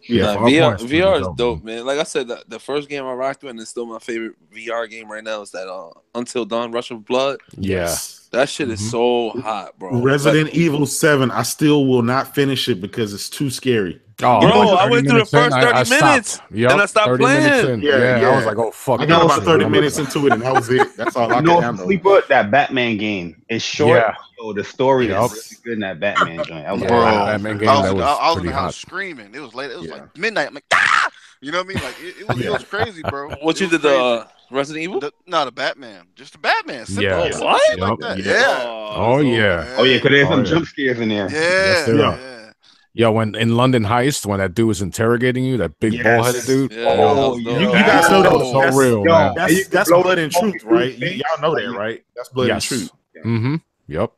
VR is dope, man. Like I said, the first game I rocked with, and it's still my favorite VR game right now, is that Until Dawn: Rush of Blood. Yes, that shit is so hot, bro. Resident Evil 7. I still will not finish it because it's too scary. Oh, bro, I went through the first 30 minutes and I stopped playing. Yeah, I was like, oh, fuck. I got about 30 minutes into it and that was it. That's all I could handle. Sleeper, that Batman game is short. Yo, the story is really good in that Batman joint. Batman game, I was in the house screaming. It was late. It was like midnight. I'm like, ah! You know what I mean? Like, it was crazy, bro. What you did, the Resident Evil? The Batman. Just the Batman. Simple. Yeah. What? Like that. Yeah. Oh, yeah. Oh, yeah, because there's some jump scares in there. Yeah. Yeah, when in London Heist, when that dude was interrogating you, that big ball-headed dude. Yeah, you guys know that. So real, man. That's Blood and Truth, right? Y'all know that, right? That's Blood and Truth. Mm-hmm. Yep.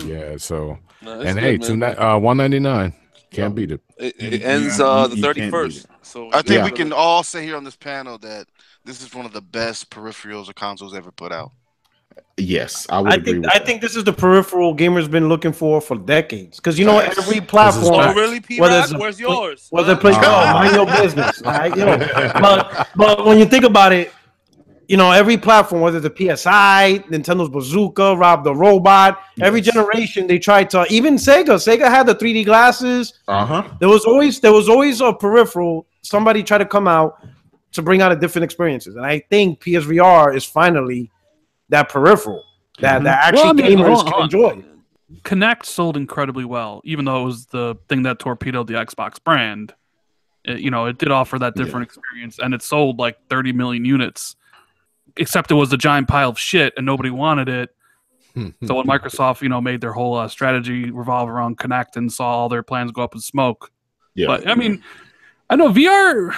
Yeah. So, and hey, $199. Can't beat it. It ends the 31st. So I think we can all say here on this panel that this is one of the best peripherals or consoles ever put out. Yes, I agree. I think this is the peripheral gamers been looking for decades. Because every platform. Oh, really, P-Rock? Where's yours? Whether play, mind your business. Right? But when you think about it, every platform, whether it's the PSI, Nintendo's Bazooka, Rob the Robot, every generation they tried to. Even Sega had the 3D glasses. There was always a peripheral. Somebody tried to come out to bring out a different experiences, and I think PSVR is finally that peripheral that actually gamers can enjoy. Kinect sold incredibly well, even though it was the thing that torpedoed the Xbox brand. It did offer that different experience, and it sold like 30 million units. Except it was a giant pile of shit, and nobody wanted it. So when Microsoft, made their whole strategy revolve around Kinect and saw all their plans go up in smoke, Yeah. But I mean, I know VR.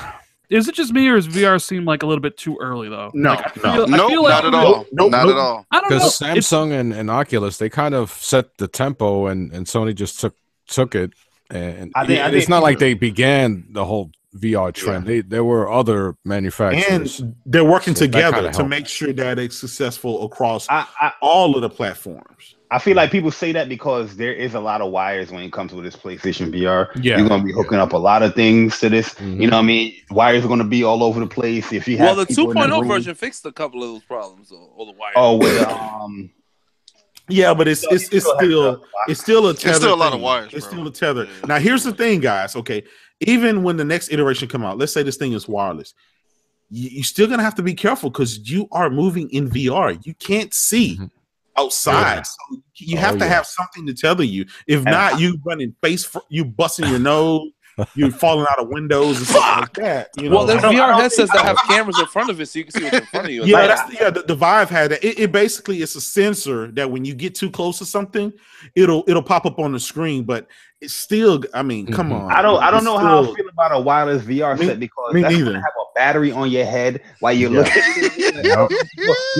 Is it just me, or does VR seem like a little bit too early though? No, like, I feel Nope, like not at all. Not at all. I don't know. Because Samsung and Oculus, they kind of set the tempo, and Sony just took it. And I think it's not like they began the whole VR trend. There were other manufacturers, and they're working So that together kinda to helped. make sure that it's successful across all of the platforms. I feel like people say that because there is a lot of wires when it comes to this PlayStation VR. Yeah. You're going to be hooking up a lot of things to this. You know what I mean? Wires are going to be all over the place. If you have the people in the 2.0 room- version fixed a couple of those problems. All the wires. Oh, with Yeah, but it's still a tether. It's still a lot of thing. wires, It's bro. still a tether. Now here's the thing, guys. Okay, even when the next iteration come out, let's say this thing is wireless, you're still gonna have to be careful because you are moving in VR. You can't see outside, so you have to have something to tether you. If not, you running you busting your nose. You're falling out of windows and stuff like that. You know? Well, there's VR headsets that have cameras in front of it, so you can see what's in front of you. Yeah, the Vive had that. It basically it's a sensor that when you get too close to something, it'll pop up on the screen. But it's still, I mean, come on. I don't know how I feel about a wireless VR set because that's gonna have a battery on your head while you're looking. You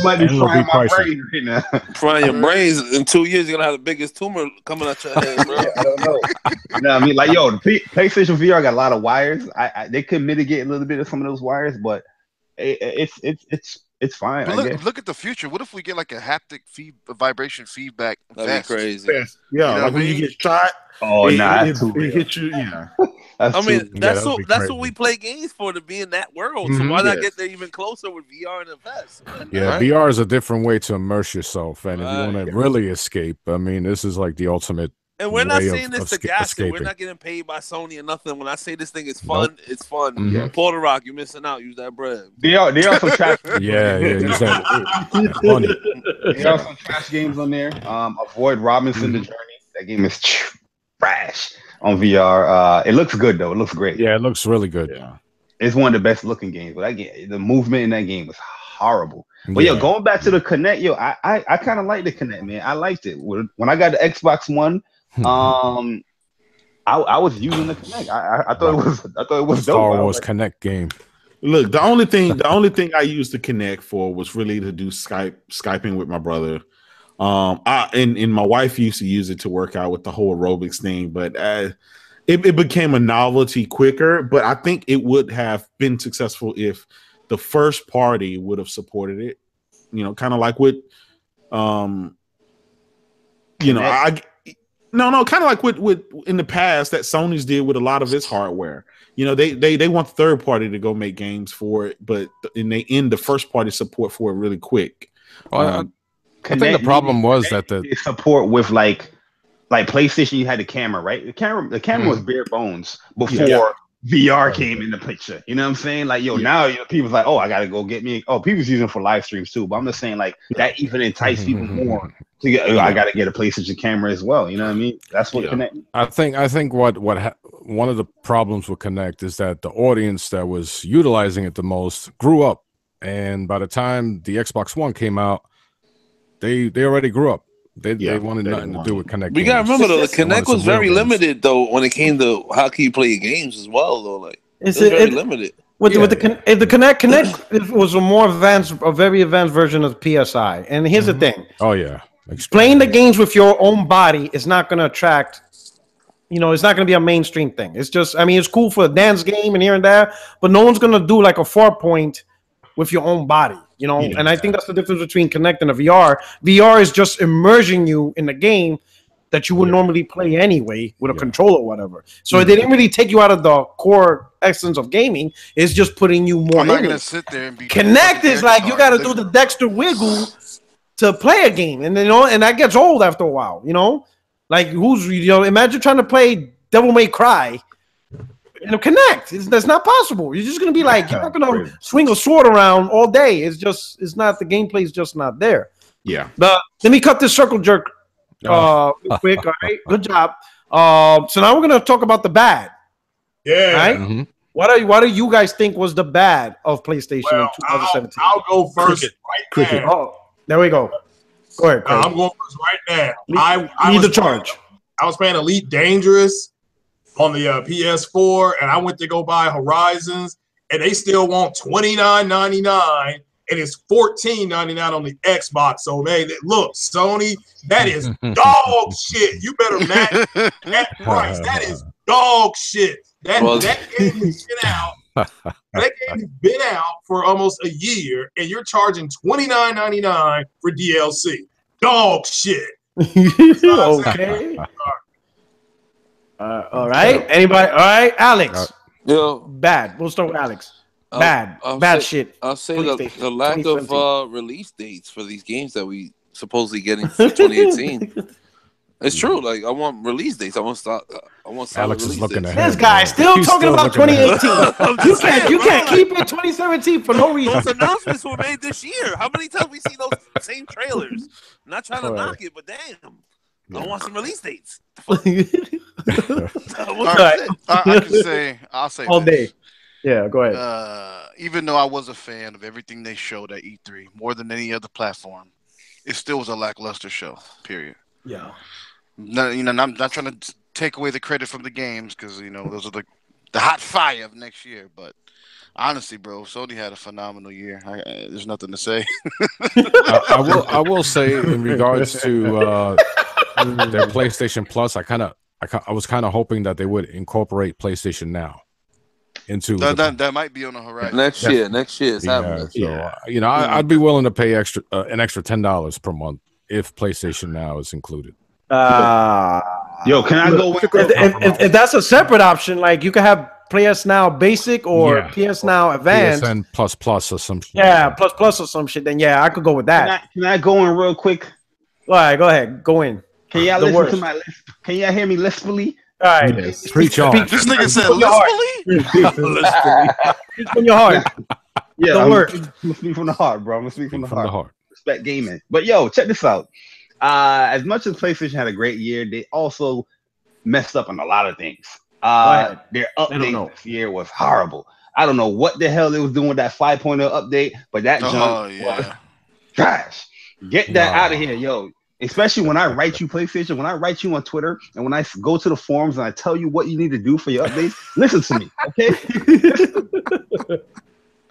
might be frying my brain right now. Frying your brains in 2 years, you're gonna have the biggest tumor coming out your head, bro. I don't know. You know what I mean? Like, yo, the PlayStation VR got a lot of wires. They could mitigate a little bit of some of those wires, but it's fine. But look at the future. What if we get like a haptic vibration feedback? That'd be crazy. Yeah, You know like what when I you mean? get shot. Oh, it hit you. Yeah. I mean, that's that'd be what crazy. we play games for, to be in that world. So why not get there even closer with VR and a vest? Yeah, VR is a different way to immerse yourself, and if you want to really escape, I mean, this is like the ultimate. And we're not way saying this to gas it. escaping. We're not getting paid by Sony or nothing. When I say this thing is fun, it's fun. Porter Rock, you're missing out. Use that bread. There are some trash. Yeah, use that money. There are some trash games on there. Avoid Robinson: The Journey. That game is trash on VR. It looks good though. It looks great. Yeah, it looks really good. Yeah. It's one of the best looking games. But that game, the movement in that game was horrible. But yo, going back to the Kinect, yo, I kind of like the Kinect, man. I liked it. When I got the Xbox One, I was using the Kinect. I thought it was dope. Star Wars Kinect game. Look, the only thing I used the Kinect for was really to do Skyping with my brother. And my wife used to use it to work out with the whole aerobics thing, but it became a novelty quicker. But I think it would have been successful if the first party would have supported it. You know, kind of like with, kind of like with in the past that Sony's did with a lot of its hardware. You know, they want the third party to go make games for it, but they end the first party support for it really quick. I think the problem was that the support with like PlayStation, you had the camera, right? The camera was bare bones before VR came in the picture. You know what I'm saying? Like, now people's like, oh, I gotta go get me. Oh, people's using it for live streams too. But I'm just saying, like, that even entice people more to get. I gotta get a PlayStation camera as well. You know what I mean? That's what Connect. I think what one of the problems with Connect is that the audience that was utilizing it the most grew up, and by the time the Xbox One came out, they already grew up. They wanted nothing to do with Connect. We gotta remember though, the Connect was very limited though when it came to how can you play your games as well though. Like it's very limited. With the Connect was a very advanced version of the PSI. And here's the thing. Oh yeah, playing the games with your own body is not going to attract. It's not going to be a mainstream thing. It's just, it's cool for a dance game and here and there, but no one's going to do like a 4-point with your own body. And I think that's the difference between Kinect and a VR. VR is just immersing you in the game that you would normally play anyway with a controller or whatever. So they didn't really take you out of the core essence of gaming. It's just putting you more. I'm not gonna sit there and be. Kinect is like you got to do the Dexter wiggle to play a game, and and that gets old after a while. Like imagine trying to play Devil May Cry. Kinect. That's not possible. You're just gonna be like, you're not gonna swing a sword around all day. It's not the gameplay is just not there. Yeah. But let me cut this circle jerk real quick. All right, good job. So now we're gonna talk about the bad. Yeah. Right? Mm-hmm. What do you guys think was the bad of PlayStation in 2017? I'll go first right now. Oh, there we go. Go ahead. I'm going first right now. I lead the charge. I was playing Elite Dangerous. on the PS4, and I went to go buy Horizons, and they still want $29.99, and it's $14.99 on the Xbox. So man, look, Sony, that is dog shit. You better match that price. That is dog shit. That game has been out. That game has been out for almost a year, and you're charging $29.99 for DLC. Dog shit. Okay. All right. Anybody? All right, Alex. Yo, bad. We'll start with Alex. Bad shit. I'll say the lack of release dates for these games that we supposedly getting for 2018. It's true. Like I want release dates. I want Alex is looking at this guy still talking about 2018. You can't keep it 2017 for no reason. Those announcements were made this year. How many times we see those same trailers? I'm not trying to knock it, but damn. I want some release dates. I can say, I'll say all this. day. Yeah, go ahead. Even though I was a fan of everything they showed at E3, more than any other platform, it still was a lackluster show. Period. Yeah. No, I'm not trying to take away the credit from the games because those are the hot fire of next year. But honestly, bro, Sony had a phenomenal year. There's nothing to say. I will say in regards to their PlayStation Plus, I was kind of hoping that they would incorporate PlayStation Now into that might be on the horizon next year. It's happening. So I'd be willing to pay an extra $10 per month if PlayStation Now is included. Yo, can I go? If that's a separate option, like you can have PS Now Basic or PS Now Advanced, PSN plus or some shit. Yeah, plus or some shit. Then I could go with that. Can I go in real quick? All right, go ahead, go in. Can y'all listen to my list? Can y'all hear me lispfully? All right, yes. Preach on. This nigga said lispfully. Speak from your heart. Yeah, I'm gonna speak from the heart, bro. I'm gonna speak from the heart. Respect gaming. But yo, check this out. As much as PlayStation had a great year, they also messed up on a lot of things. Their update this year was horrible. I don't know what the hell they was doing with that 5.0 update, but that junk was trash. Get that out of here, yo. Especially when I write you PlayStation, when I write you on Twitter, and when I go to the forums and I tell you what you need to do for your updates, listen to me, okay?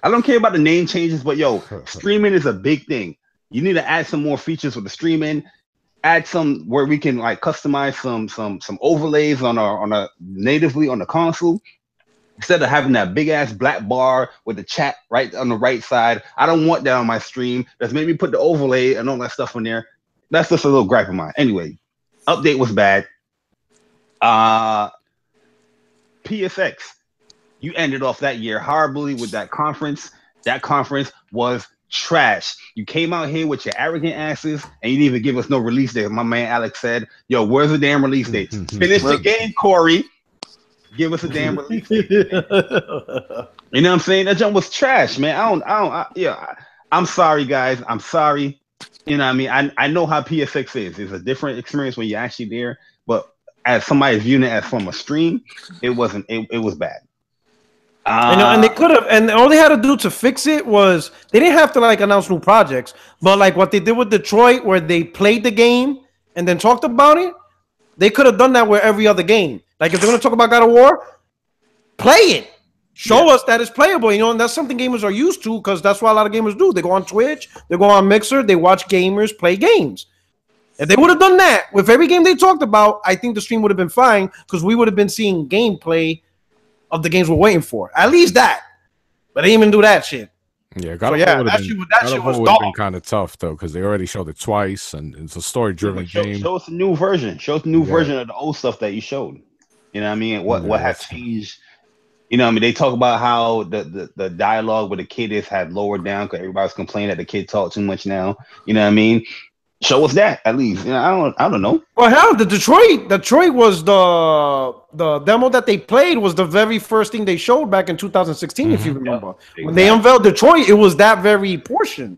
I don't care about the name changes, but yo, streaming is a big thing. You need to add some more features with the streaming. Add some where we can like customize some overlays on our natively on the console. Instead of having that big ass black bar with the chat right on the right side, I don't want that on my stream. Let's maybe put the overlay and all that stuff in there. That's just a little gripe of mine. Anyway, update was bad. PSX, you ended off that year horribly with that conference. That conference was trash. You came out here with your arrogant asses and you didn't even give us no release date. My man Alex said, yo, where's the damn release date? Finish the game, Corey. Give us a damn release date. You know what I'm saying? That jump was trash, man. I'm sorry, guys. I'm sorry. You know what I mean? I know how PSX is. It's a different experience when you're actually there, but as somebody viewing it as from a stream, it wasn't. It was bad. And they could have, and all they had to do to fix it was they didn't have to like announce new projects, but like what they did with Detroit, where they played the game and then talked about it, they could have done that with every other game. Like if they're going to talk about God of War, play it. Show us that it's playable, and that's something gamers are used to because that's what a lot of gamers do. They go on Twitch, they go on Mixer, they watch gamers play games. If they would have done that with every game they talked about, I think the stream would have been fine because we would have been seeing gameplay of the games we're waiting for. At least that. But they didn't even do that shit. Yeah, God of War would have been kind of tough though because they already showed it twice, and it's a story-driven game. Show us a new version. Show us a new version of the old stuff that you showed. You know what I mean? What has changed? You know what I mean? They talk about how the dialogue with the kid had lowered down because everybody's complaining that the kid talk too much now. You know what I mean? Show us that at least. I don't know. Well, hell, the Detroit was the demo that they played was the very first thing they showed back in 2016, if you remember. Yeah, when they unveiled Detroit, it was that very portion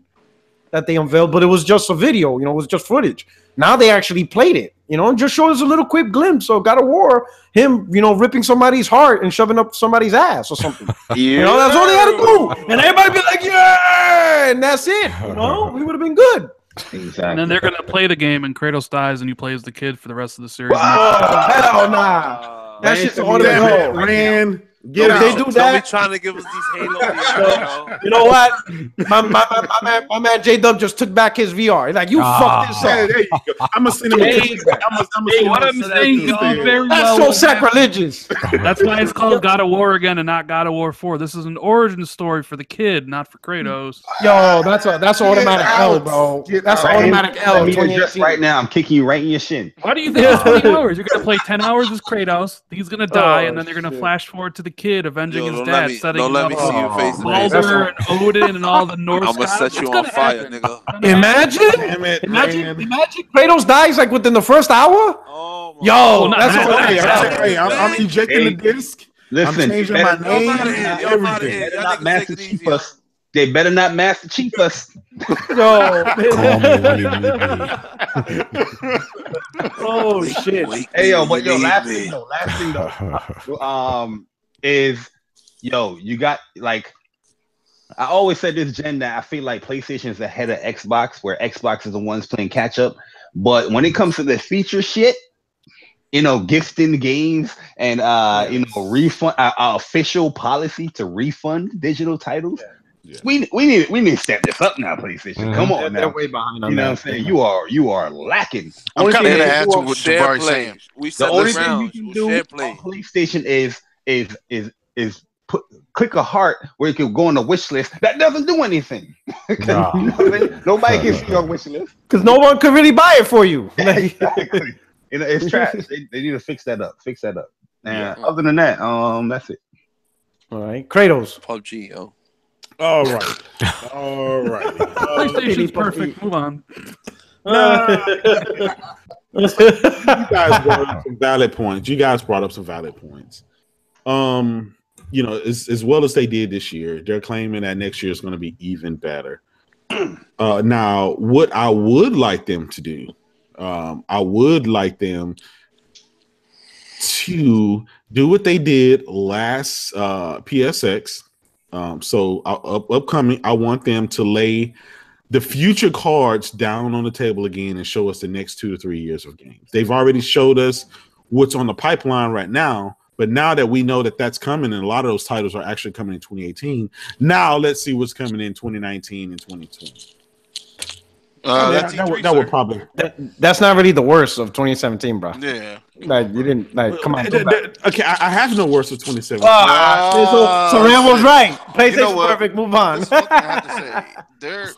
that they unveiled, but it was just a video. It was just footage. Now they actually played it. And just showed us a little quick glimpse of God of War, him, ripping somebody's heart and shoving up somebody's ass or something. That's all they had to do. And everybody be like, yeah, and that's it. We would have been good. Exactly. And then they're gonna play the game, and Kratos dies, and you play as the kid for the rest of the series. Oh, hell nah. That shit's automatic. Ran. Get out. They do that. They trying to give us these Halo VR, You know what? My man J Dub just took back his VR. He's like, you fucked this Yeah, up. there you go. I'm gonna send him a picture. What I'm saying is very That's well. so sacrilegious. That's why it's called God of War again and not God of War 4. This is an origin story for the kid, not for Kratos. Yo, that's automatic L, bro. That's automatic L. Let me address right now. I'm kicking you right in your shin. Why do you think it's 20 hours? You're gonna play 10 hours as Kratos. He's gonna die, and then they're gonna flash forward to the kid avenging his dad, setting don't let up me see your face. Baldur and Odin and all the Norse. I'm gonna set you on fire, nigga. Imagine Kratos dies like within the first hour. Oh my Yo, Hey, I'm injecting the disc. Listen, I'm changing my name. Everything. Better not Master Chief us. They better not Master Chief us. Yo. Oh shit. Hey yo, but yo, last thing though, is you got like I always said this gen that I feel like PlayStation is ahead of Xbox, where Xbox is the ones playing catch up. But when it comes to the feature shit, gifting games and refund official policy to refund digital titles. Yeah. We need to step this up now, PlayStation. Come on now. They're way behind on you know what I'm saying? You are lacking. I'm kind of gonna add to what Jabari's saying. We the said only this thing round. you can do on PlayStation is click a heart where you can go on the wish list. That doesn't do anything. Nobody can see your wish list because no one could really buy it for you. Exactly. It's trash. They need to fix that up. And other than that, that's it. All right, Kratos. PUBG, yo. All right. PlayStation's perfect. Move on. You guys brought up some valid points. As well as they did this year, they're claiming that next year is going to be even better. Now, what I would like them to do, I would like them to do what they did last PSX. So upcoming, I want them to lay the future cards down on the table again and show us the next 2 to 3 years of games. They've already showed us what's on the pipeline right now, but now that we know that that's coming and a lot of those titles are actually coming in 2018, now let's see what's coming in 2019 and 2020. That would probably. That's not really the worst of 2017, bro. Yeah. Like you didn't come on. Okay, I have no worse of 2017. So Rambo's right. PlayStation perfect. Move on. This is what I have to say. Their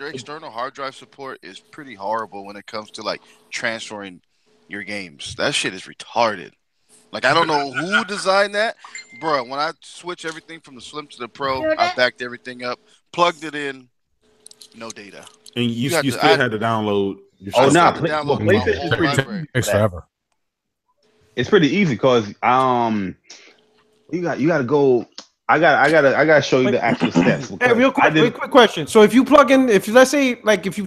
external hard drive support is pretty horrible when it comes to like transferring your games. That shit is retarded. Like I don't know who designed that, bro. When I switched everything from the Slim to the Pro, I backed everything up, plugged it in, no data. And you still had to download. PlayStation takes forever. It's pretty easy because you got to go. I gotta show you the actual steps. Hey, real quick question. So if you plug in, if you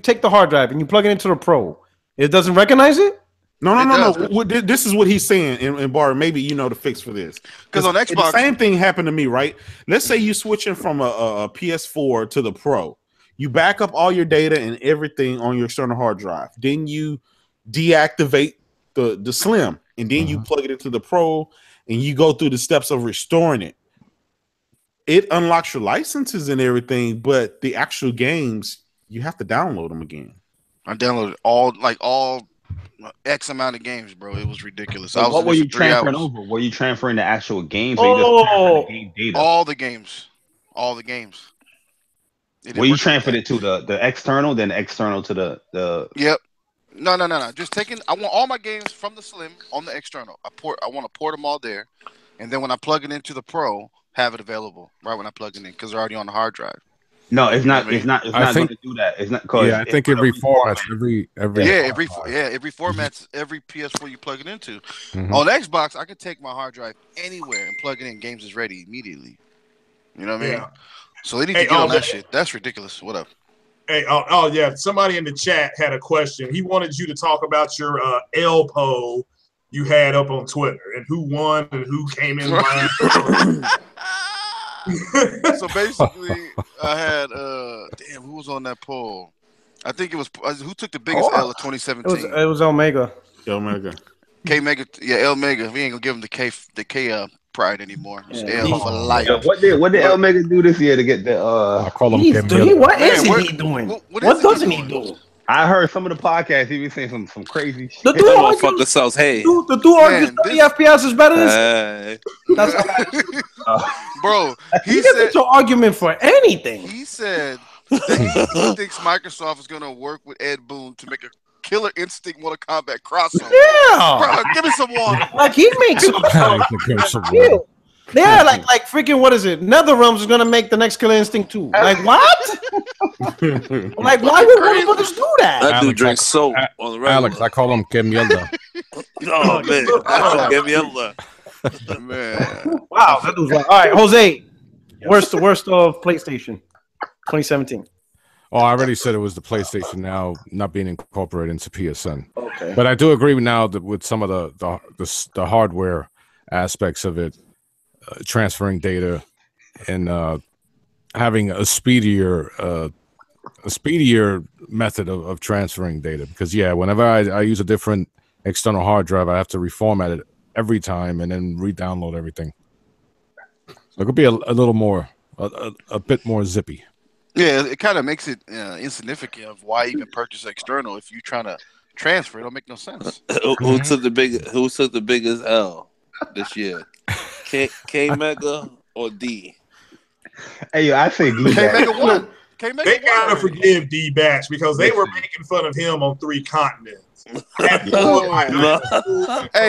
take the hard drive and you plug it into the Pro, it doesn't recognize it? No. This is what he's saying, and Bar, maybe you know the fix for this. Because on Xbox, the same thing happened to me, right? Let's say you're switching from a PS4 to the Pro. You back up all your data and everything on your external hard drive. Then you deactivate the Slim, and then you plug it into the Pro, and you go through the steps of restoring it. It unlocks your licenses and everything, but the actual games, you have to download them again. I downloaded all X amount of games, bro. It was ridiculous. So what were you transferring over? Were you transferring the actual games? Or you just game data? All the games. Well, you transferred it to the external, then external to the. Yep. No. Just I want all my games from the Slim on the external. I want to port them all there, and then when I plug it into the Pro, have it available right when I plug it in because they're already on the hard drive. No, it's not. It's not going to do that. It's not because. Yeah, I think every format, every format's every PS4 you plug it into. On Xbox, I could take my hard drive anywhere and plug it in. Games is ready immediately. You know what I mean? So they need to get on that shit. That's ridiculous. What up? Hey, yeah. Somebody in the chat had a question. He wanted you to talk about your L poll you had up on Twitter and who won and who came in line. So basically, I had who was on that poll? I think it was who took the biggest L of 2017. It was Omega. K Mega, L Mega. We ain't gonna give him the K pride anymore. It's L for life. Yo, what did El Mega do this year to get the? I call him. What isn't he doing? What doesn't he do? I heard some of the podcasts. He was saying some crazy shit. The dude motherfucker sells hay. The dude argues 30 FPS is better than. Bro, he gets into an argument for anything. He said that he thinks Microsoft is gonna work with Ed Boon to make a Killer Instinct Mortal Kombat crossover. Yeah, bro, give me some water. Like he makes yeah, like freaking what is it? NetherRealms is gonna make the next Killer Instinct 2. Like what? Like why would motherfuckers do that? That dude drinks soap on the regular. Alex, I call him Que Mierda. Oh man, Que Mierda. Man, wow, that dude's like. All right, Jose, worst of PlayStation 2017. Oh, I already said it was the PlayStation now not being incorporated into PSN. Okay, but I do agree now that with some of the hardware aspects of it, transferring data and having a speedier method of transferring data. Because whenever I use a different external hard drive, I have to reformat it every time and then re-download everything. So it could be a little more, a bit more zippy. Yeah, it kind of makes it insignificant of why even purchase external if you're trying to transfer. It don't make no sense. Who took the biggest L this year? K Mega or D? Hey, yo, I say D. K Mega won. They gotta forgive D Batch because they were making fun of him on 3 continents. Hey,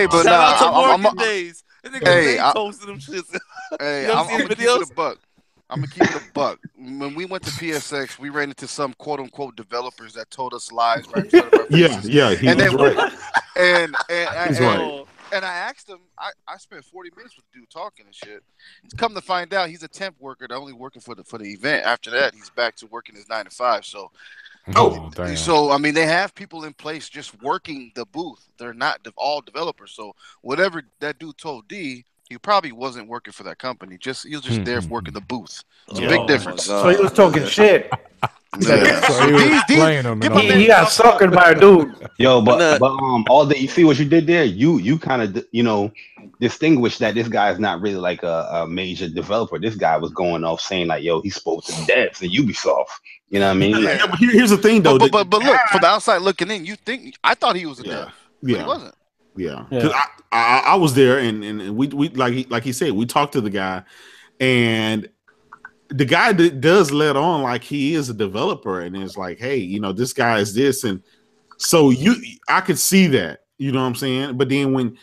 but I'm days. Hey, I'm posting them shits. I'm gonna keep it a buck. I'm gonna keep it a buck. When we went to PSX, we ran into some quote unquote developers that told us lies right in front of our faces. Yeah, he's right. And I asked him, I spent 40 minutes with the dude talking and shit. Come to find out, he's a temp worker, only working for the event. After that, he's back to working his 9 to 5. So, so I mean, they have people in place just working the booth. They're not all developers. So, whatever that dude told D, he probably wasn't working for that company. He was just there working the booth. It's a big difference. So he was talking shit. Yeah. So he was playing him. He got suckered by a dude. Yo, but all that you see what you did there, you kind of distinguish that this guy is not really like a major developer. This guy was going off saying like, yo, he spoke to devs and Ubisoft. You know what I mean? Yeah, but here's the thing though. But look, from the outside looking in, I thought he was a dev. But he wasn't. Yeah, because I was there and we like he said, we talked to the guy, and the guy does let on like he is a developer, and it's like, hey, this guy is this, and so I could see that, you know what I'm saying. But then when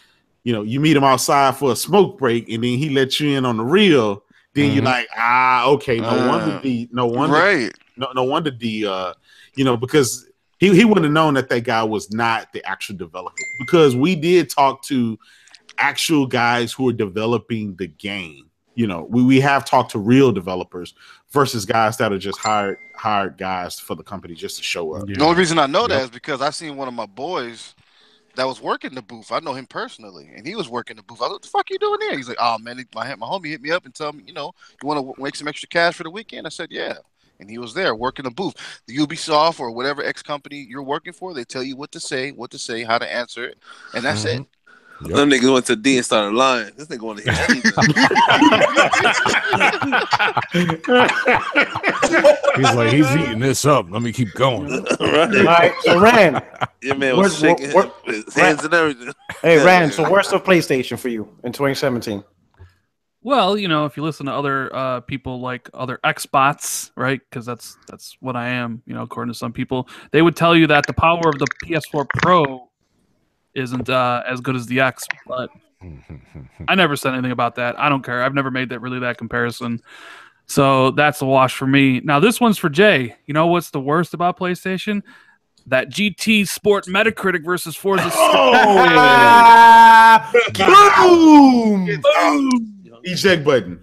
you meet him outside for a smoke break, and then he lets you in on the real, then you're like, okay, no wonder because he wouldn't have known that guy was not the actual developer, because we did talk to actual guys who are developing the game. We have talked to real developers versus guys that are just hired guys for the company just to show up. The only reason I know that is because I seen one of my boys that was working the booth. I know him personally, and he was working the booth. I was like, what the fuck you doing there? He's like, oh man, my homie hit me up and tell me, you want to make some extra cash for the weekend? I said, yeah. And he was there working the booth. The Ubisoft or whatever X company you're working for, they tell you what to say, how to answer it, and that's it. Yep. Them niggas went to D and started lying. This nigga want to hear anything. He's like, he's eating this up. Let me keep going. All right, so Rand. Your man was shaking his hands and everything. Hey, Rand, so worst of PlayStation for you in 2017? Well, if you listen to other people like other Xbots, right? Because that's what I am, according to some people, they would tell you that the power of the PS4 Pro isn't as good as the X, but I never said anything about that. I don't care. I've never made that comparison. So that's a wash for me. Now this one's for Jay. You know what's the worst about PlayStation? That GT Sport Metacritic versus Forza. Boom! Boom! Eject button.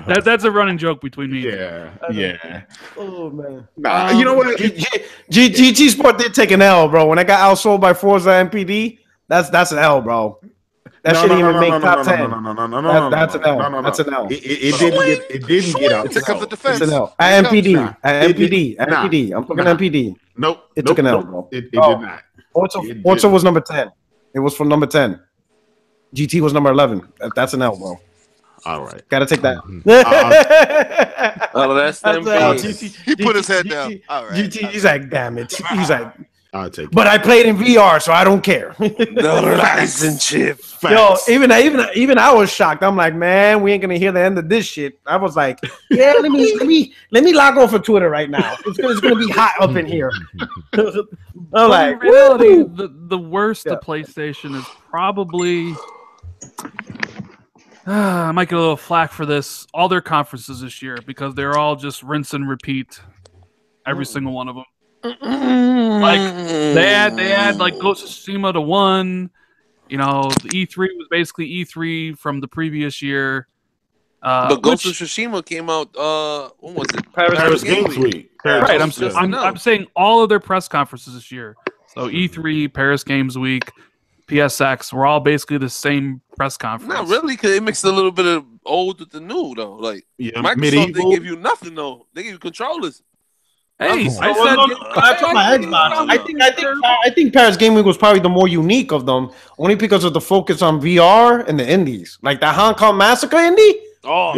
That's a running joke between me. Yeah. Oh man. You know what? GT Sport did take an L, bro. When I got outsold by Forza MPD, that's an L, bro. That shouldn't even make top 10. That's an L. That's an L. It didn't get out. It took up the defense. It's an L. At MPD. At MPD. At MPD. I'm talking MPD. Nope. It took an L, bro. It did not. Forza was number 10. It was from number 10. GT was number 11. That's an L, bro. All right. Gotta take that. Oh, that's them. He put his head down. All right. GT, he's like, damn it. He's like, I'll take it. but I played in VR, so I don't care. No rice and chips. Yo, even I was shocked. I'm like, man, we ain't gonna hear the end of this shit. I was like, yeah, let me log on for Twitter right now. It's gonna be hot up in here. I'm like, in reality, the worst of PlayStation is probably. I might get a little flack for this. All their conferences this year because they're all just rinse and repeat. Every single one of them. Like they had like Ghost of Tsushima to 1. You know, the E3 was basically E3 from the previous year. But Ghost of Tsushima came out. When was it? Paris Games Week. Right. I'm saying all of their press conferences this year. So E3, Paris Games Week, PSX, we're all basically the same press conference. Not really, because it mixed a little bit of old with the new, though. Like Microsoft medieval. didn't give you nothing, though. They give you controllers. Hey, I told my Xbox. I think Paris Game Week was probably the more unique of them, only because of the focus on VR and the indies, like the Hong Kong Massacre indie. Oh,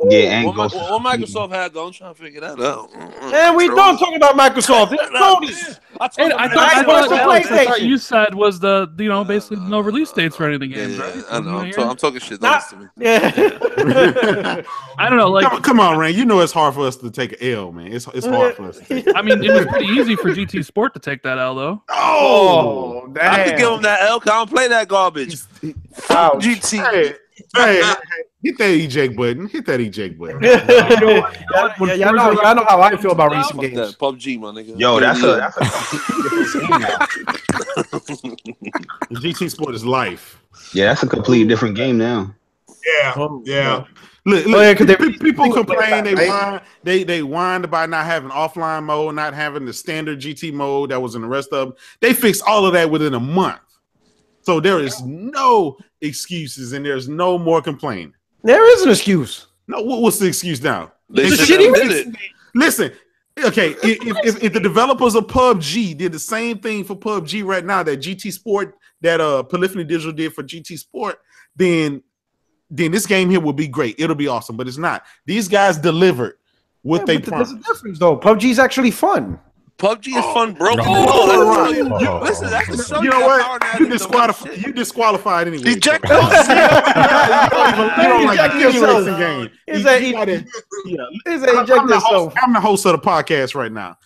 yeah, and what Microsoft had, though, I'm trying to figure that out. Man, we don't talk about Microsoft. It's Sony. I thought you said was the basically no release dates for any of the games, right? I know. I'm talking shit. Yeah. I don't know. Like, come on, Ray. You know it's hard for us to take an L, man. It's hard for us. To take I mean, it was pretty easy for GT Sport to take that L, though. Oh, damn. I could give him that L. I don't play that garbage. GT. Hey, hit that eject button. Y'all know how I feel about racing games. That PUBG, my nigga. Yo, that's a GT Sport is life. Yeah, that's a completely different game now. Yeah. Look, people complain they whined about not having offline mode, not having the standard GT mode that was in the rest of them. They fixed all of that within a month. So there is no excuses and there's no more complaining. There is an excuse. No, what's the excuse now? Listen, okay, if the developers of PUBG did the same thing for PUBG right now that GT Sport, that Polyphony Digital did for GT Sport, then this game here will be great. It'll be awesome, but it's not. These guys delivered what they promised. There's a difference, though. PUBG is actually fun. PUBG is fun, bro. Listen, that's the show. You know what? You disqualified anyway. Eject you don't like any racing game. I'm the host of the podcast right now.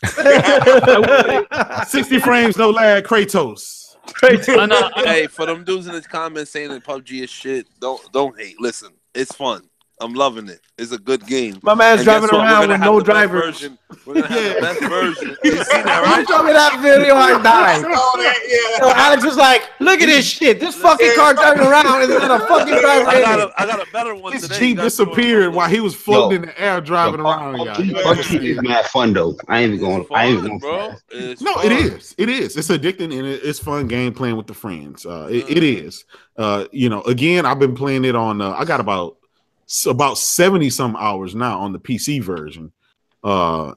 60 frames, no lag, Kratos. Hey, for them dudes in the comments saying that PUBG is shit, don't hate. Listen, it's fun. I'm loving it. It's a good game. My man's driving around with no driver. We're gonna have the best version. You see that, right? You showed me that video, I died. So Alex was like, "Look at this shit. This fucking car driving around is not a fucking driver." I got a better one today. His Jeep disappeared while he was floating in the air driving around. PUBG is mad fun though. I ain't even going. Bro. It is. It's addicting and it's fun game playing with the friends. It is. Again, I've been playing it on. I got about 70 some hours now on the PC version, and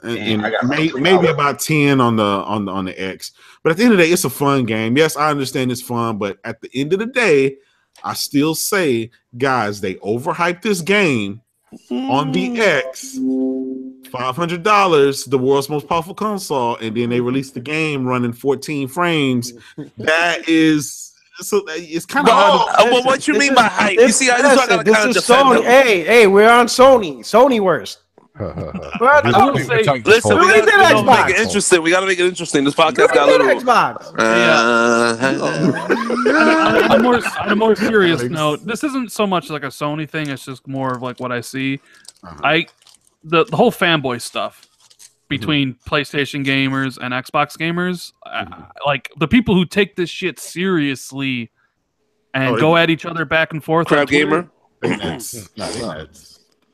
maybe about 10 on the X. But at the end of the day, it's a fun game. Yes, I understand it's fun, but at the end of the day, I still say, guys, they overhyped this game on the X. $500, the world's most powerful console, and then they released the game running 14 frames. That is. So it's kind of hard. Well, what you mean by hype? You see, I got to kind of Sony. Hey, we're on Sony. Sony worst. Listen, we gotta make it interesting. We got to make it interesting. This podcast got a little Xbox. On a more serious note, this isn't so much like a Sony thing. It's just more of like what I see. The whole fanboy stuff between PlayStation gamers and Xbox gamers, like the people who take this shit seriously and go at each other back and forth. Crab gamer. The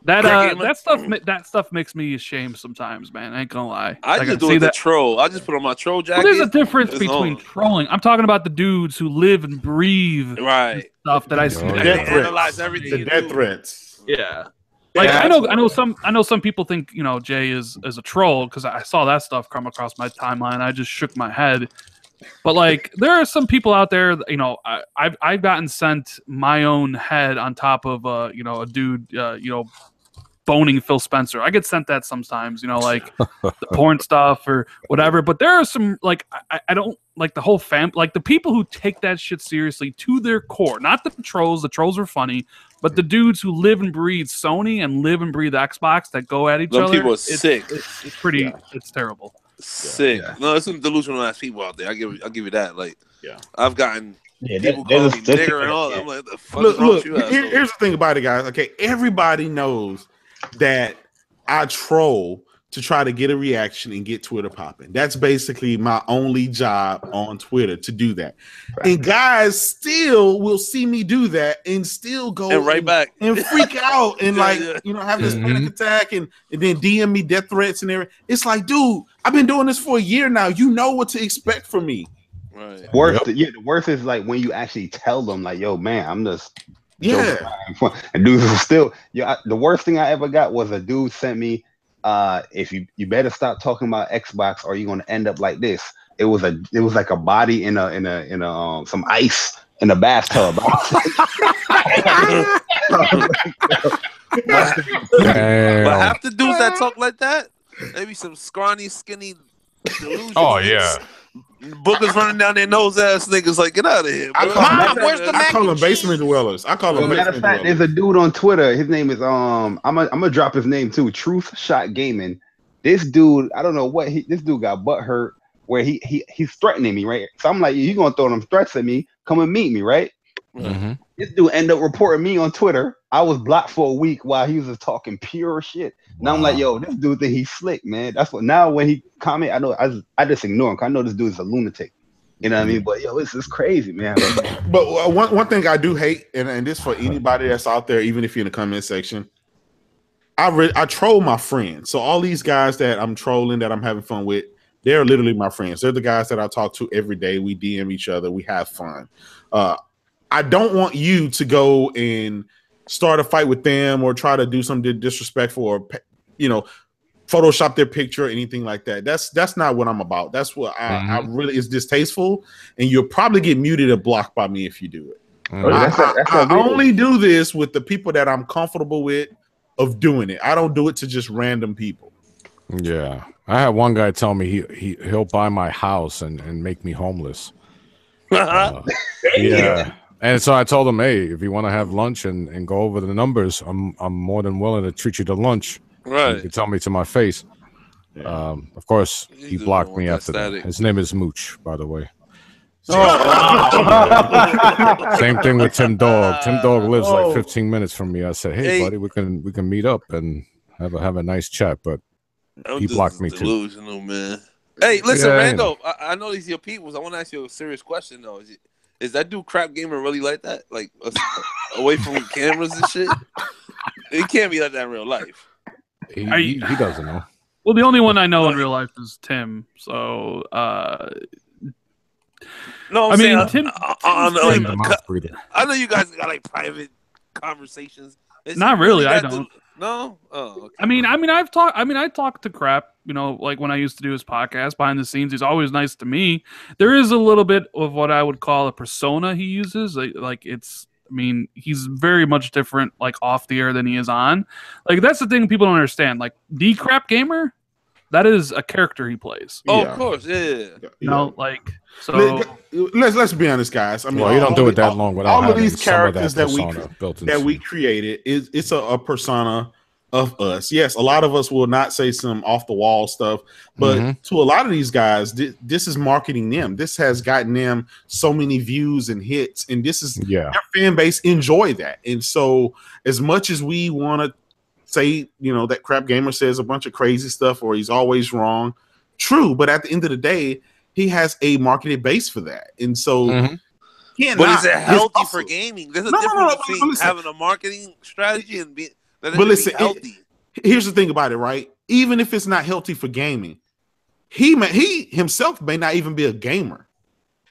That stuff makes me ashamed sometimes, man. I ain't gonna lie. I just do it the troll. I just put on my troll jacket. Well, there's a difference between trolling. I'm talking about the dudes who live and breathe stuff that I see. They analyze everything. The death threats. Yeah. Like I know some people think Jay is a troll because I saw that stuff come across my timeline. I just shook my head. But like there are some people out there, I've gotten sent my own head on top of a dude boning Phil Spencer. I get sent that sometimes, like the porn stuff or whatever. But there are some like I don't like the whole like the people who take that shit seriously to their core. Not the trolls. The trolls are funny, but the dudes who live and breathe Sony and live and breathe Xbox that go at each other. People are sick. It's pretty. It's terrible. Sick. Yeah. No, there's some delusional ass people out there. I'll give you that. Like, I've gotten people call me nigger and all. I'm like, the fuck is wrong with you? Here's the thing about it, guys. Okay, everybody knows that I troll to try to get a reaction and get Twitter popping. That's basically my only job on Twitter, to do that. Right. And guys still will see me do that and still go and back and freak out and have this panic attack and then DM me death threats and everything. It's like, dude, I've been doing this for a year now. You know what to expect from me. Right. The worst is like when you actually tell them, like, yo, man, I'm just and dudes are still the worst thing I ever got was a dude sent me if you better stop talking about Xbox or you're gonna end up like this. It was like a body in a some ice in a bathtub. But half the dudes that talk like that, maybe some scrawny, skinny delusions. Oh yeah. Boogers running down their nose ass niggas like, get out of here. Bro. I call them basement dwellers. Matter of fact, there's a dude on Twitter. His name is I'm gonna drop his name too. Truth Shot Gaming. This dude, I don't know what this dude got butt hurt where he's threatening me, right? So I'm like, you gonna throw them threats at me? Come and meet me, right? Mm-hmm. This dude ended up reporting me on Twitter. I was blocked for a week while he was just talking pure shit. Now I'm like, yo, this dude think he's slick, man. That's what. Now when he comment, I know I just ignore him. 'Cause I know this dude is a lunatic. You know what I mean? But yo, it's crazy, man. But one thing I do hate, and this for anybody that's out there, even if you're in the comment section, I troll my friends. So all these guys that I'm trolling, that I'm having fun with, they're literally my friends. They're the guys that I talk to every day. We DM each other. We have fun. I don't want you to go and start a fight with them or try to do something disrespectful or Photoshop their picture or anything like that. That's not what I'm about. That's what I really is distasteful, and you'll probably get muted or blocked by me if you do it. I only do this with the people that I'm comfortable with of doing it. I don't do it to just random people. Yeah, I had one guy tell me he'll buy my house and make me homeless. Yeah. And so I told him, hey, if you want to have lunch and go over the numbers, I'm more than willing to treat you to lunch. Right. You can tell me to my face. Yeah. Of course, he blocked me after that. His name is Mooch, by the way. Same thing with Tim Dog. Tim Dog lives like 15 minutes from me. I said, hey, buddy, we can meet up and have a nice chat. But he blocked me delusional, man. Hey, listen, Randolph, I know these are your peoples. I want to ask you a serious question, though. Is that dude Crap Gamer really like that? Like, away from cameras and shit? It can't be like that in real life. He doesn't know. Well, the only one I know in real life is Tim. So, no, Tim. I know you guys got like private conversations. Not really. I don't. No. Oh. Okay. I mean, I talked to Crap. Like when I used to do his podcast behind the scenes, he's always nice to me. There is a little bit of what I would call a persona he uses. He's very much different, like off the air than he is on. Like that's the thing people don't understand. Like the Crap Gamer, that is a character he plays. Oh, of course, yeah. So let's be honest, guys. I mean, you don't do it that long without all of these characters that we created. created. It's a persona of us. Yes, a lot of us will not say some off the wall stuff, but to a lot of these guys, this is marketing them. This has gotten them so many views and hits, and this is their fan base enjoy that. And so, as much as we want to say, that Crap Gamer says a bunch of crazy stuff or he's always wrong, true. But at the end of the day, he has a marketed base for that, and so. But is it healthy for gaming? There's a difference between having a marketing strategy and being. But listen, here's the thing about it, right? Even if it's not healthy for gaming, he himself may not even be a gamer.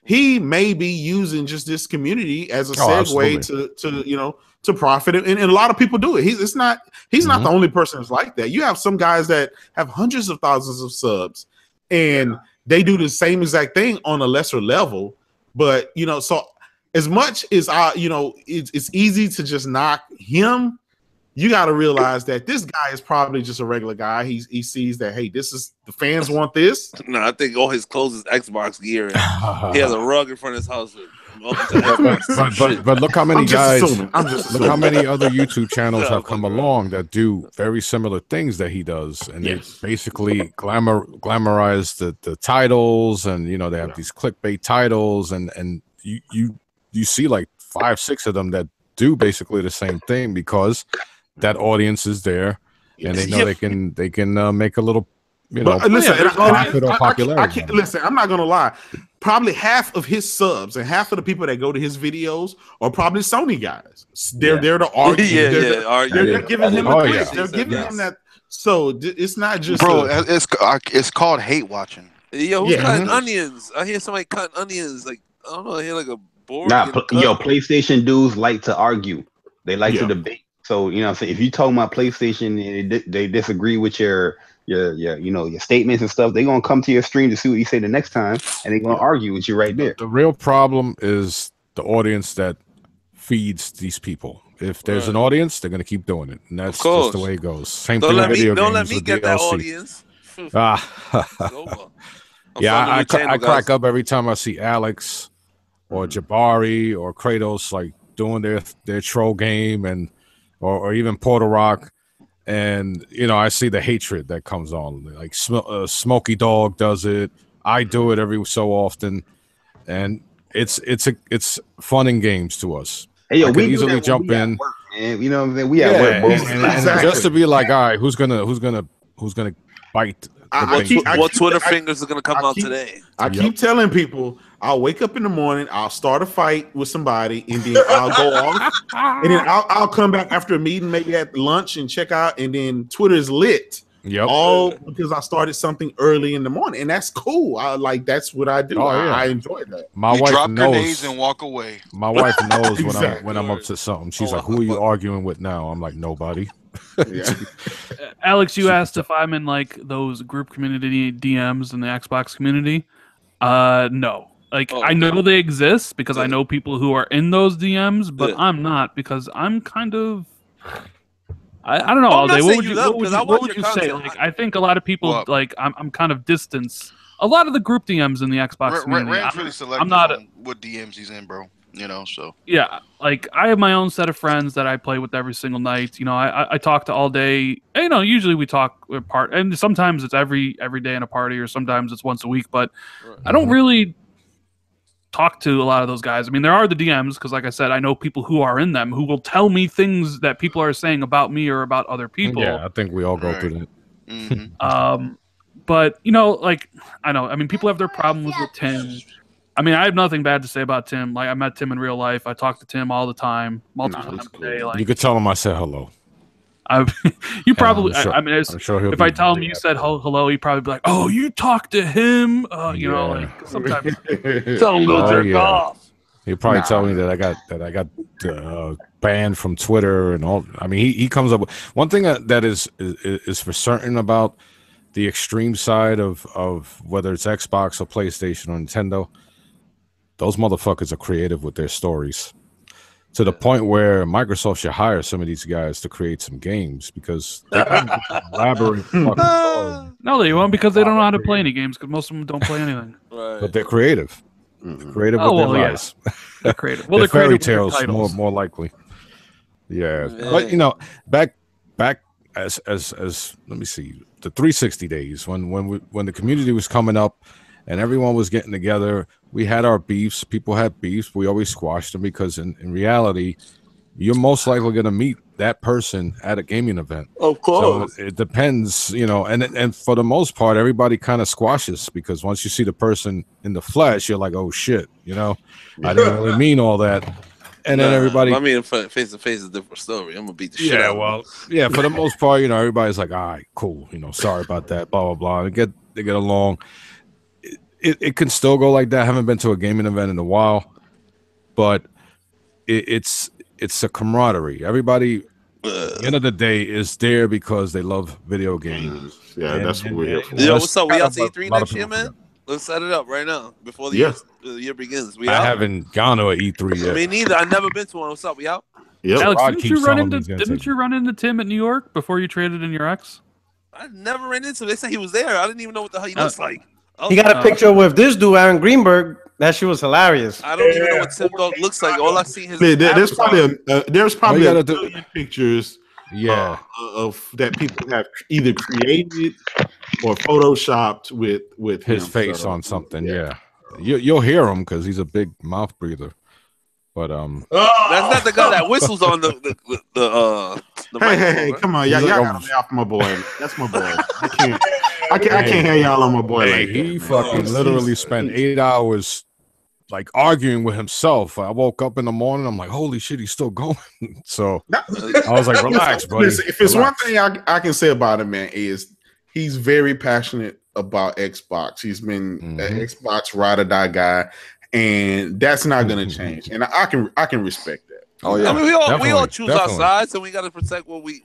He may be using just this community as a segue to profit, and a lot of people do it. He's not the only person that's like that. You have some guys that have hundreds of thousands of subs, and they do the same exact thing on a lesser level. But so as much as it's easy to just knock him. You got to realize that this guy is probably just a regular guy. He sees that, hey, this is the fans want this. No, I think all his clothes is Xbox gear. He has a rug in front of his house. But look how many guys, look how many other YouTube channels have come along that do very similar things that he does, and they basically glamorize the titles, and they have these clickbait titles, and you see like 5-6 of them that do basically the same thing because that audience is there, and they know they can make a little, profit or popularity. Listen, I'm not gonna lie. Probably half of his subs and half of the people that go to his videos are probably Sony guys. They're there to argue. They're giving him a push. They're giving him that. So it's not just it's called hate watching. Yo, who's cutting onions? I hear somebody cutting onions. Like I don't know. I hear like a board. PlayStation dudes like to argue. They like to debate. So if you talk about PlayStation and they disagree with your statements and stuff, they're gonna come to your stream to see what you say the next time, and they're gonna argue with you right there. The real problem is the audience that feeds these people. If there's an audience, they're gonna keep doing it, and that's just the way it goes. Same thing with video games. Don't let me get that audience. I crack up every time I see Alex or Jabari or Kratos like doing their troll game and. Or even Portal Rock, and I see the hatred that comes on. Like Smokey Dog does it. I do it every so often, and it's fun in games to us. Hey, I can easily jump in. Work, we at work, and just to be like, all right, who's gonna bite? What Twitter fingers are gonna come out today? I keep telling people. I'll wake up in the morning, I'll start a fight with somebody, and then I'll go off, and then I'll come back after a meeting, maybe at lunch, and check out, and then Twitter is lit. All because I started something early in the morning, and that's cool. That's what I do. I enjoy that. My wife drop knows grenades and walk away. My wife knows when I'm up to something. She's like, "Who are you arguing with now?" I'm like, "Nobody." Alex, you asked if I'm in like those group community DMs in the Xbox community. No. I know they exist because I know people who are in those DMs, but I'm not because I'm kind of I don't know. All day. What would you say? Like, I think a lot of people I'm kind of distance. A lot of the group DMs in the Xbox community. Rand's really selective. I'm not what DMs he's in, bro. So yeah, like I have my own set of friends that I play with every single night. I talk to all day. Usually we talk apart, and sometimes it's every day in a party, or sometimes it's once a week. But I don't really talk to a lot of those guys. I mean, there are the DMs because, like I said, I know people who are in them who will tell me things that people are saying about me or about other people. Yeah, I think we all go through that. Mm-hmm. But I know. I mean, people have their problems with Tim. I mean, I have nothing bad to say about Tim. Like, I met Tim in real life. I talk to Tim all the time, multiple times a day. Like, you could tell him I said hello. You probably. I'm sure, I mean, I'm sure if I tell him you said hello, he'd probably be like, "Oh, you talked to him." Like sometimes tell him go jerk off. He'd probably tell me that I got banned from Twitter and all. I mean, he comes up with one thing that is for certain about the extreme side of whether it's Xbox or PlayStation or Nintendo. Those motherfuckers are creative with their stories. To the point where Microsoft should hire some of these guys to create some games because they can elaborate fucking stories. No, they won't because they don't know how to play any games because most of them don't play anything. Right. But they're creative. They're creative with their lives. They're creative. Well, they're fairy tales more likely. Yeah. But back as let me see, the 360 days when the community was coming up and everyone was getting together. We had our beefs. People had beefs. We always squashed them because in reality, you're most likely going to meet that person at a gaming event. Of course. So it depends, and for the most part, everybody kind of squashes because once you see the person in the flesh, you're like, oh shit, I didn't really mean all that. And then everybody. I mean, face to face is a different story. I'm gonna beat the shit out. Yeah, well, yeah. For the most part, everybody's like, all right, cool. Sorry about that. Blah blah blah. They get along. It can still go like that. I haven't been to a gaming event in a while, but it's a camaraderie. Everybody, at the end of the day, is there because they love video games. Yeah, that's what we're here for. Yo, what's up? We out to E3 next year, man? Let's set it up right now before the year begins. We out? I haven't gone to an E3 yet. Me neither. I've never been to one. What's up? We out? Yep. Alex, didn't you run into Tim at New York before you traded in your ex? I never ran into him. They said he was there. I didn't even know what the hell he looks like. He got a picture with this dude, Aaron Greenberg. That shit was hilarious. I don't even know what Tim Dog looks like. All I see is there's probably a billion pictures. Yeah, of that people have either created or photoshopped with his face on something. Yeah. You'll hear him because he's a big mouth breather. But that's not the guy that whistles on the hey, come on, y'all gotta lay off my boy. That's my boy. I can't hear y'all on my boy. Hey, he fucking literally spent 8 hours like arguing with himself. I woke up in the morning. I'm like, holy shit, he's still going. So I was like, relax, buddy. Listen, if it's one thing I can say about him, man, is he's very passionate about Xbox. He's been an Xbox ride or die guy, and that's not going to change. And I can respect that. Oh yeah, I mean, we all choose our sides, so we got to protect what we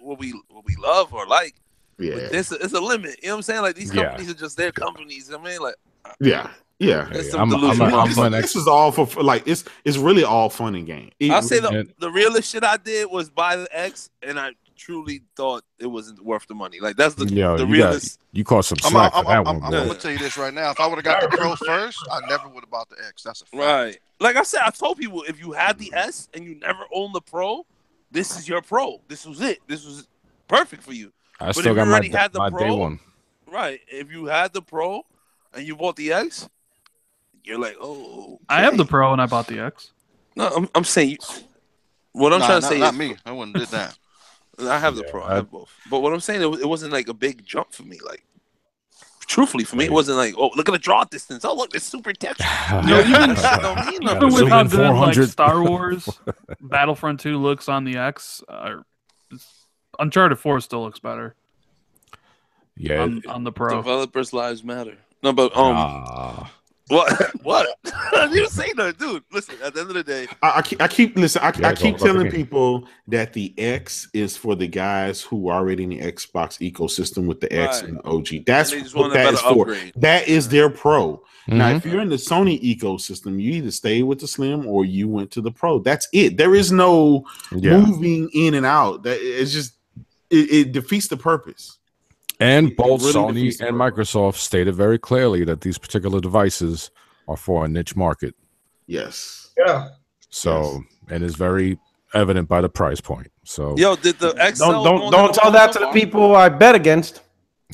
love or like. Yeah, it's a limit. You know what I'm saying? Like these companies are just their companies. I mean, like yeah. This is all for like it's really all fun and game. I'll say the realest shit I did was buy the X, and I truly thought it wasn't worth the money. Like that's the realest. You caught some slack for that one. I'm gonna tell you this right now. If I would have got the Pro first, I never would have bought the X. That's a fact. Right. Like I said, I told people if you had the S and you never owned the Pro, this is your Pro. This was it. This was perfect for you. I still got my day one. Right. If you had the Pro and you bought the X, you're like, oh. Okay. I have the Pro and I bought the X. No, I'm saying what I'm trying to say not is me. I wouldn't did that. I have the Pro. I have both. But what I'm saying, it wasn't like a big jump for me. Like, truthfully, for me, it wasn't like, oh, look at the draw distance. Oh, look, it's super texture. Even with how good like Star Wars Battlefront 2 looks on the X, Uncharted 4 still looks better. Yeah, on the Pro. Developers' lives matter. No, but What? You say that, dude. Listen, at the end of the day, I keep telling people that the X is for the guys who are already in the Xbox ecosystem with the X and the OG. That's what that is for. Upgrade. That is their Pro. Mm-hmm. Now, if you're in the Sony ecosystem, you either stay with the Slim or you went to the Pro. That's it. There is no moving in and out. That it's just it defeats the purpose. And both Sony and Microsoft stated very clearly that these particular devices are for a niche market. Yes. Yeah. So, and it's very evident by the price point. So, yo, did the XL don't tell that to the people I bet against.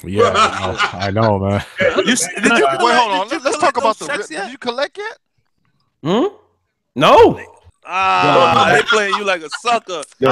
Yeah, I know, man. Wait, hold on. Let's talk about did you collect yet? No. They playing you like a sucker. They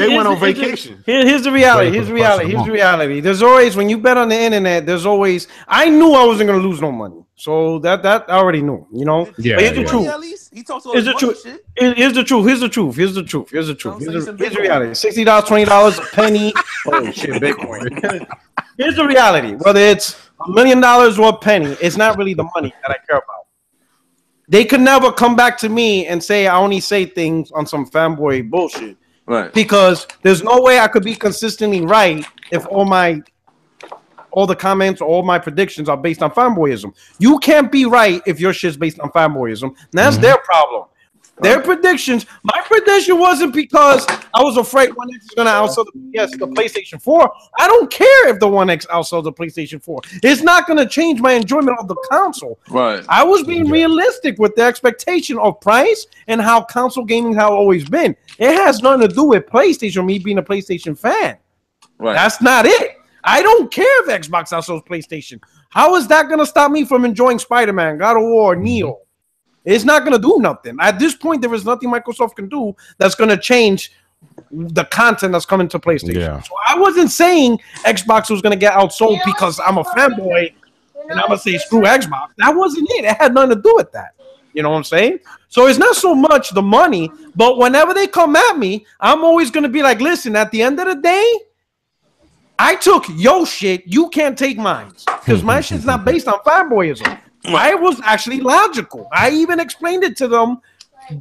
went on vacation. Here's the reality. There's always, when you bet on the internet, there's always. I knew I wasn't gonna lose no money, so that I already knew. You know. Yeah. But here's the truth. He talks about Here's the truth. Here's the truth. Here's the reality. $60, $20, a penny. Oh shit, Bitcoin. Here's the reality. Whether it's $1 million or a penny, it's not really the money that I care about. They could never come back to me and say I only say things on some fanboy bullshit. Right. Because there's no way I could be consistently right if all the comments, all my predictions are based on fanboyism. You can't be right if your shit's based on fanboyism. And that's their problem. Their predictions. My prediction wasn't because I was afraid One X is going to outsell the PlayStation 4. I don't care if the One X outsells the PlayStation 4. It's not going to change my enjoyment of the console. Right. I was being realistic with the expectation of price and how console gaming has always been. It has nothing to do with PlayStation, me being a PlayStation fan. Right. That's not it. I don't care if Xbox outsells PlayStation. How is that going to stop me from enjoying Spider-Man, God of War, Neo? It's not going to do nothing. At this point, there is nothing Microsoft can do that's going to change the content that's coming to PlayStation. Yeah. So I wasn't saying Xbox was going to get outsold because I'm a fanboy and I'm going to say screw Xbox. That wasn't it. It had nothing to do with that. You know what I'm saying? So it's not so much the money, but whenever they come at me, I'm always going to be like, listen, at the end of the day, I took your shit. You can't take mine because my shit's not based on fanboyism. I was actually logical. I even explained it to them.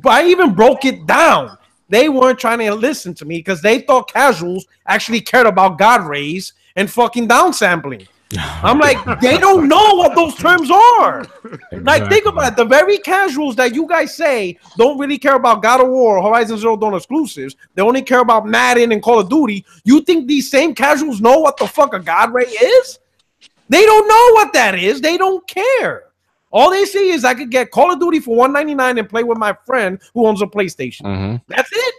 I even broke it down. They weren't trying to listen to me because they thought casuals actually cared about God rays and fucking downsampling. I'm like, they don't know what those terms are. Exactly. Like, think about it. The very casuals that you guys say don't really care about God of War, Horizon Zero Dawn exclusives. They only care about Madden and Call of Duty. You think these same casuals know what the fuck a God ray is? They don't know what that is. They don't care. All they see is I could get Call of Duty for $199 and play with my friend who owns a PlayStation. Mm-hmm. That's it.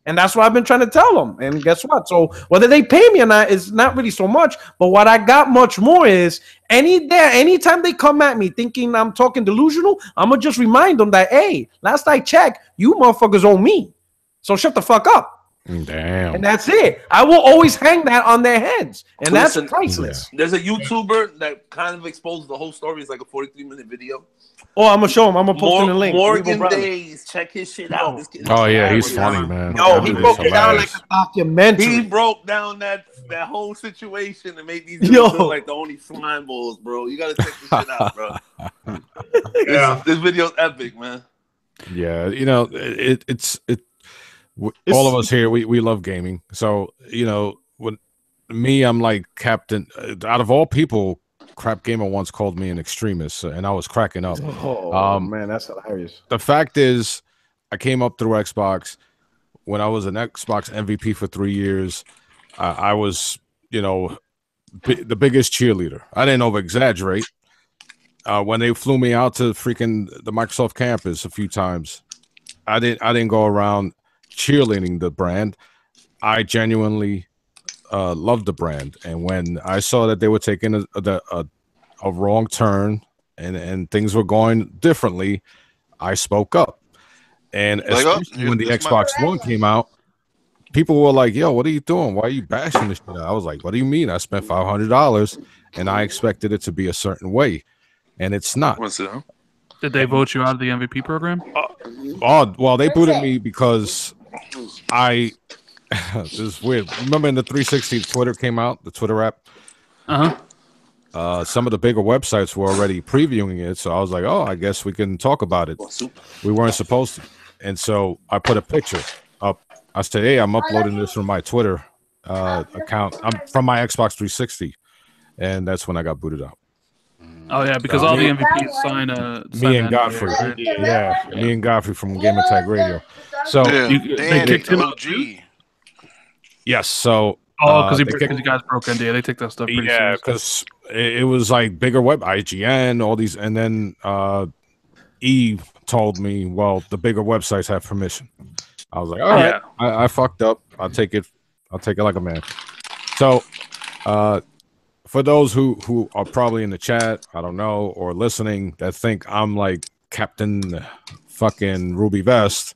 And that's what I've been trying to tell them. And guess what? So whether they pay me or not is not really so much. But what I got much more is anytime they come at me thinking I'm talking delusional, I'm going to just remind them that, hey, last I checked, you motherfuckers owe me. So shut the fuck up. Damn. And that's it. I will always hang that on their heads. And that's priceless. Yeah. There's a YouTuber that kind of exposes the whole story. It's like a 43-minute video. Oh, I'm gonna show him. I'm gonna post in the link. Morgan Days, check his shit out. This kid he's funny, man. Yo, he broke it down like a documentary. He broke down that whole situation and made these dudes look like the only slime balls, bro. You gotta check this shit out, bro. This video's epic, man. Yeah, you know, it's all of us here. We love gaming, so you know, when me, I'm like Captain. Out of all people, Crap Gamer once called me an extremist, and I was cracking up. Oh man, that's hilarious. The fact is, I came up through Xbox. When I was an Xbox MVP for 3 years, I was, you know, the biggest cheerleader. I didn't over exaggerate. When they flew me out to freaking the Microsoft campus a few times, I didn't go around cheerleading the brand. I genuinely loved the brand, and when I saw that they were taking a wrong turn and things were going differently, I spoke up. And especially when the Xbox One came out, people were like, "Yo, what are you doing? Why are you bashing this shit out?" I was like, "What do you mean? I spent $500 and I expected it to be a certain way, and it's not." Did they vote you out of the MVP program? Well, they booted me because this is weird. Remember in the 360 Twitter came out, the Twitter app? Some of the bigger websites were already previewing it, so I was like, oh, I guess we can talk about it. We weren't supposed to. And so I put a picture up. I said, hey, I'm uploading this from my Twitter account. I'm from my Xbox 360. And that's when I got booted out. Oh, yeah, because all the MVPs sign me and Godfrey. Right? Yeah, me and Godfrey from Gamer Tag Radio. So they kicked him out. Yes, so because you guys broke NDA, they take that stuff pretty serious. Because it was like bigger web, IGN, all these, and then Eve told me, well, the bigger websites have permission. I was like, all right, I fucked up. I'll take it like a man. So for those who are probably in the chat, I don't know, or listening that think I'm like Captain fucking Ruby Vest,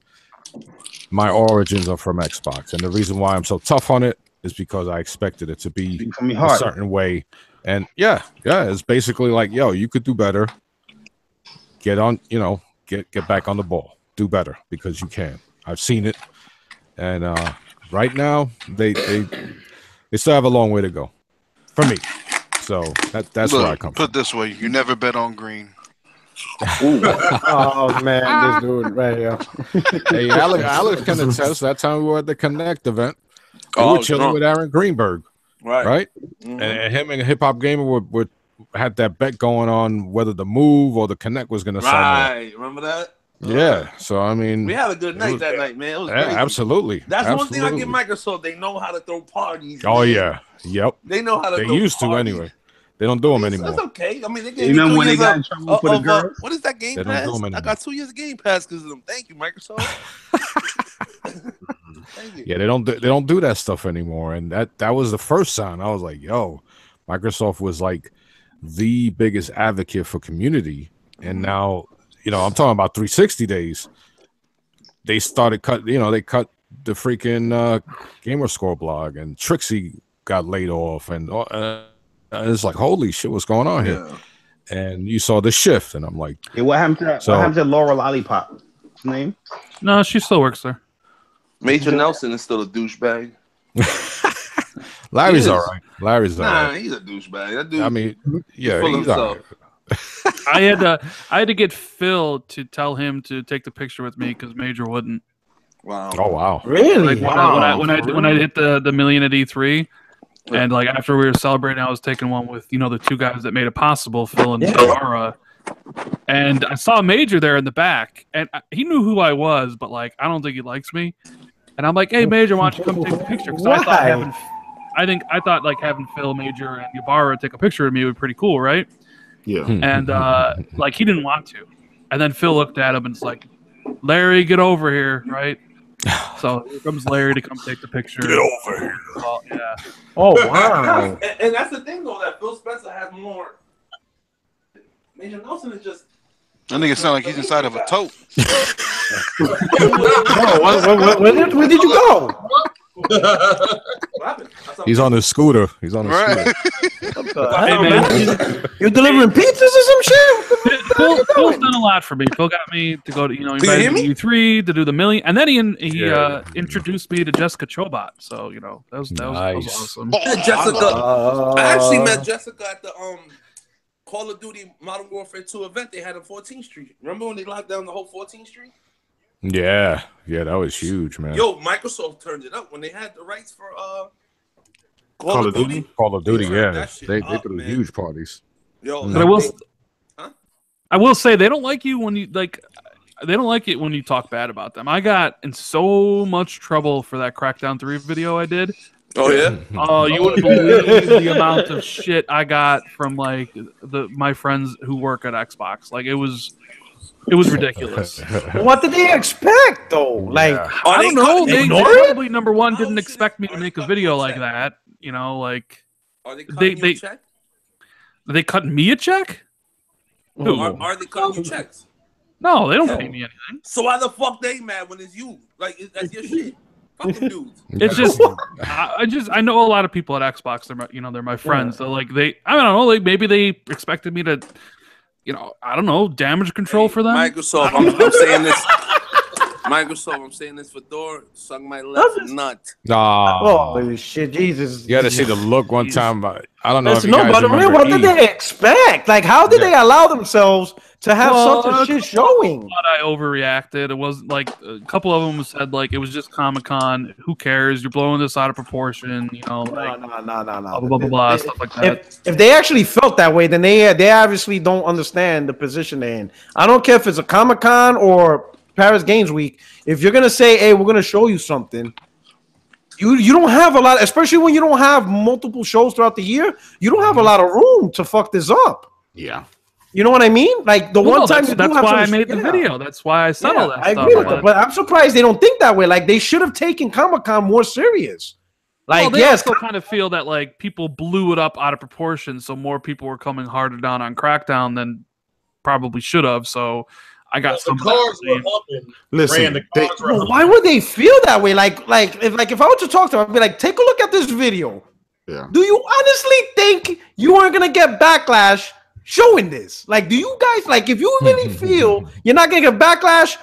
my origins are from Xbox, and the reason why I'm so tough on it is because I expected it to be a certain way. And yeah, it's basically like, yo, you could do better. Get on, you know, get back on the ball. Do better because you can. I've seen it, and right now they still have a long way to go for me. So that's where I come from. Put it this way, you never bet on green. Oh man, this dude right here. Hey, Alex can attest. That time we were at the Connect event, we were chilling with Aaron Greenberg, right? Mm-hmm. And him and Hip Hop Gamer had that bet going on whether the Move or the Connect was going to sell more. Right, remember that? Yeah, so I mean, we had a good night that night, man. It was crazy. Absolutely. That's one thing I give Microsoft. They know how to throw parties. Oh yeah, yep. They know how to. They used to anyway. They don't do them anymore. That's okay. I mean, they get you when they got in trouble for the girls. What is that Game Pass? I got 2 years of Game Pass because of them. Thank you, Microsoft. Thank you. Yeah, they don't do that stuff anymore, and that was the first sign. I was like, yo, Microsoft was like the biggest advocate for community, and now, you know, I'm talking about 360 days. They started they cut the freaking Gamer Score blog, and Trixie got laid off, and it's like, holy shit, what's going on here? and you saw the shift, and I'm like, Hey, what happened to Laura Lollipop? What's her name? No, she still works there. Major Nelson is still a douchebag. Larry's all right. Larry's all right. He's a douchebag. That dude. I mean, yeah, full of he's all right. I had to get Phil to tell him to take the picture with me because Major wouldn't. Wow. Oh wow. Really? Like when I hit the million at E3, and like after we were celebrating, I was taking one with the two guys that made it possible, Phil and Zara. And I saw Major there in the back, and he knew who I was, but like I don't think he likes me. And I'm like, hey Major, why don't you come take a picture? Because I thought like having Phil, Major, and Ybarra take a picture of me would be pretty cool, right? Yeah. And like he didn't want to. And then Phil looked at him and it's like, Larry, get over here, right? So here comes Larry to come take the picture. Get over here. Well, yeah. Oh wow. And that's the thing though, that Phil Spencer has more. Major Nelson is just. That nigga sound like he's inside of a tote. Where did you go? He's on his scooter. He's on his scooter. Hey, man. You're delivering pizzas or some shit? Phil's done a lot for me. Phil got me to go to, invited me to E3 to do the million, and then he introduced me to Jessica Chobot. So that was awesome. I actually met Jessica at the Call of Duty Modern Warfare 2 event they had on 14th Street. Remember when they locked down the whole 14th Street? Yeah, that was huge, man. Yo, Microsoft turned it up when they had the rights for Call of Duty. Call of Duty, yeah. They threw huge parties. Yo, but I will say they don't like you when you like. They don't like it when you talk bad about them. I got in so much trouble for that Crackdown 3 video I did. Oh yeah. Oh, you wouldn't believe the amount of shit I got from like my friends who work at Xbox. Like it was ridiculous. What did they expect though? Like I don't know. They probably number one didn't expect me to make a video like that. Like are they cutting you a check? Are they cutting me a check? Who? Are they cutting you checks? No, they don't pay me anything. So why the fuck they mad when it's you? Like that's your shit. Fucking dudes. It's just I know a lot of people at Xbox. They're my friends. So like I don't know. Like maybe they expected me to, I don't know, damage control for them. Microsoft, I'm saying this. Microsoft, I'm saying this for Thor. Suck my left nut. Oh shit, Jesus! You got to see the look one time. I don't know. Listen, but what did they expect? Like, how did they allow themselves to have such a shit showing? I thought I overreacted. It wasn't like a couple of them said like it was just Comic-Con. Who cares? You're blowing this out of proportion. No. Blah blah blah stuff like that. If they actually felt that way, then they obviously don't understand the position they're in. I don't care if it's a Comic-Con or Paris Games Week. If you're gonna say, "Hey, we're gonna show you something," you don't have a lot, especially when you don't have multiple shows throughout the year. You don't have a lot of room to fuck this up. Yeah, you know what I mean. Like one time, that's why I made the video. That's why I said all that. I agree with that, but I'm surprised they don't think that way. Like they should have taken Comic-Con more serious. Like they also kind of feel that like people blew it up out of proportion, so more people were coming harder down on Crackdown than probably should have. So. I got some cars were humping. Listen, why would they feel that way? Like if I were to talk to them, I'd be like, take a look at this video. Yeah. Do you honestly think you aren't gonna get backlash showing this? Like, do you guys like if you really feel you're not gonna get backlash?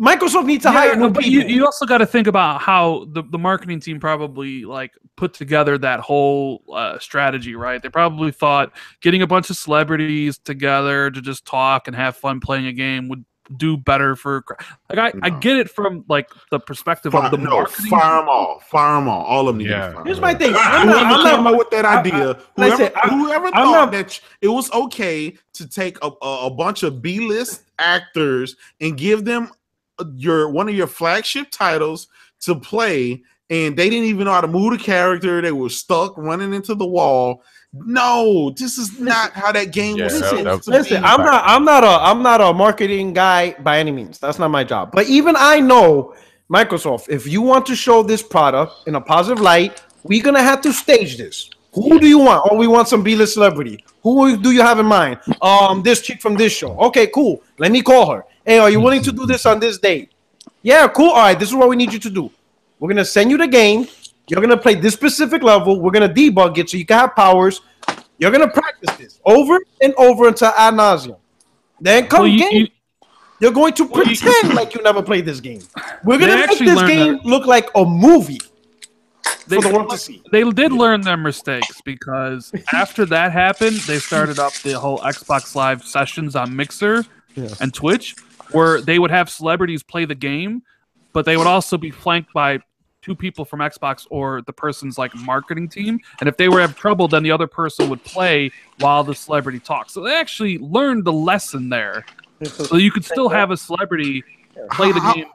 Microsoft needs to hire new but people. You also got to think about how the marketing team probably like put together that whole strategy, right? They probably thought getting a bunch of celebrities together to just talk and have fun playing a game would do better for. Like I get it from like the perspective of the marketing. Fire them all. All of them. Yeah. Here's my thing. I'm not with that idea. Whoever thought that it was okay to take a bunch of B-list actors and give them one of your flagship titles to play, and they didn't even know how to move the character. They were stuck running into the wall. No, this is not how that game was. Listen, I'm not a marketing guy by any means. That's not my job. But even I know Microsoft, if you want to show this product in a positive light, we're gonna have to stage this. Who do you want? Oh, we want some B-list celebrity. Who do you have in mind? This chick from this show. Okay, cool. Let me call her. Hey, are you willing to do this on this date? Yeah, cool. All right, this is what we need you to do. We're going to send you the game. You're going to play this specific level. We're going to debug it so you can have powers. You're gonna practice this over and over until ad nauseum. Then come game. You're going to pretend like you never played this game. We're gonna make this game look like a movie for the world to see. They did learn their mistakes because after that happened, they started up the whole Xbox Live sessions on Mixer and Twitch, where they would have celebrities play the game, but they would also be flanked by 2 people from Xbox or the person's like marketing team. And if they were having trouble, then the other person would play while the celebrity talks. So they actually learned the lesson there. So you could still have a celebrity play the game.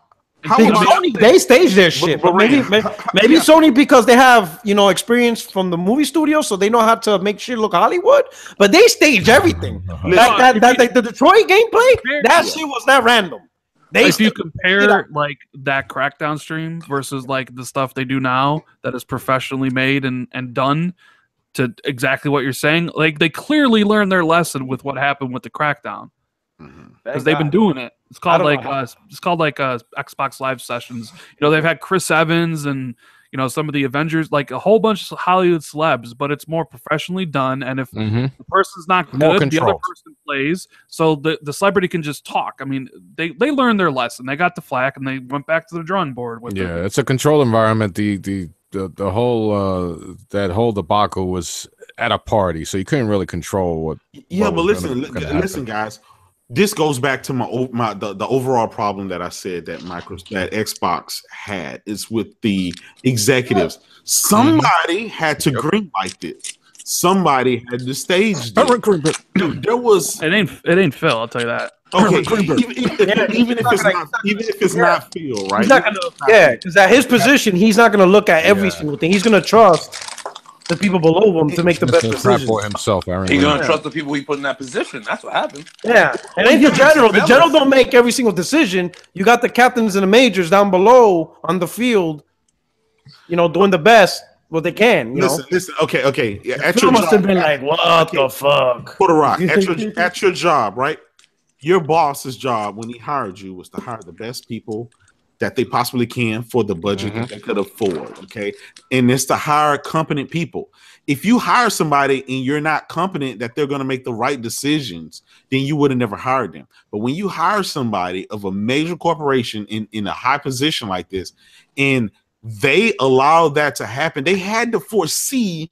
Sony, they stage their shit, but maybe Sony, because they have experience from the movie studio, so they know how to make shit look Hollywood. But they stage everything. The Detroit gameplay, that shit was not random. If you compare like that Crackdown stream versus like the stuff they do now that is professionally made and done to exactly what you're saying, like they clearly learned their lesson with what happened with the Crackdown. Because they've been doing it. It's called Xbox Live sessions. They've had Chris Evans and some of the Avengers, like a whole bunch of Hollywood celebs, but it's more professionally done. And if the person's not good, the other person plays, so the celebrity can just talk. I mean, they learned their lesson. They got the flack and they went back to the drawing board with it. It's a controlled environment. The whole that whole debacle was at a party, so you couldn't really control what. Yeah, but listen, guys. This goes back to the overall problem that I said that Xbox had is with the executives. Somebody had to greenlight it. Somebody had to stage it. There was it ain't Phil, I'll tell you that. Okay, even if it's not Phil, right? Because at his position, he's not gonna look at every single thing. He's gonna trust the people below him to make the best decision for himself. He's gonna trust the people he put in that position. That's what happened. Yeah, and then the general don't make every single decision. You got the captains and the majors down below on the field, doing the best what they can. Listen. Okay. Yeah, at your must have been like, what the fuck? Put a rock at your job, right? Your boss's job when he hired you was to hire the best people that they possibly can for the budget that they could afford, okay? And it's to hire competent people. If you hire somebody and you're not competent that they're going to make the right decisions, then you would have never hired them. But when you hire somebody of a major corporation in a high position like this, and they allow that to happen, they had to foresee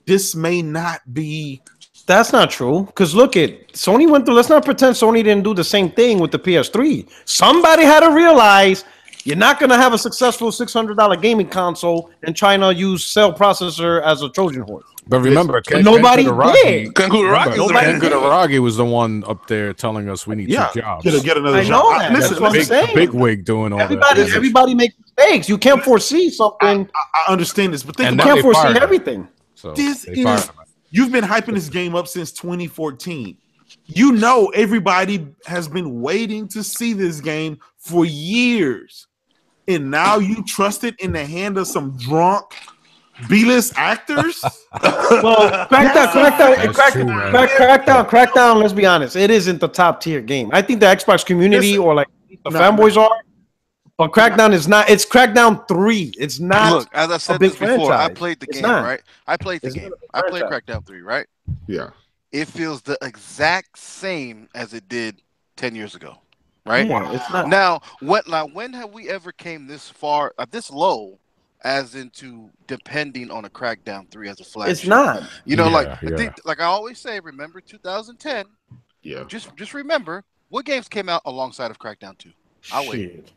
this may not be. That's not true. Because look at Sony went through. Let's not pretend Sony didn't do the same thing with the PS3. Somebody had to realize you're not going to have a successful $600 gaming console and try to use cell processor as a Trojan horse. But remember, nobody did. Ken Kutaragi was the one up there telling us we need 2 jobs. Get another job. Know that. That's what I'm saying. Big wig doing all that. Everybody makes mistakes. You can't foresee something. I understand this, but you can't foresee everything. So you've been hyping this game up since 2014. Everybody has been waiting to see this game for years. And now you trust it in the hand of some drunk B-list actors? Well, Crackdown, let's be honest, it isn't the top tier game. I think the Xbox community or like the fanboys are, but Crackdown is not. It's Crackdown 3. It's not. Look, as I said this before, I played the game, right? I played the game. I played Crackdown 3, right? Yeah. It feels the exact same as it did 10 years ago. Right? Yeah, it's not. Now, when have we ever came this far, this low, as into depending on a Crackdown 3 as a flagship? It's not. I think, like I always say, remember 2010. Yeah. Just remember what games came out alongside of Crackdown 2. I'll wait.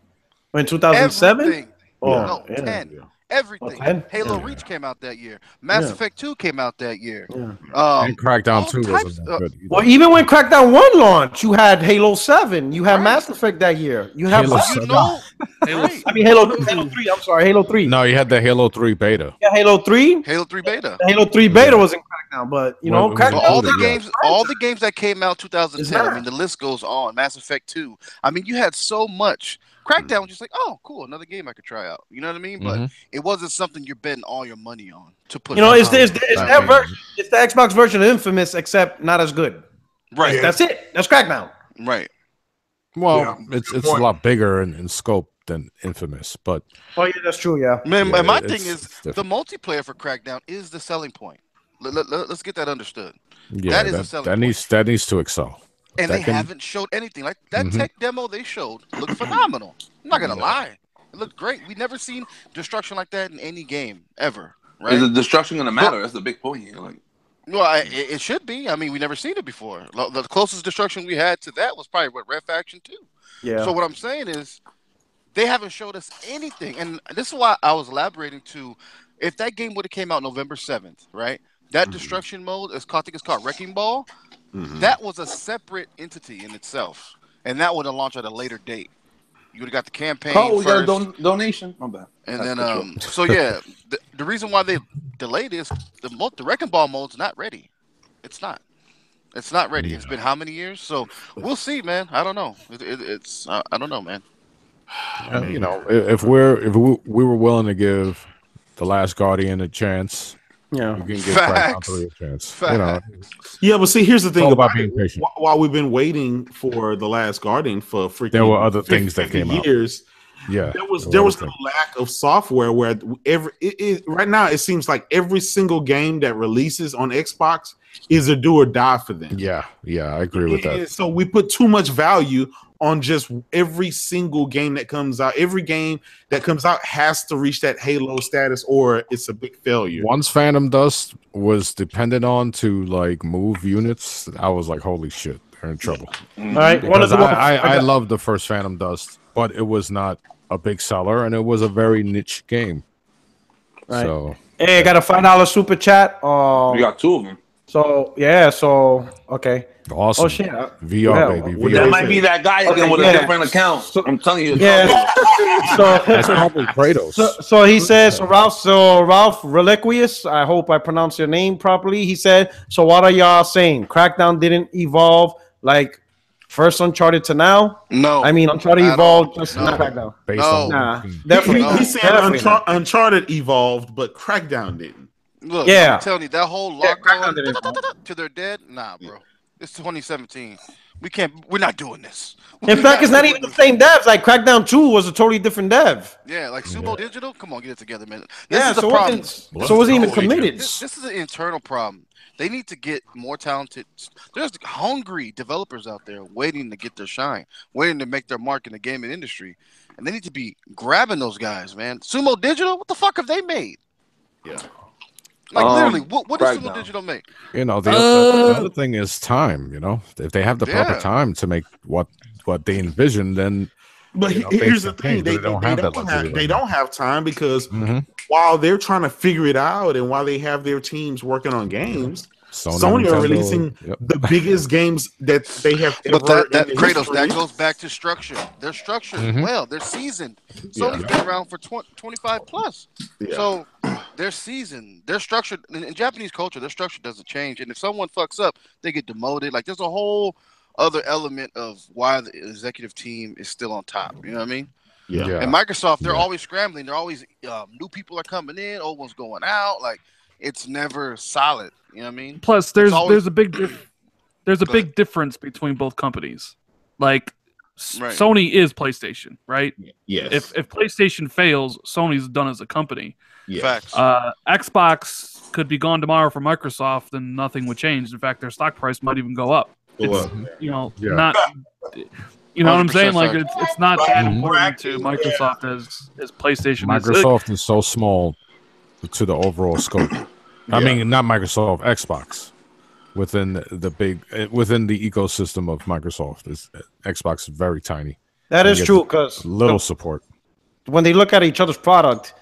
In 2007? No, 10. Yeah. Everything. Halo Reach came out that year. Mass Effect 2 came out that year. And Crackdown 2 wasn't that good either. Well, even when Crackdown 1 launched, you had Halo 7. You had Mass Effect that year. You have Halo 3. I'm sorry, Halo 3. No, you had the Halo 3 beta. Yeah, Halo 3. Halo 3 beta. Halo 3 beta was in Crackdown, but Crackdown, all the games that came out 2010. I mean, the list goes on. Mass Effect 2. I mean, you had so much. Crackdown was just like, oh, cool, another game I could try out. You know what I mean? But it wasn't something you're betting all your money on to put. It's that version. It's the Xbox version of Infamous, except not as good. Right. That's it. That's Crackdown. Right. Well, it's a lot bigger in scope than Infamous, but yeah, that's true. Yeah. Man, my thing is the multiplayer for Crackdown is the selling point. Let's get that understood. Yeah, that is a selling that needs to excel. And they haven't showed anything. Like that tech demo they showed looked phenomenal. I'm not gonna lie. It looked great. We've never seen destruction like that in any game ever. Right? Is the destruction gonna matter? That's the big point here. Like, well, it should be. I mean, we never seen it before. The closest destruction we had to that was probably Red Faction 2. Yeah. So what I'm saying is, they haven't showed us anything, and this is why I was elaborating to, if that game would have came out November 7th, right? That destruction mode is called, I think it's called Wrecking Ball. That was a separate entity in itself, and that would have launched at a later date. You would have got the campaign we first. got a donation. My bad. And then, so yeah, the reason why they delayed is the Wrecking Ball mode's not ready. It's not. It's not ready. It's been how many years? So we'll see, man. I don't know. I don't know, man. You know, if we were willing to give The Last Guardian a chance, we can give Crackdown 3 a chance. You know. Yeah, but see, here's the thing all about being patient. While we've been waiting for The Last Guardian for freaking there were other things that came years. Yeah, there was no lack of software where right now it seems like every single game that releases on Xbox is a do or die for them. Yeah, I agree with that. So we put too much value on just every single game that comes out. Every game that comes out has to reach that Halo status, or it's a big failure. Once Phantom Dust was dependent on to like move units, I was like, holy shit, they're in trouble. All right, I love the first Phantom Dust, but it was not a big seller, and it was a very niche game. Right. So, hey, I got a $5 super chat. We got 2 of them. So yeah, okay. Awesome. Oh shit, VR baby. Well, that might be that guy again with a different account. So, I'm telling you. Yeah. So that's probably Kratos. So he says, so Ralph Reliquious, I hope I pronounced your name properly. He said, so what are y'all saying? Crackdown didn't evolve like first Uncharted to now? No. I mean, Uncharted evolved just not Crackdown. No. Definitely. He said Uncharted evolved, but Crackdown didn't. Look, I'm telling you, that whole lock on to their dead, nah, bro. It's 2017. We're not doing this. In fact, it's not even the same devs. Like Crackdown 2 was a totally different dev. Yeah, like Sumo Digital. Come on, get it together, man. This is the problem. So it wasn't even committed. This is an internal problem. They need to get more talented. There's hungry developers out there waiting to get their shine, waiting to make their mark in the gaming industry, and they need to be grabbing those guys, man. Sumo Digital, what the fuck have they made? Yeah. Like literally, what does Sumo Digital make? You know, the other thing is time. You know, if they have the proper time to make what they envision, then. But here's the thing: they don't have time because while they're trying to figure it out, and while they have their teams working on games, Sony are releasing the biggest games that they have ever. But that Kratos, that goes back to structure. They're structured well. They're seasoned. Sony's been around for 25 plus. Yeah. So they're seasoned. They're structured. In Japanese culture, their structure doesn't change. And if someone fucks up, they get demoted. Like there's a whole other element of why the executive team is still on top. You know what I mean? Yeah. And Microsoft, they're always scrambling. They're always new people are coming in, old ones going out. Like it's never solid. You know what I mean? Plus, there's a big difference between both companies. Like Sony is PlayStation, right? Yes. If PlayStation fails, Sony's done as a company. Facts. Xbox could be gone tomorrow for Microsoft, and nothing would change. In fact, their stock price might even go up. It's, not. You know what I'm saying? Like it's not that important to Microsoft as PlayStation. Microsoft is so small to the overall scope. I mean, not Microsoft, Xbox. Within the ecosystem of Microsoft, Xbox is very tiny. That is true because little support. When they look at each other's product,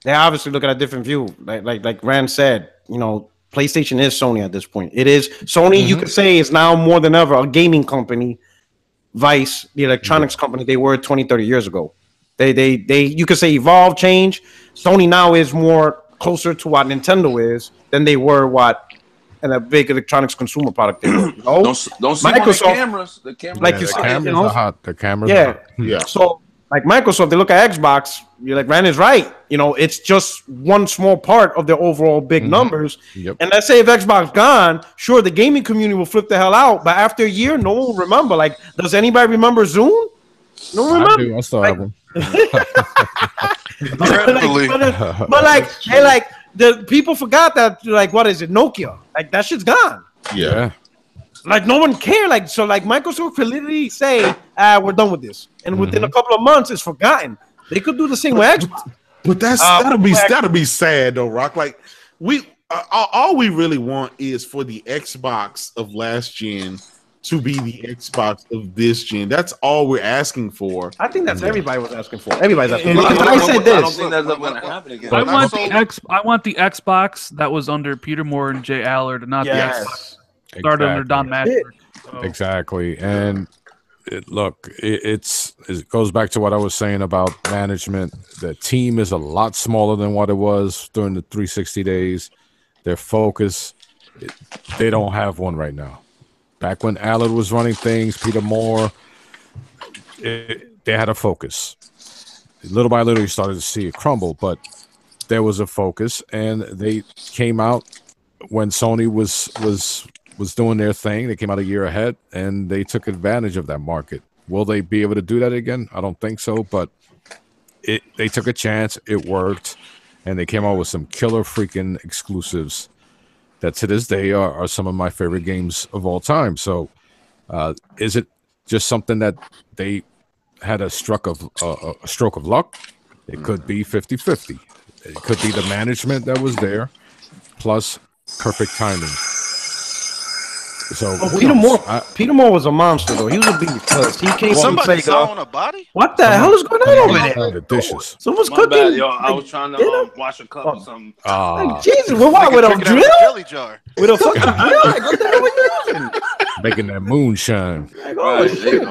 they obviously look at a different view. Like Rand said, you know, PlayStation is Sony at this point. It is Sony. You could say is now more than ever a gaming company, vice the electronics company they were 20, 30 years ago. They you could say evolve, change. Sony now is more closer to what Nintendo is than they were and a big electronics consumer product. They were, don't see Microsoft cameras. The cameras, like you said, the cameras. Yeah. So like Microsoft, they look at Xbox. You're like, Rand is right. You know, it's just one small part of their overall big numbers. Yep. And let's say if Xbox gone, sure, the gaming community will flip the hell out. But after a year, no one will remember. Like, does anybody remember Zoom? No one remember. I still have them. but the people forgot that. Like, what is it? Nokia. Like that shit's gone. Yeah. Like no one cared. Like so, like Microsoft could literally say, we're done with this," and within a couple of months, it's forgotten. They could do the same with Xbox. But that'll be sad though, Rock. Like all we really want is for the Xbox of last gen to be the Xbox of this gen. That's all we're asking for. I think that's everybody was asking for. Everybody's asking for. I said this. I don't think that's going to happen again. I want the Xbox that was under Peter Moore and Jay Allard, and not the Xbox started under Don Master. So. Exactly, and it goes back to what I was saying about management. The team is a lot smaller than what it was during the 360 days. Their focus, they don't have one right now. Back when Allard was running things, Peter Moore, they had a focus. Little by little, you started to see it crumble, but there was a focus, and they came out when Sony was doing their thing. They came out a year ahead, and they took advantage of that market. Will they be able to do that again? I don't think so, but they took a chance. It worked, and they came out with some killer freaking exclusives that to this day are some of my favorite games of all time. So is it just something that they had a stroke of luck? It could be 50-50. It could be the management that was there, plus perfect timing. So Peter Moore was a monster though. He was a beast because he came from Sega. On a body? What the hell is going on over there? The dishes. Someone's My cooking. bad, yo. I was trying to wash a cup or something. Like, Jesus, what with a drill? Jelly jar. With a fucking drill? Like, what the hell are you doing? Making that moonshine. Like, oh, shit.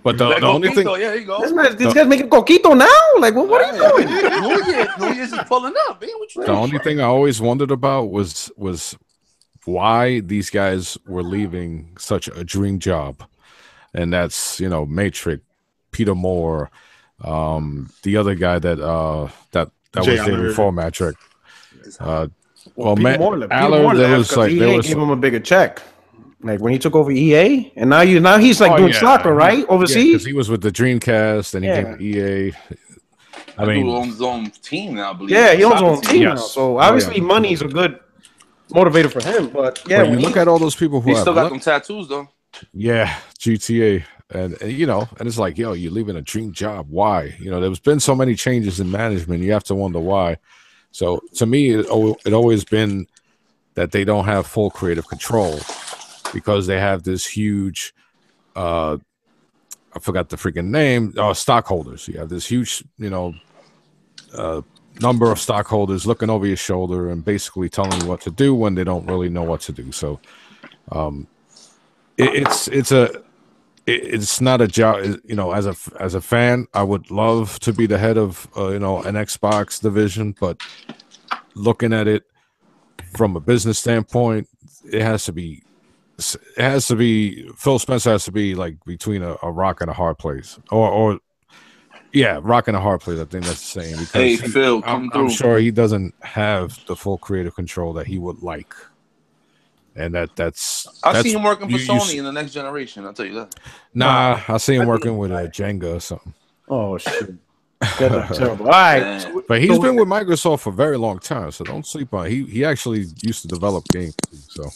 But the only thing, Yeah, you go. This guy's making coquito now? Like, what are you doing? New Year's is pulling up. the only thing I always wondered about was why these guys were leaving such a dream job, and that's Matrix, Peter Moore, the other guy that was there before Matrix. Peter Moore left because EA gave him a bigger check. Like when he took over EA, and now he's like doing soccer, right? Overseas, because he was with the Dreamcast, and he came to EA. I mean, he owns his own team now. I believe. Yeah, he owns his own team now. So obviously, money's a good motivator for him. But yeah, you look at all those people who he still got them tattoos though. Yeah, GTA, and and it's like, you're leaving a dream job. Why? There's been so many changes in management. You have to wonder why. So to me, it always been that they don't have full creative control because they have this huge, I forgot the freaking name, stockholders. You have this huge, number of stockholders looking over your shoulder and basically telling you what to do when they don't really know what to do. So, it's not a job. As a fan, I would love to be the head of an Xbox division, but looking at it from a business standpoint, it has to be. Phil Spencer has to be like between a rock and a hard place, or rock and a hard place. I think that's the same. Hey, Phil, I'm sure he doesn't have the full creative control that he would like. And that's I see him working for Sony in the next generation. I'll tell you that. Nah, I see him working with Jenga or something. Oh shit, that's terrible. All right, but he's been with Microsoft for a very long time, so don't sleep on. He actually used to develop games. So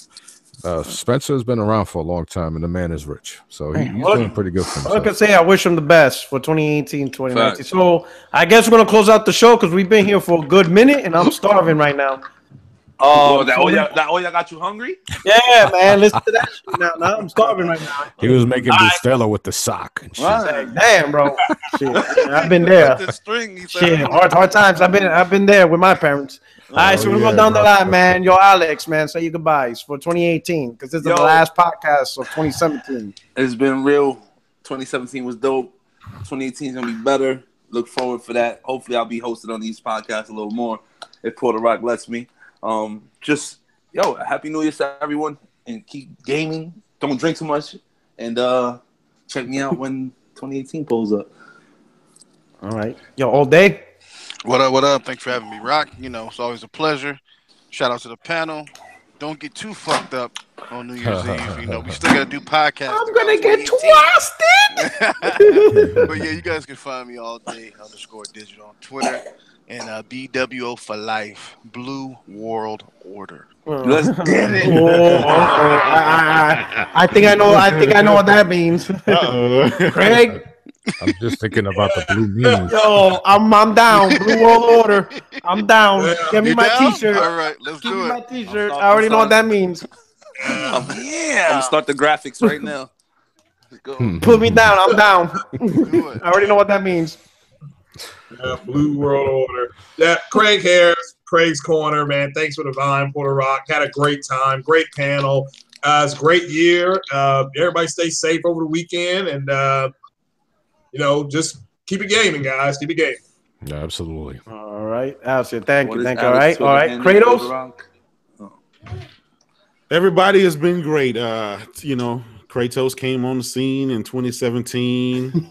Spencer has been around for a long time, and the man is rich, so he's doing pretty good for himself. I can say I wish him the best for 2018, 2019. Fact. So I guess we're gonna close out the show because we've been here for a good minute, and I'm starving right now. That Oya got you hungry? Yeah, man. Listen to that shit now. I'm starving right now. He was making Bustelo with the sock and shit. Right. Damn, bro. Shit, I've been there. Shit, hard times. I've been there with my parents. All right, so we're going down the line, man. Yo, Alex, man, say your goodbyes for 2018 because this is the last podcast of 2017. It's been real. 2017 was dope. 2018 is gonna be better. Look forward for that. Hopefully, I'll be hosted on these podcasts a little more if Puerto Rock lets me. Happy New Year to everyone, and keep gaming. Don't drink too much, and check me out when 2018 pulls up. All right, yo, all day. What up? What up? Thanks for having me, Rock. It's always a pleasure. Shout out to the panel. Don't get too fucked up on New Year's Eve. We still gotta do podcasts. I'm gonna get twisted. But yeah, you guys can find me all day _digital on Twitter. and BWO for life. Blue World Order. Let's get it. I think I know. I think I know what that means. Craig. I'm just thinking about the blue memes. Yo, I'm down. Blue World Order. I'm down. Yeah. Give me You my down? T-shirt. All right, let's Give do me it. my T-shirt. I'll I already know what that means. I'm gonna start the graphics right now. Let's go. Put me down. I'm down. Do it. I already know what that means. Yeah, Blue World Order. Yeah, Craig Harris, Craig's Corner, man. Thanks for the Vine, Puerto Rock. Had a great time, great panel. It's a great year. Everybody stay safe over the weekend, and just keep it gaming, guys. Keep it gaming. Yeah, absolutely. All right, Allison. Thank What you. is Thank you. All Alex right. Twitter All right. handle, Kratos. Everybody has been great. Kratos came on the scene in 2017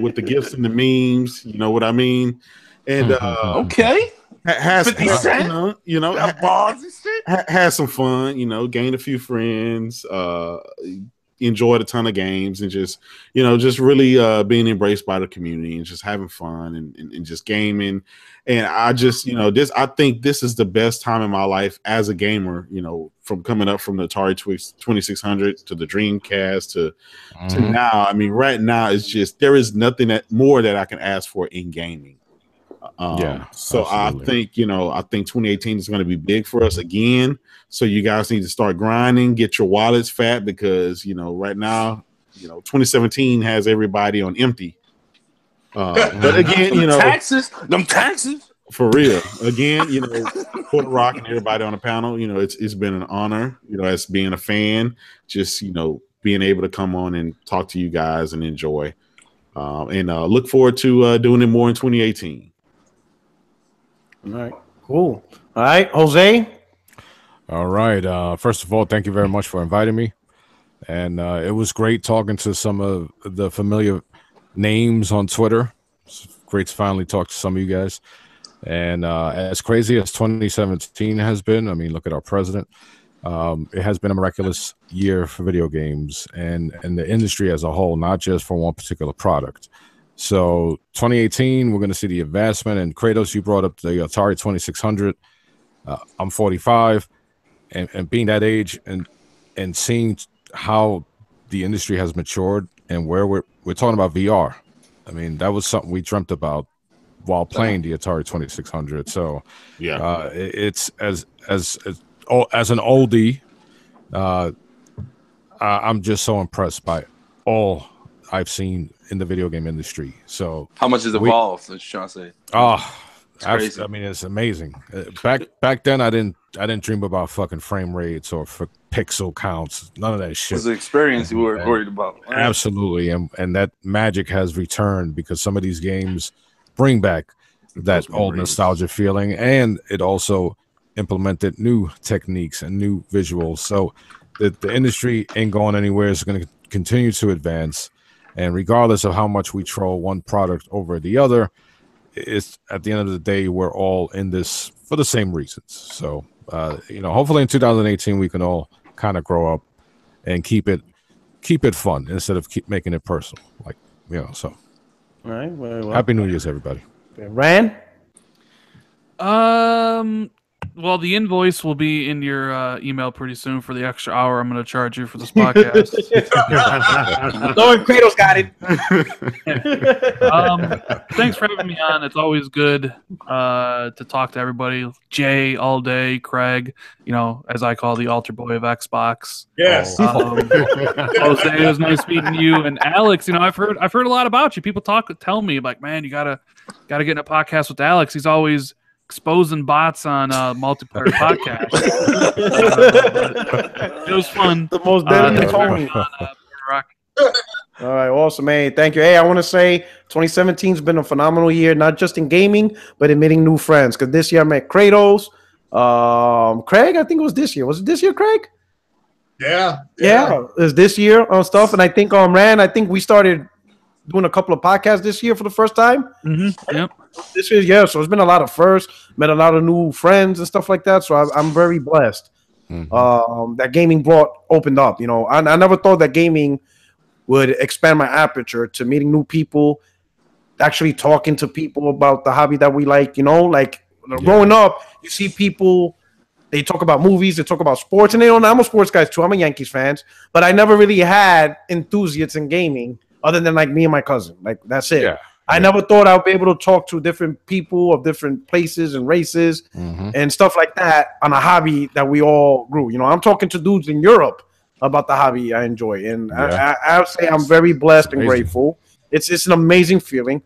with the gifts and the memes. You know what I mean? And Okay. has 50 Cent? Balls and shit. had some fun. Gained a few friends. Enjoyed a ton of games, and just really being embraced by the community and just having fun and just gaming. And I just I think this is the best time in my life as a gamer. From coming up from the Atari 2600 to the Dreamcast to now. I mean, right now it's just there is nothing more that I can ask for in gaming. So absolutely. I think 2018 is going to be big for us again. So you guys need to start grinding, get your wallets fat, because right now 2017 has everybody on empty. But again, them taxes for real. Again, Puerto Rock and everybody on the panel, it's been an honor, as being a fan, just being able to come on and talk to you guys and enjoy, and look forward to doing it more in 2018. All right, cool. All right, Jose. All right. First of all, thank you very much for inviting me. And it was great talking to some of the familiar names on Twitter. It's great to finally talk to some of you guys. And as crazy as 2017 has been, I mean, look at our president. It has been a miraculous year for video games and the industry as a whole, not just for one particular product. So 2018, we're going to see the advancement. And Kratos, you brought up the Atari 2600. I'm 45, and being that age and seeing how the industry has matured and where we're talking about VR. I mean, that was something we dreamt about while playing the Atari 2600. So yeah, it's as an oldie, I'm just so impressed by all I've seen in the video game industry. So how much has evolved? That's trying to say. I mean, it's amazing. Back then, I didn't dream about fucking frame rates or for pixel counts. None of that shit. It was the experience you were worried about. Right? Absolutely, and that magic has returned because some of these games bring back that old nostalgia feeling, and it also implemented new techniques and new visuals. So the industry ain't going anywhere. It's going to continue to advance. And regardless of how much we troll one product over the other, it's at the end of the day, we're all in this for the same reasons. So, hopefully in 2018, we can all kind of grow up and keep it fun instead of keep making it personal. So. All right. Well. Happy New Year's, everybody. Rand? Well, the invoice will be in your email pretty soon for the extra hour I'm going to charge you for this podcast. Lord Kratos got it. Thanks for having me on. It's always good to talk to everybody. Jay all day, Craig, as I call the altar boy of Xbox. Yes. Jose, it was nice meeting you. And Alex, I've heard a lot about you. People tell me like, man, you gotta get in a podcast with Alex. He's always exposing bots on multiplayer podcasts. It was fun. The most deadly Tony. All right, awesome, hey, thank you. Hey, I want to say 2017 has been a phenomenal year, not just in gaming, but in meeting new friends. Because this year I met Kratos, Craig. I think it was this year. Was it this year, Craig? Yeah. It was this year on stuff, and I think Rand. I think we started doing a couple of podcasts this year for the first time. Mm-hmm. Yep. This year, so it's been a lot of firsts, met a lot of new friends and stuff like that. So I'm very blessed. That gaming opened up. I never thought that gaming would expand my aperture to meeting new people actually talking to people about the hobby that we like. You know, like growing up, you see people. They talk about movies, they talk about sports, and I'm a sports guy too. I'm a Yankees fan, but I never really had enthusiasts in gaming other than like me and my cousin. Like that's it. Yeah. I never thought I'd be able to talk to different people of different places and races and stuff like that on a hobby that we all grew. You know, I'm talking to dudes in Europe about the hobby I enjoy, and I would say I'm very blessed and grateful. It's an amazing feeling.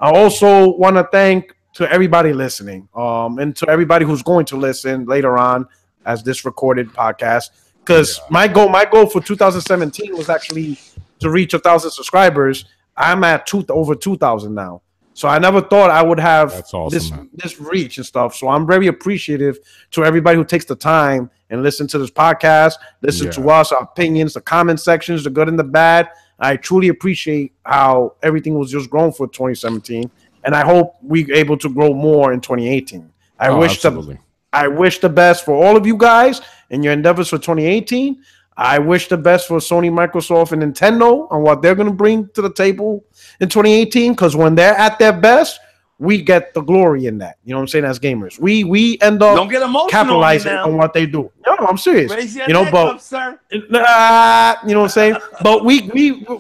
I also want to thank to everybody listening, and to everybody who's going to listen later on as this recorded podcast. Because my goal for 2017 was actually to reach 1,000 subscribers. I'm at over 2,000 now. So I never thought I would have this reach and stuff. So I'm very appreciative to everybody who takes the time and listen to this podcast, listen to us, our opinions, the comment sections, the good and the bad. I truly appreciate how everything was just grown for 2017. And I hope we're able to grow more in 2018. I wish the best for all of you guys in your endeavors for 2018. I wish the best for Sony, Microsoft, and Nintendo on what they're going to bring to the table in 2018. Because when they're at their best, we get the glory in that. You know what I'm saying? As gamers, we end up capitalizing on what they do. No, I'm serious. You know, but sir. You know what I'm saying? But we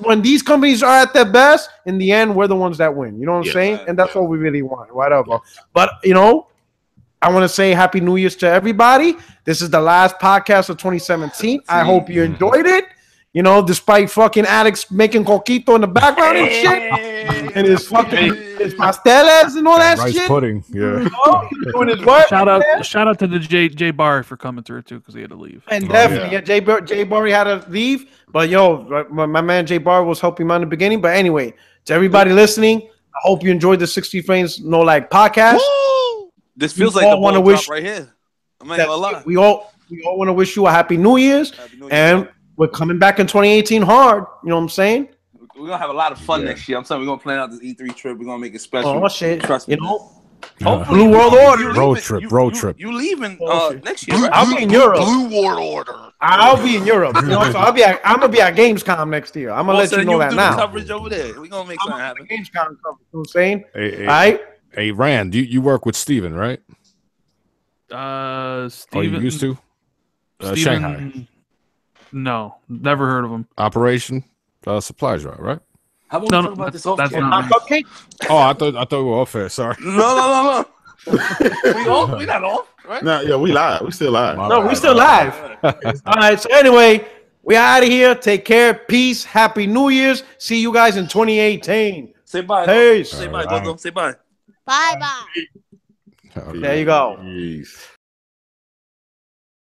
when these companies are at their best, in the end, we're the ones that win. You know what I'm saying? And that's what we really want. Whatever. But you know, I want to say Happy New Year's to everybody. This is the last podcast of 2017. I hope you enjoyed it. You know, despite fucking Alex making coquito in the background and shit, and his fucking his pasteles and all that rice shit. pudding, yeah. You know, he's doing his work. Shout out to the Jay Barry for coming through too, because he had to leave. And definitely, Jay Barry had to leave, but my man Jay Barry was helping him out in the beginning. But anyway, to everybody listening, I hope you enjoyed the 60 Frames No Lag podcast. Woo! This feels like the ball drop right here. I'm not gonna lie. We all want to wish you a Happy New Year's, and we're coming back in 2018 hard. You know what I'm saying? We're gonna have a lot of fun next year. I'm telling you, we're gonna plan out this E3 trip. We're gonna make it special. Oh shit! Trust me. You know, Blue World Order road trip. You leaving next year? Right? I'll be in Europe. Blue World Order. I'll be in Europe. You know, so I'm gonna be at Gamescom next year. I'm gonna let you know that now. Coverage over there. We're gonna make something happen. Gamescom coverage. You know what I'm saying? All right. Hey, Rand, you work with Steven, right? Steven. Oh, you used to? Shanghai. No, never heard of him. Operation Supply Drop, right? How about we talk about this off camera? Oh, I thought we were off air. Sorry. No. we not off, right? No, yeah, we live. We still live. We still live. All right. So anyway, we out of here. Take care. Peace. Happy New Year's. See you guys in 2018. Say bye. Peace. Say bye. Go. Say bye. Bye. There you go. Peace.